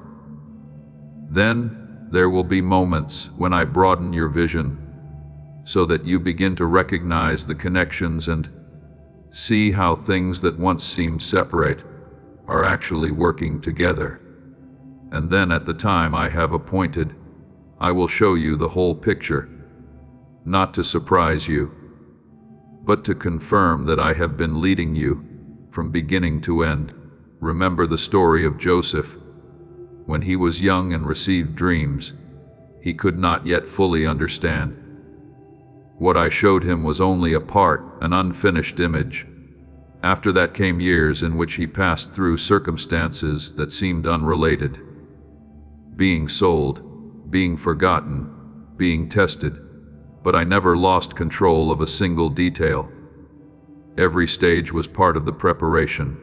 Then there will be moments when I broaden your vision, so that you begin to recognize the connections and see how things that once seemed separate are actually working together. And then at the time I have appointed, I will show you the whole picture, not to surprise you, but to confirm that I have been leading you from beginning to end. Remember the story of Joseph. When he was young and received dreams, he could not yet fully understand. What I showed him was only a part, an unfinished image. After that came years in which he passed through circumstances that seemed unrelated. Being sold, being forgotten, being tested, but I never lost control of a single detail. Every stage was part of the preparation,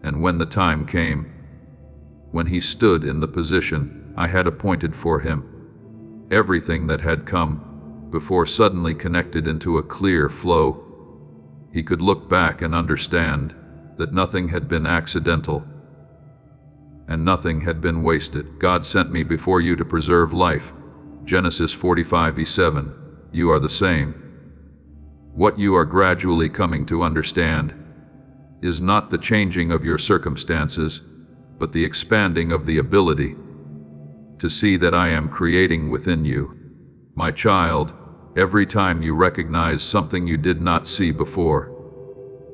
and when the time came, when he stood in the position I had appointed for him, everything that had come before suddenly connected into a clear flow. He could look back and understand that nothing had been accidental and nothing had been wasted. God sent me before you to preserve life. Genesis 45:7. You are the same. What you are gradually coming to understand is not the changing of your circumstances, but the expanding of the ability to see that I am creating within you. My child, every time you recognize something you did not see before,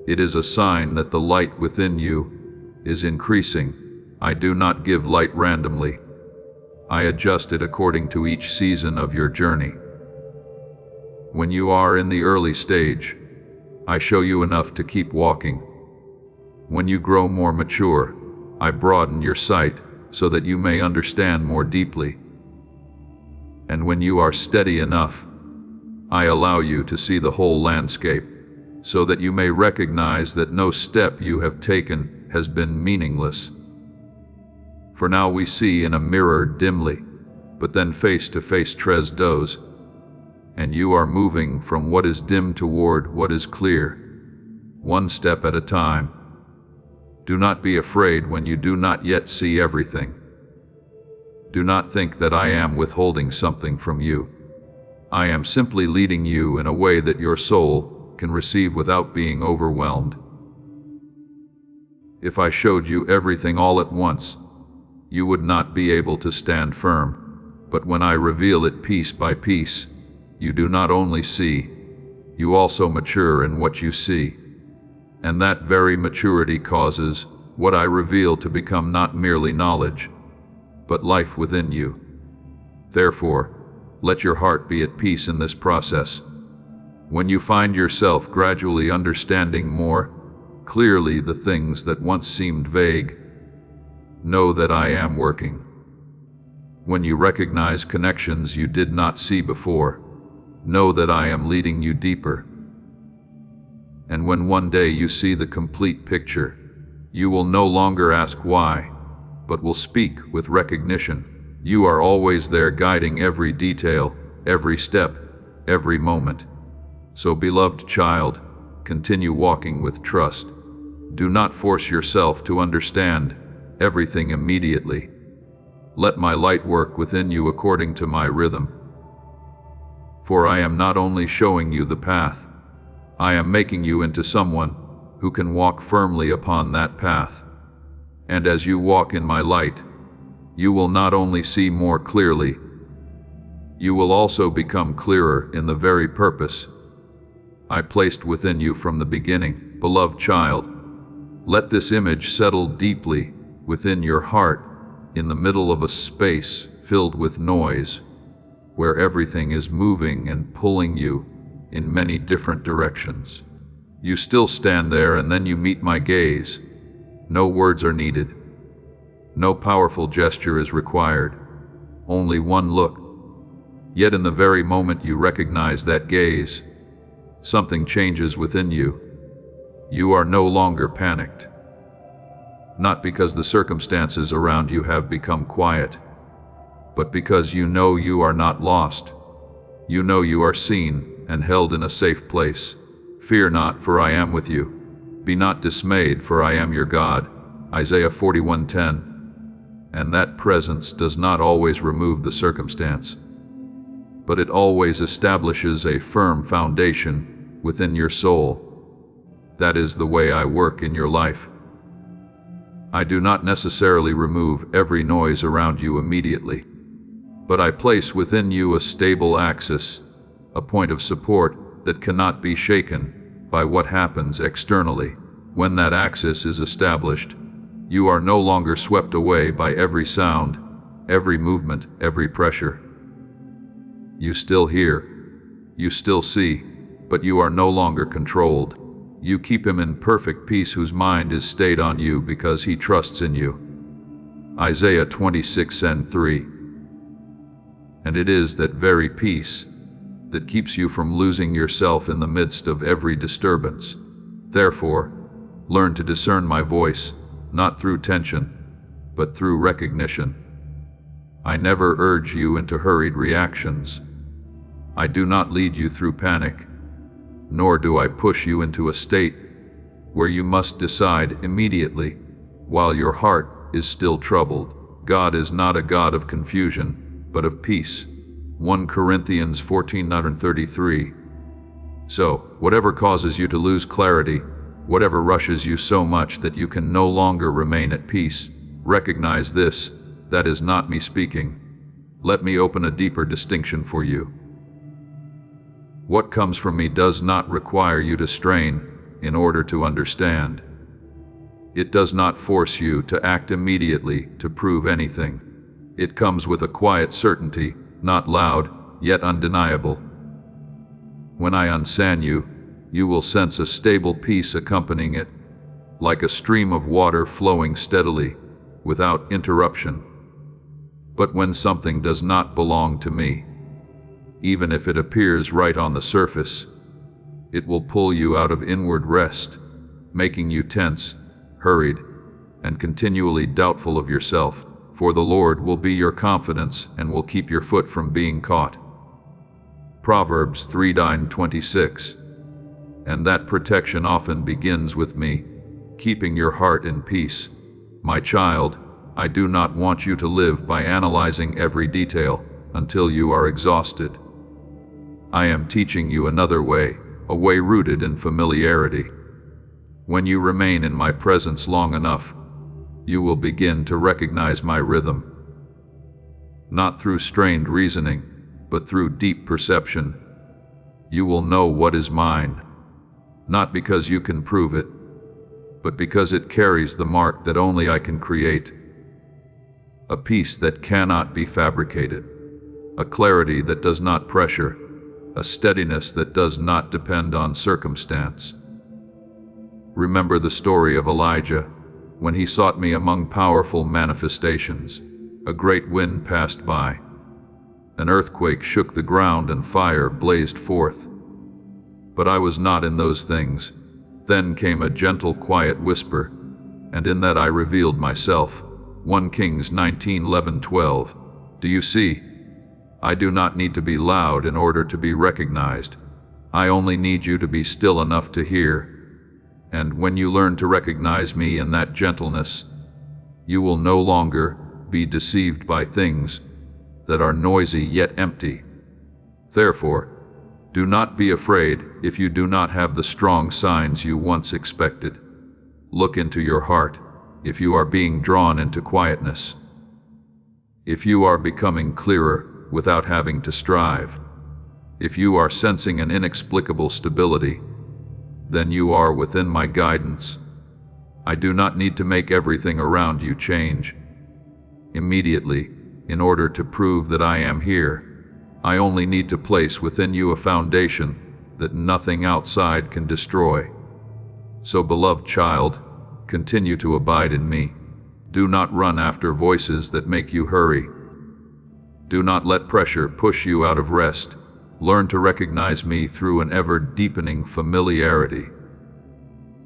it is a sign that the light within you is increasing. I do not give light randomly. I adjust it according to each season of your journey. When you are in the early stage, I show you enough to keep walking. When you grow more mature, I broaden your sight so that you may understand more deeply. And when you are steady enough, I allow you to see the whole landscape, so that you may recognize that no step you have taken has been meaningless. For now we see in a mirror dimly, but then face to face tres dos, and you are moving from what is dim toward what is clear, one step at a time. Do not be afraid when you do not yet see everything. Do not think that I am withholding something from you. I am simply leading you in a way that your soul can receive without being overwhelmed. If I showed you everything all at once, you would not be able to stand firm. But when I reveal it piece by piece, you do not only see, you also mature in what you see. And that very maturity causes what I reveal to become not merely knowledge, but life within you. Therefore, let your heart be at peace in this process. When you find yourself gradually understanding more clearly the things that once seemed vague, know that I am working. When you recognize connections you did not see before, know that I am leading you deeper. And when one day you see the complete picture, you will no longer ask why, but will speak with recognition. You are always there guiding every detail, every step, every moment. So, beloved child, continue walking with trust. Do not force yourself to understand everything immediately. Let my light work within you according to my rhythm. For I am not only showing you the path, I am making you into someone who can walk firmly upon that path. And as you walk in my light, you will not only see more clearly, you will also become clearer in the very purpose I placed within you from the beginning. Beloved child, Let this image settle deeply within your heart, in the middle of a space filled with noise, where everything is moving and pulling you in many different directions. You still stand there, and then you meet my gaze. No words are needed. No powerful gesture is required. Only one look. Yet in the very moment you recognize that gaze, something changes within you. You are no longer panicked. Not because the circumstances around you have become quiet, but because you know you are not lost. You know you are seen and held in a safe place. Fear not, for I am with you. Be not dismayed, for I am your God. Isaiah 41:10. And that presence does not always remove the circumstance, but it always establishes a firm foundation within your soul. That is the way I work in your life. I do not necessarily remove every noise around you immediately, but I place within you a stable axis, a point of support that cannot be shaken by what happens externally. When that axis is established, you are no longer swept away by every sound, every movement, every pressure. You still hear, you still see, but you are no longer controlled. You keep him in perfect peace whose mind is stayed on you because he trusts in you. Isaiah 26:3. And it is that very peace that keeps you from losing yourself in the midst of every disturbance. Therefore, learn to discern my voice, not through tension, but through recognition. I never urge you into hurried reactions. I do not lead you through panic, nor do I push you into a state where you must decide immediately while your heart is still troubled. God is not a God of confusion, but of peace. 1 Corinthians 14:33. So, whatever causes you to lose clarity, whatever rushes you so much that you can no longer remain at peace, recognize this: that is not me speaking. Let me open a deeper distinction for you. What comes from me does not require you to strain in order to understand. It does not force you to act immediately to prove anything. It comes with a quiet certainty, not loud, yet undeniable. When I unsan you, you will sense a stable peace accompanying it, like a stream of water flowing steadily, without interruption. But when something does not belong to me, even if it appears right on the surface, it will pull you out of inward rest, making you tense, hurried, and continually doubtful of yourself. For the Lord will be your confidence and will keep your foot from being caught. Proverbs 3:26. And that protection often begins with me, keeping your heart in peace. My child, I do not want you to live by analyzing every detail until you are exhausted. I am teaching you another way, a way rooted in familiarity. When you remain in my presence long enough, you will begin to recognize my rhythm. Not through strained reasoning, but through deep perception. You will know what is mine, not because you can prove it, but because it carries the mark that only I can create. A peace that cannot be fabricated, a clarity that does not pressure, a steadiness that does not depend on circumstance. Remember the story of Elijah. When he sought me among powerful manifestations, a great wind passed by. An earthquake shook the ground and fire blazed forth. But I was not in those things. Then came a gentle, quiet whisper, and in that I revealed myself. 1 Kings 19:11-12. Do you see? I do not need to be loud in order to be recognized. I only need you to be still enough to hear. And when you learn to recognize me in that gentleness, you will no longer be deceived by things that are noisy yet empty. Therefore, do not be afraid if you do not have the strong signs you once expected. Look into your heart if you are being drawn into quietness. If you are becoming clearer without having to strive. If you are sensing an inexplicable stability, then you are within my guidance. I do not need to make everything around you change immediately in order to prove that I am here. I only need to place within you a foundation that nothing outside can destroy. So, beloved child, continue to abide in me. Do not run after voices that make you hurry. Do not let pressure push you out of rest. Learn to recognize me through an ever-deepening familiarity.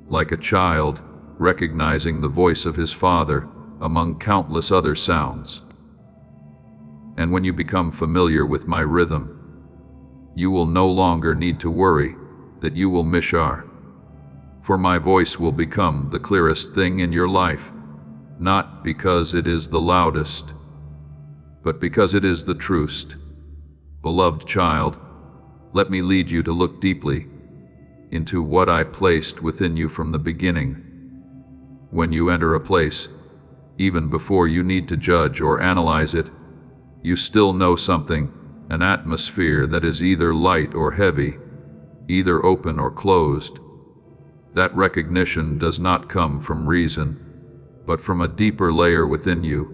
Like a child, recognizing the voice of his father among countless other sounds. And when you become familiar with my rhythm, you will no longer need to worry that you will miss our. For my voice will become the clearest thing in your life, not because it is the loudest, but because it is the truest. Beloved child, let me lead you to look deeply into what I placed within you from the beginning. When you enter a place, even before you need to judge or analyze it, you still know something, an atmosphere that is either light or heavy, either open or closed. That recognition does not come from reason, but from a deeper layer within you,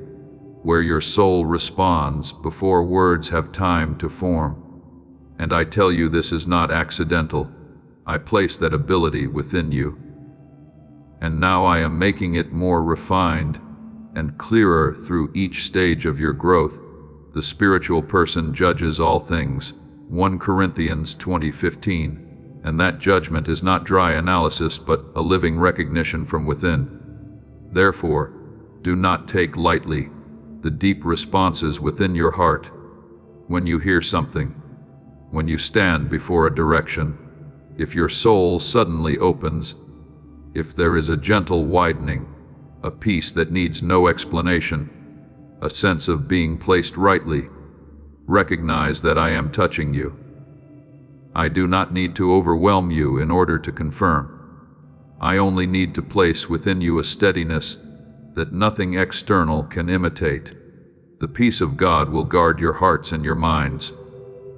where your soul responds before words have time to form. And I tell you, this is not accidental. I place that ability within you. And now I am making it more refined and clearer through each stage of your growth. The spiritual person judges all things, 1 Corinthians 20:15, and that judgment is not dry analysis but a living recognition from within. Therefore, do not take lightly the deep responses within your heart when you hear something, when you stand before a direction, if your soul suddenly opens, if there is a gentle widening, a peace that needs no explanation, a sense of being placed rightly, recognize that I am touching you. I do not need to overwhelm you in order to confirm. I only need to place within you a steadiness that nothing external can imitate. The peace of God will guard your hearts and your minds.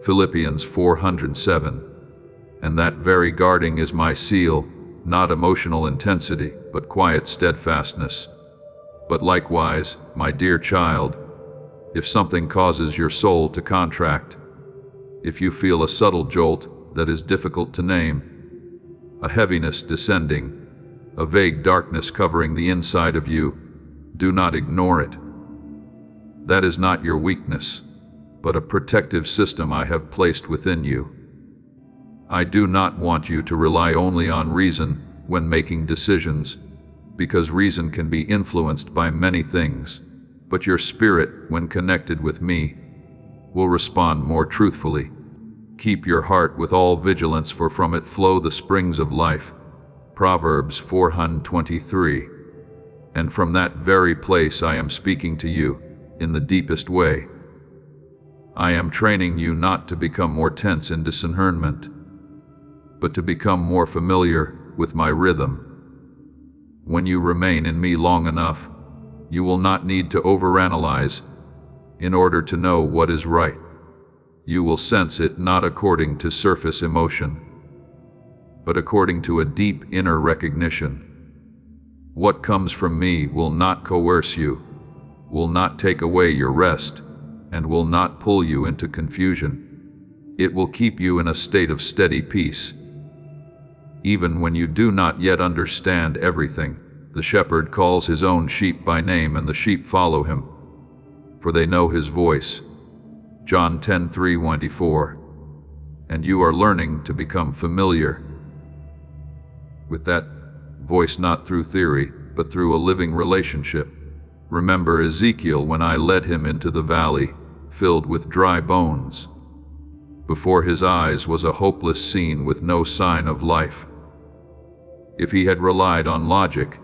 Philippians 4:7. And that very guarding is my seal, not emotional intensity, but quiet steadfastness. But likewise, my dear child, if something causes your soul to contract, if you feel a subtle jolt that is difficult to name, a heaviness descending, a vague darkness covering the inside of you, do not ignore it. That is not your weakness, but a protective system I have placed within you. I do not want you to rely only on reason when making decisions, because reason can be influenced by many things, but your spirit, when connected with me, will respond more truthfully. Keep your heart with all vigilance, for from it flow the springs of life. Proverbs 4:23. And from that very place I am speaking to you, in the deepest way. I am training you not to become more tense in discernment, but to become more familiar with my rhythm. When you remain in me long enough, you will not need to overanalyze in order to know what is right. You will sense it not according to surface emotion, but according to a deep inner recognition. What comes from me will not coerce you, will not take away your rest, and will not pull you into confusion. It will keep you in a state of steady peace. Even when you do not yet understand everything, the shepherd calls his own sheep by name, and the sheep follow him, for they know his voice. John 10:3-24. And you are learning to become familiar with that voice, not through theory, but through a living relationship. Remember Ezekiel when I led him into the valley, filled with dry bones. Before his eyes was a hopeless scene with no sign of life. If he had relied on logic,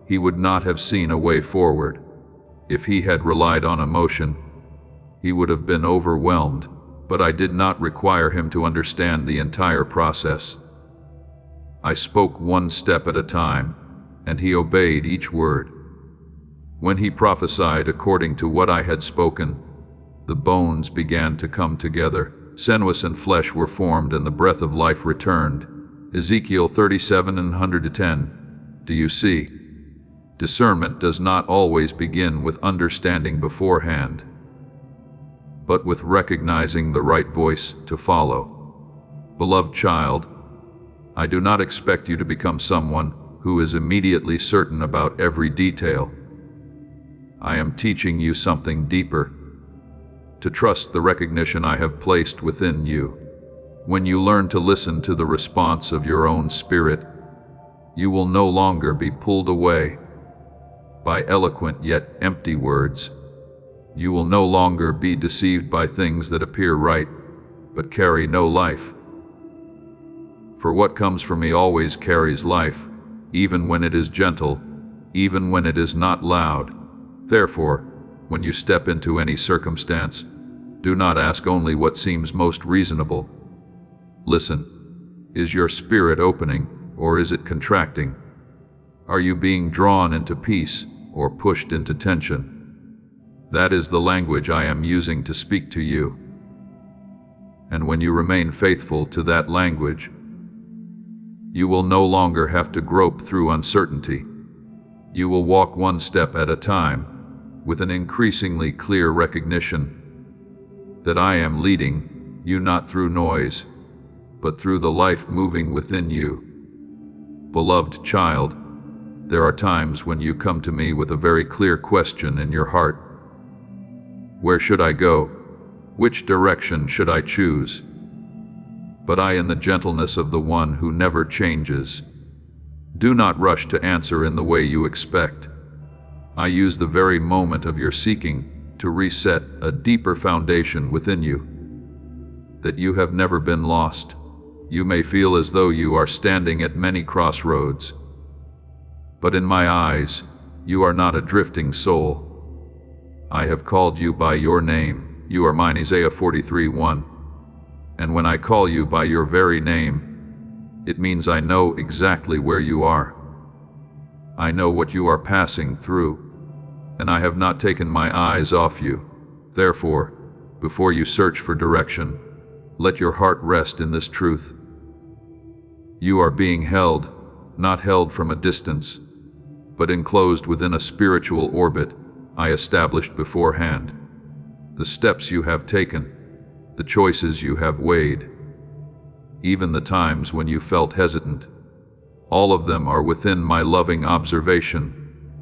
he would not have seen a way forward. If he had relied on emotion, he would have been overwhelmed, but I did not require him to understand the entire process. I spoke one step at a time, and he obeyed each word. When he prophesied according to what I had spoken, the bones began to come together. Sinews and flesh were formed, and the breath of life returned. Ezekiel 37:110. Do you see? Discernment does not always begin with understanding beforehand, but with recognizing the right voice to follow. Beloved child, I do not expect you to become someone who is immediately certain about every detail. I am teaching you something deeper, to trust the recognition I have placed within you. When you learn to listen to the response of your own spirit, you will no longer be pulled away by eloquent yet empty words. You will no longer be deceived by things that appear right, but carry no life. For what comes from me always carries life, even when it is gentle, even when it is not loud. Therefore, when you step into any circumstance, do not ask only what seems most reasonable. Listen, is your spirit opening, or is it contracting? Are you being drawn into peace, or pushed into tension? That is the language I am using to speak to you. And when you remain faithful to that language, you will no longer have to grope through uncertainty. You will walk one step at a time, with an increasingly clear recognition that I am leading you not through noise, but through the life moving within you. Beloved child, there are times when you come to me with a very clear question in your heart. Where should I go? Which direction should I choose? But I, in the gentleness of the one who never changes, do not rush to answer in the way you expect. I use the very moment of your seeking to reset a deeper foundation within you, that you have never been lost. You may feel as though you are standing at many crossroads, but in my eyes, you are not a drifting soul. I have called you by your name. You are mine, Isaiah 43:1. And when I call you by your very name, it means I know exactly where you are. I know what you are passing through, and I have not taken my eyes off you. Therefore, before you search for direction, let your heart rest in this truth. You are being held, not held from a distance, but enclosed within a spiritual orbit I established beforehand. The steps you have taken, the choices you have weighed, even the times when you felt hesitant, all of them are within my loving observation.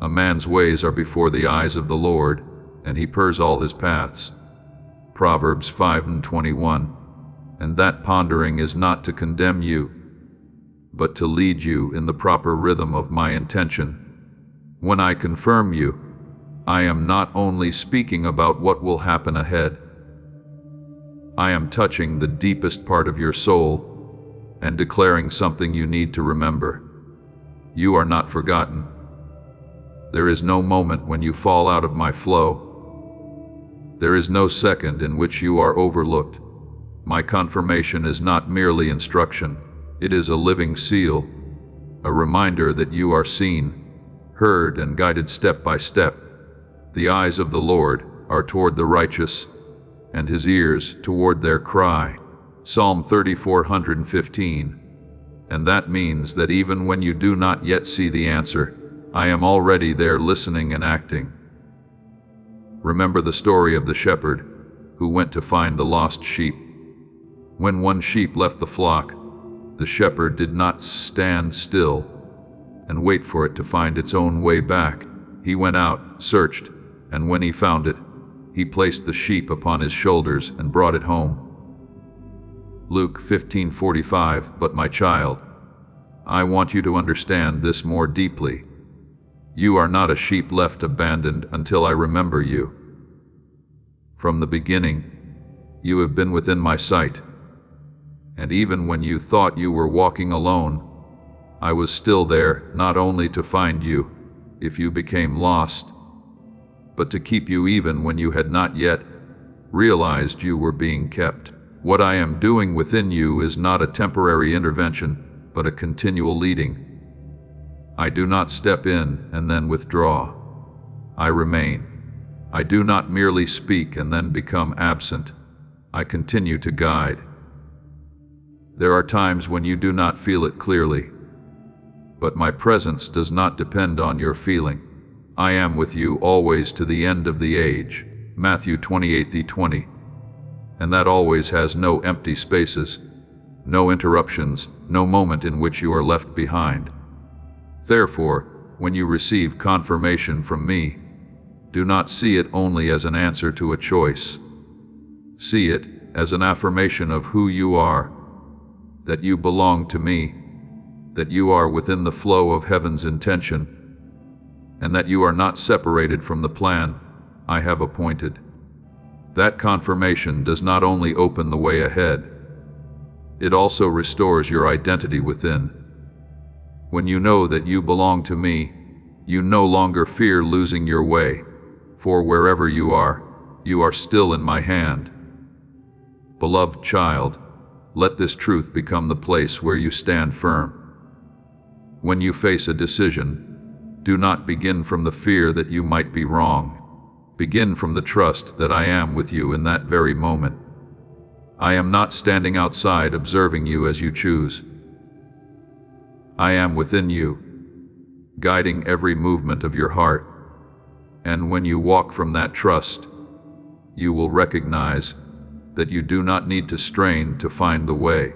A man's ways are before the eyes of the Lord, and he purrs all his paths. Proverbs 5:21. And that pondering is not to condemn you, but to lead you in the proper rhythm of my intention. When I confirm you, I am not only speaking about what will happen ahead. I am touching the deepest part of your soul and declaring something you need to remember. You are not forgotten. There is no moment when you fall out of my flow. There is no second in which you are overlooked. My confirmation is not merely instruction. It is a living seal, a reminder that you are seen, heard, and guided step by step. The eyes of the Lord are toward the righteous, and his ears toward their cry. Psalm 34:115. And that means that even when you do not yet see the answer, I am already there listening and acting. Remember the story of the shepherd who went to find the lost sheep. When one sheep left the flock, the shepherd did not stand still and wait for it to find its own way back. He went out, searched, and when he found it, he placed the sheep upon his shoulders and brought it home. Luke 15:45. But my child, I want you to understand this more deeply. You are not a sheep left abandoned until I remember you. From the beginning, you have been within my sight. And even when you thought you were walking alone, I was still there, not only to find you, if you became lost, but to keep you even when you had not yet realized you were being kept. What I am doing within you is not a temporary intervention, but a continual leading. I do not step in and then withdraw. I remain. I do not merely speak and then become absent. I continue to guide. There are times when you do not feel it clearly, but my presence does not depend on your feeling. I am with you always to the end of the age. Matthew 28:20. And that always has no empty spaces, no interruptions, no moment in which you are left behind. Therefore, when you receive confirmation from me, do not see it only as an answer to a choice. See it as an affirmation of who you are, that you belong to me, that you are within the flow of heaven's intention, and that you are not separated from the plan I have appointed. That confirmation does not only open the way ahead, it also restores your identity within. When you know that you belong to me, you no longer fear losing your way, for wherever you are still in my hand. Beloved child, let this truth become the place where you stand firm. When you face a decision, do not begin from the fear that you might be wrong. Begin from the trust that I am with you in that very moment. I am not standing outside observing you as you choose. I am within you, guiding every movement of your heart. And when you walk from that trust, you will recognize that you do not need to strain to find the way,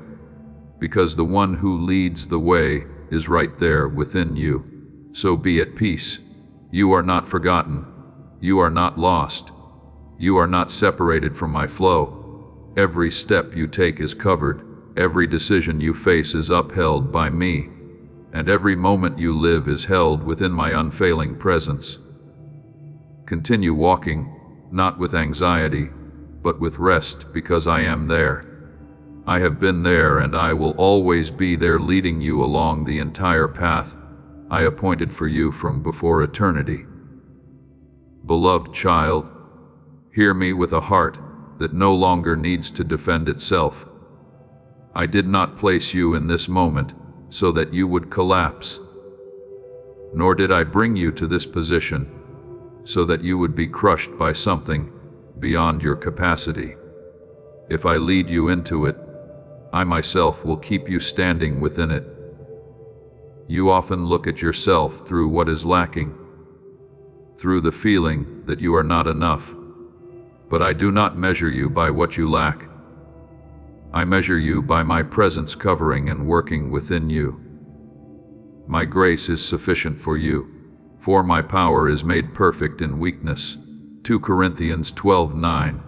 because the one who leads the way is right there within you. So be at peace. You are not forgotten. You are not lost. You are not separated from my flow. Every step you take is covered. Every decision you face is upheld by me. And every moment you live is held within my unfailing presence. Continue walking, not with anxiety, but with rest, because I am there. I have been there, and I will always be there, leading you along the entire path I appointed for you from before eternity. Beloved child, hear me with a heart that no longer needs to defend itself. I did not place you in this moment so that you would collapse, nor did I bring you to this position so that you would be crushed by something beyond your capacity. If I lead you into it, I myself will keep you standing within it. You often look at yourself through what is lacking, through the feeling that you are not enough. But I do not measure you by what you lack. I measure you by my presence covering and working within you. My grace is sufficient for you, for my power is made perfect in weakness. 2 Corinthians 12:9.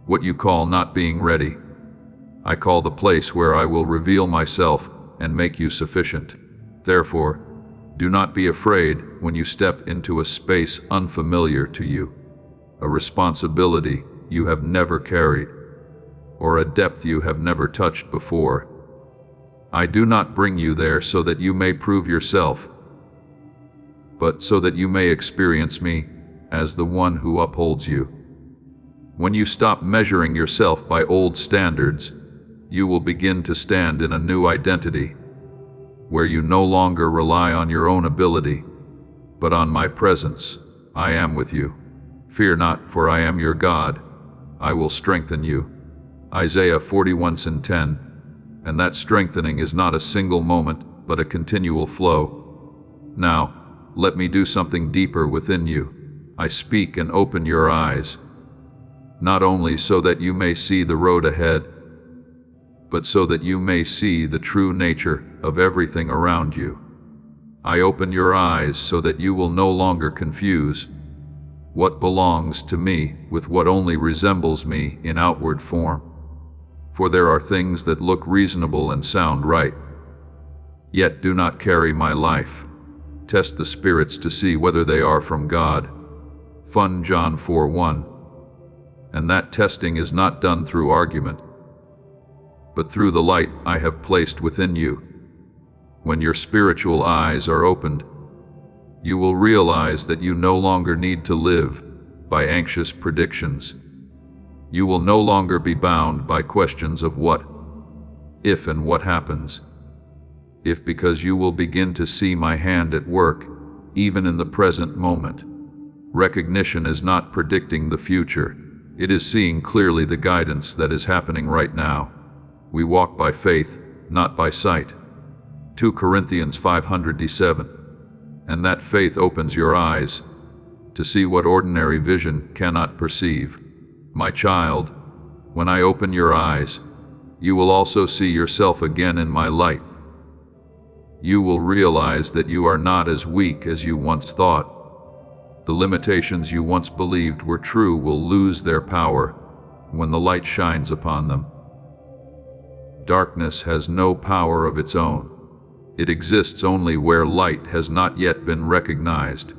What you call not being ready, I call the place where I will reveal myself and make you sufficient. Therefore, do not be afraid when you step into a space unfamiliar to you, a responsibility you have never carried, or a depth you have never touched before. I do not bring you there so that you may prove yourself, but so that you may experience me as the one who upholds you. When you stop measuring yourself by old standards, you will begin to stand in a new identity, where you no longer rely on your own ability, but on my presence. I am with you. Fear not, for I am your God. I will strengthen you. Isaiah 41:10. And that strengthening is not a single moment, but a continual flow. Now, let me do something deeper within you. I speak and open your eyes, not only so that you may see the road ahead, but so that you may see the true nature of everything around you. I open your eyes so that you will no longer confuse what belongs to me with what only resembles me in outward form. For there are things that look reasonable and sound right, yet do not carry my life. Test the spirits to see whether they are from God. John 4:1. And that testing is not done through argument, but through the light I have placed within you. When your spiritual eyes are opened, you will realize that you no longer need to live by anxious predictions. You will no longer be bound by questions of what, if, and what happens. If, because you will begin to see my hand at work, even in the present moment. Recognition is not predicting the future. It is seeing clearly the guidance that is happening right now. We walk by faith, not by sight. 2 Corinthians 5:7. And that faith opens your eyes to see what ordinary vision cannot perceive. My child, when I open your eyes, you will also see yourself again in my light. You will realize that you are not as weak as you once thought. The limitations you once believed were true will lose their power when the light shines upon them. Darkness has no power of its own. It exists only where light has not yet been recognized.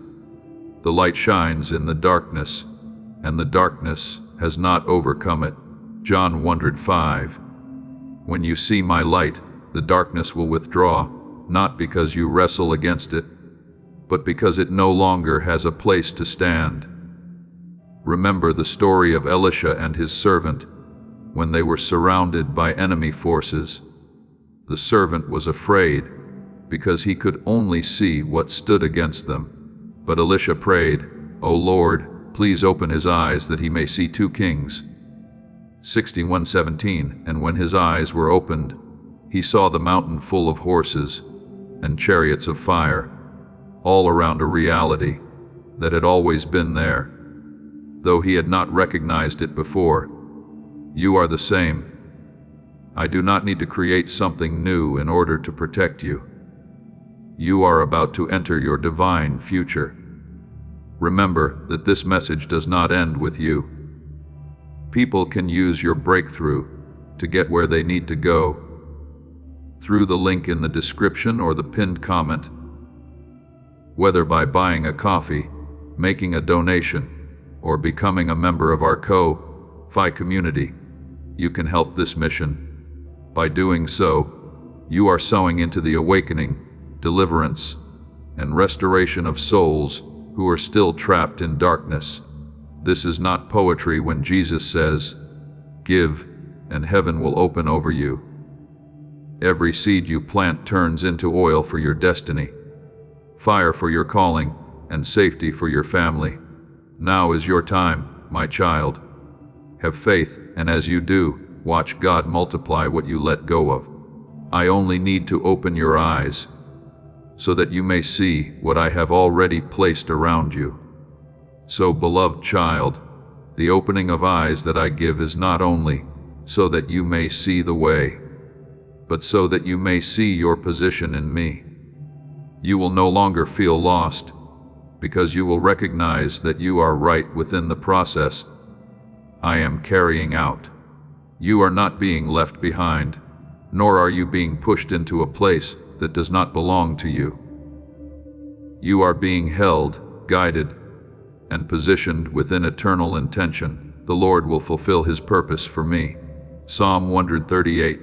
The light shines in the darkness, and the darkness has not overcome it. John 1:5. When you see my light, the darkness will withdraw, not because you wrestle against it, but because it no longer has a place to stand. Remember the story of Elisha and his servant when they were surrounded by enemy forces. The servant was afraid because he could only see what stood against them. But Elisha prayed, "O Lord, please open his eyes that he may see 2 kings." 61:17. And when his eyes were opened, he saw the mountain full of horses and chariots of fire, all around a reality that had always been there, though he had not recognized it before. You are the same. I do not need to create something new in order to protect you. You are about to enter your divine future. Remember that this message does not end with you. People can use your breakthrough to get where they need to go through the link in the description or the pinned comment. Whether by buying a coffee, making a donation, or becoming a member of our Ko-Fi community, you can help this mission. By doing so, you are sowing into the awakening, deliverance, and restoration of souls who are still trapped in darkness. This is not poetry when Jesus says, "Give, and heaven will open over you." Every seed you plant turns into oil for your destiny, fire for your calling, and safety for your family. Now is your time, my child. Have faith, and as you do, watch God multiply what you let go of. I only need to open your eyes so that you may see what I have already placed around you. So, beloved child, the opening of eyes that I give is not only so that you may see the way, but so that you may see your position in me. You will no longer feel lost, because you will recognize that you are right within the process I am carrying out. You are not being left behind, nor are you being pushed into a place that does not belong to you. You are being held, guided, and positioned within eternal intention. The Lord will fulfill his purpose for me. Psalm 138.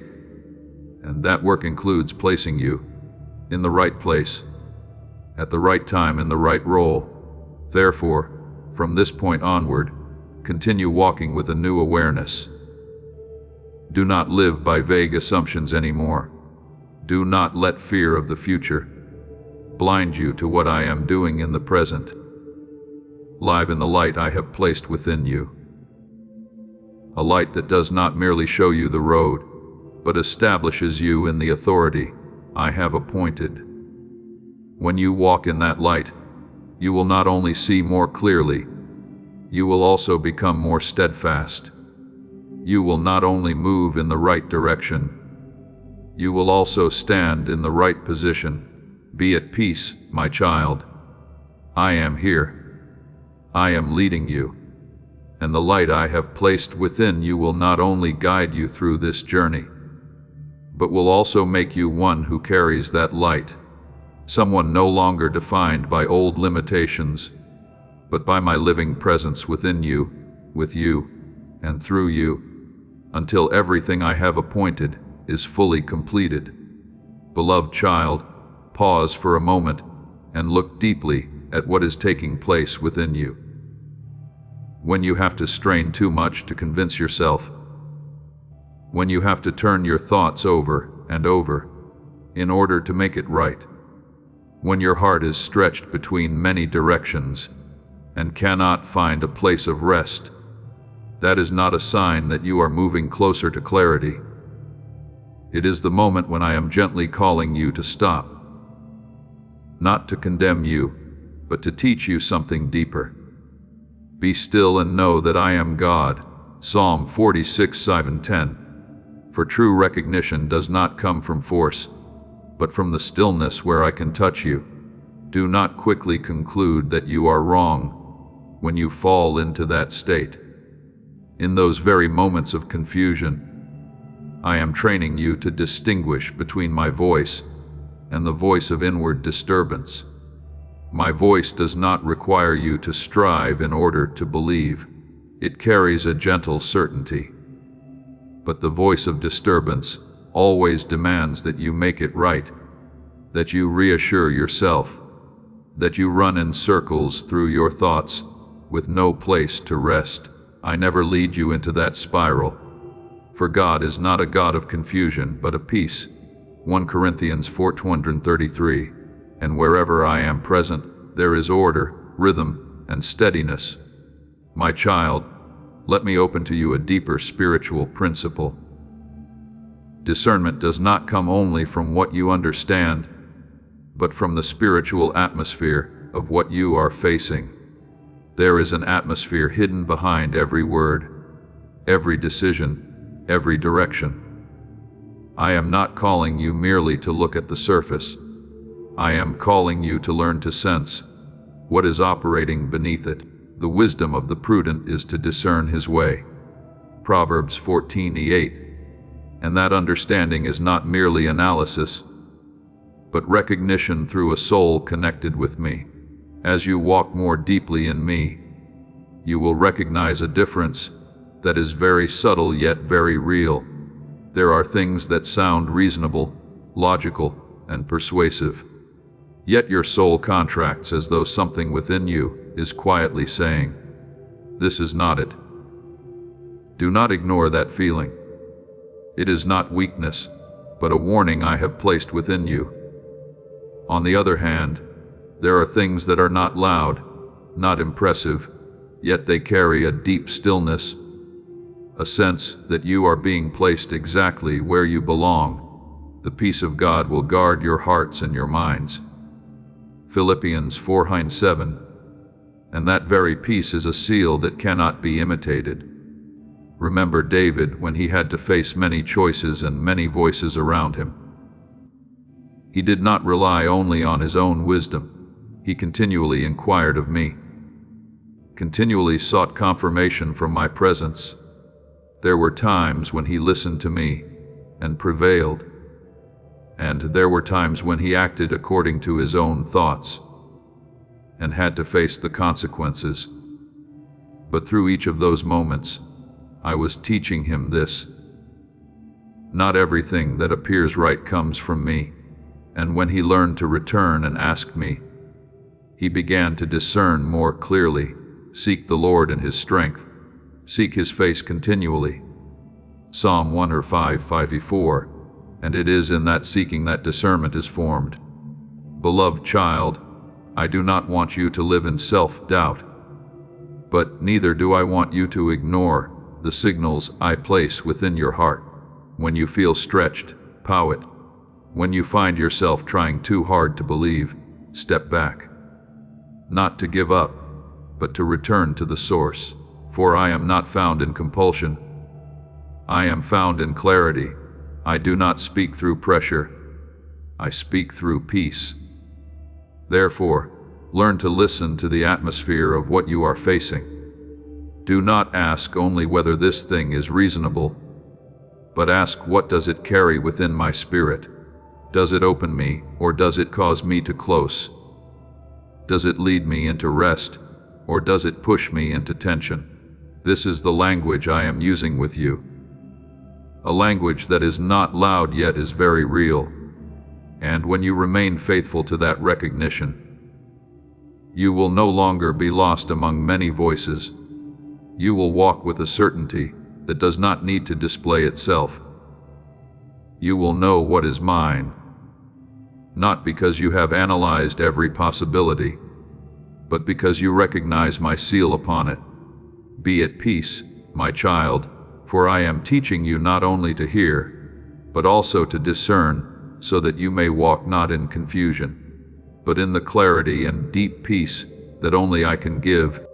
And that work includes placing you in the right place, at the right time, in the right role. Therefore, from this point onward, continue walking with a new awareness. Do not live by vague assumptions anymore. Do not let fear of the future blind you to what I am doing in the present. Live in the light I have placed within you. A light that does not merely show you the road, but establishes you in the authority I have appointed. When you walk in that light, you will not only see more clearly, you will also become more steadfast. You will not only move in the right direction, you will also stand in the right position. Be at peace, my child. I am here. I am leading you. And the light I have placed within you will not only guide you through this journey, but will also make you one who carries that light. Someone no longer defined by old limitations, but by my living presence within you, with you, and through you, until everything I have appointed is fully completed. Beloved child, pause for a moment and look deeply at what is taking place within you. When you have to strain too much to convince yourself, when you have to turn your thoughts over and over in order to make it right, when your heart is stretched between many directions and cannot find a place of rest, that is not a sign that you are moving closer to clarity. It is the moment when I am gently calling you to stop, not to condemn you, but to teach you something deeper. Be still and know that I am God. Psalm 46:5-10. For true recognition does not come from force, but from the stillness where I can touch you. Do not quickly conclude that you are wrong when you fall into that state. In those very moments of confusion, I am training you to distinguish between my voice and the voice of inward disturbance. My voice does not require you to strive in order to believe. It carries a gentle certainty. But the voice of disturbance always demands that you make it right, that you reassure yourself, that you run in circles through your thoughts with no place to rest. I never lead you into that spiral, for God is not a God of confusion, but of peace. 1 Corinthians 4:233. And wherever I am present, there is order, rhythm, and steadiness. My child, let me open to you a deeper spiritual principle. Discernment does not come only from what you understand, but from the spiritual atmosphere of what you are facing. There is an atmosphere hidden behind every word, every decision, every direction. I am not calling you merely to look at the surface. I am calling you to learn to sense what is operating beneath it. The wisdom of the prudent is to discern his way. Proverbs 14:8. And that understanding is not merely analysis, but recognition through a soul connected with me. As you walk more deeply in me, you will recognize a difference that is very subtle yet very real. There are things that sound reasonable, logical, and persuasive. Yet your soul contracts as though something within you is quietly saying, "This is not it." Do not ignore that feeling. It is not weakness, but a warning I have placed within you. On the other hand, there are things that are not loud, not impressive, yet they carry a deep stillness, a sense that you are being placed exactly where you belong. The peace of God will guard your hearts and your minds. Philippians 4:7. And that very peace is a seal that cannot be imitated. Remember David when he had to face many choices and many voices around him. He did not rely only on his own wisdom. He continually inquired of me, continually sought confirmation from my presence. There were times when he listened to me and prevailed, and there were times when he acted according to his own thoughts and had to face the consequences. But through each of those moments, I was teaching him this. Not everything that appears right comes from me, and when he learned to return and ask me, he began to discern more clearly. Seek the Lord in his strength. Seek his face continually. Psalm 105:5-4. And it is in that seeking that discernment is formed. Beloved child, I do not want you to live in self-doubt, but neither do I want you to ignore the signals I place within your heart. When you feel stretched, pout. When you find yourself trying too hard to believe, step back. Not to give up, but to return to the source. For I am not found in compulsion. I am found in clarity. I do not speak through pressure. I speak through peace. Therefore, learn to listen to the atmosphere of what you are facing. Do not ask only whether this thing is reasonable, but ask, what does it carry within my spirit? Does it open me, or does it cause me to close? Does it lead me into rest, or does it push me into tension? This is the language I am using with you. A language that is not loud yet is very real. And when you remain faithful to that recognition, you will no longer be lost among many voices. You will walk with a certainty that does not need to display itself. You will know what is mine, not because you have analyzed every possibility, but because you recognize my seal upon it. Be at peace, my child, for I am teaching you not only to hear, but also to discern, so that you may walk not in confusion, but in the clarity and deep peace that only I can give,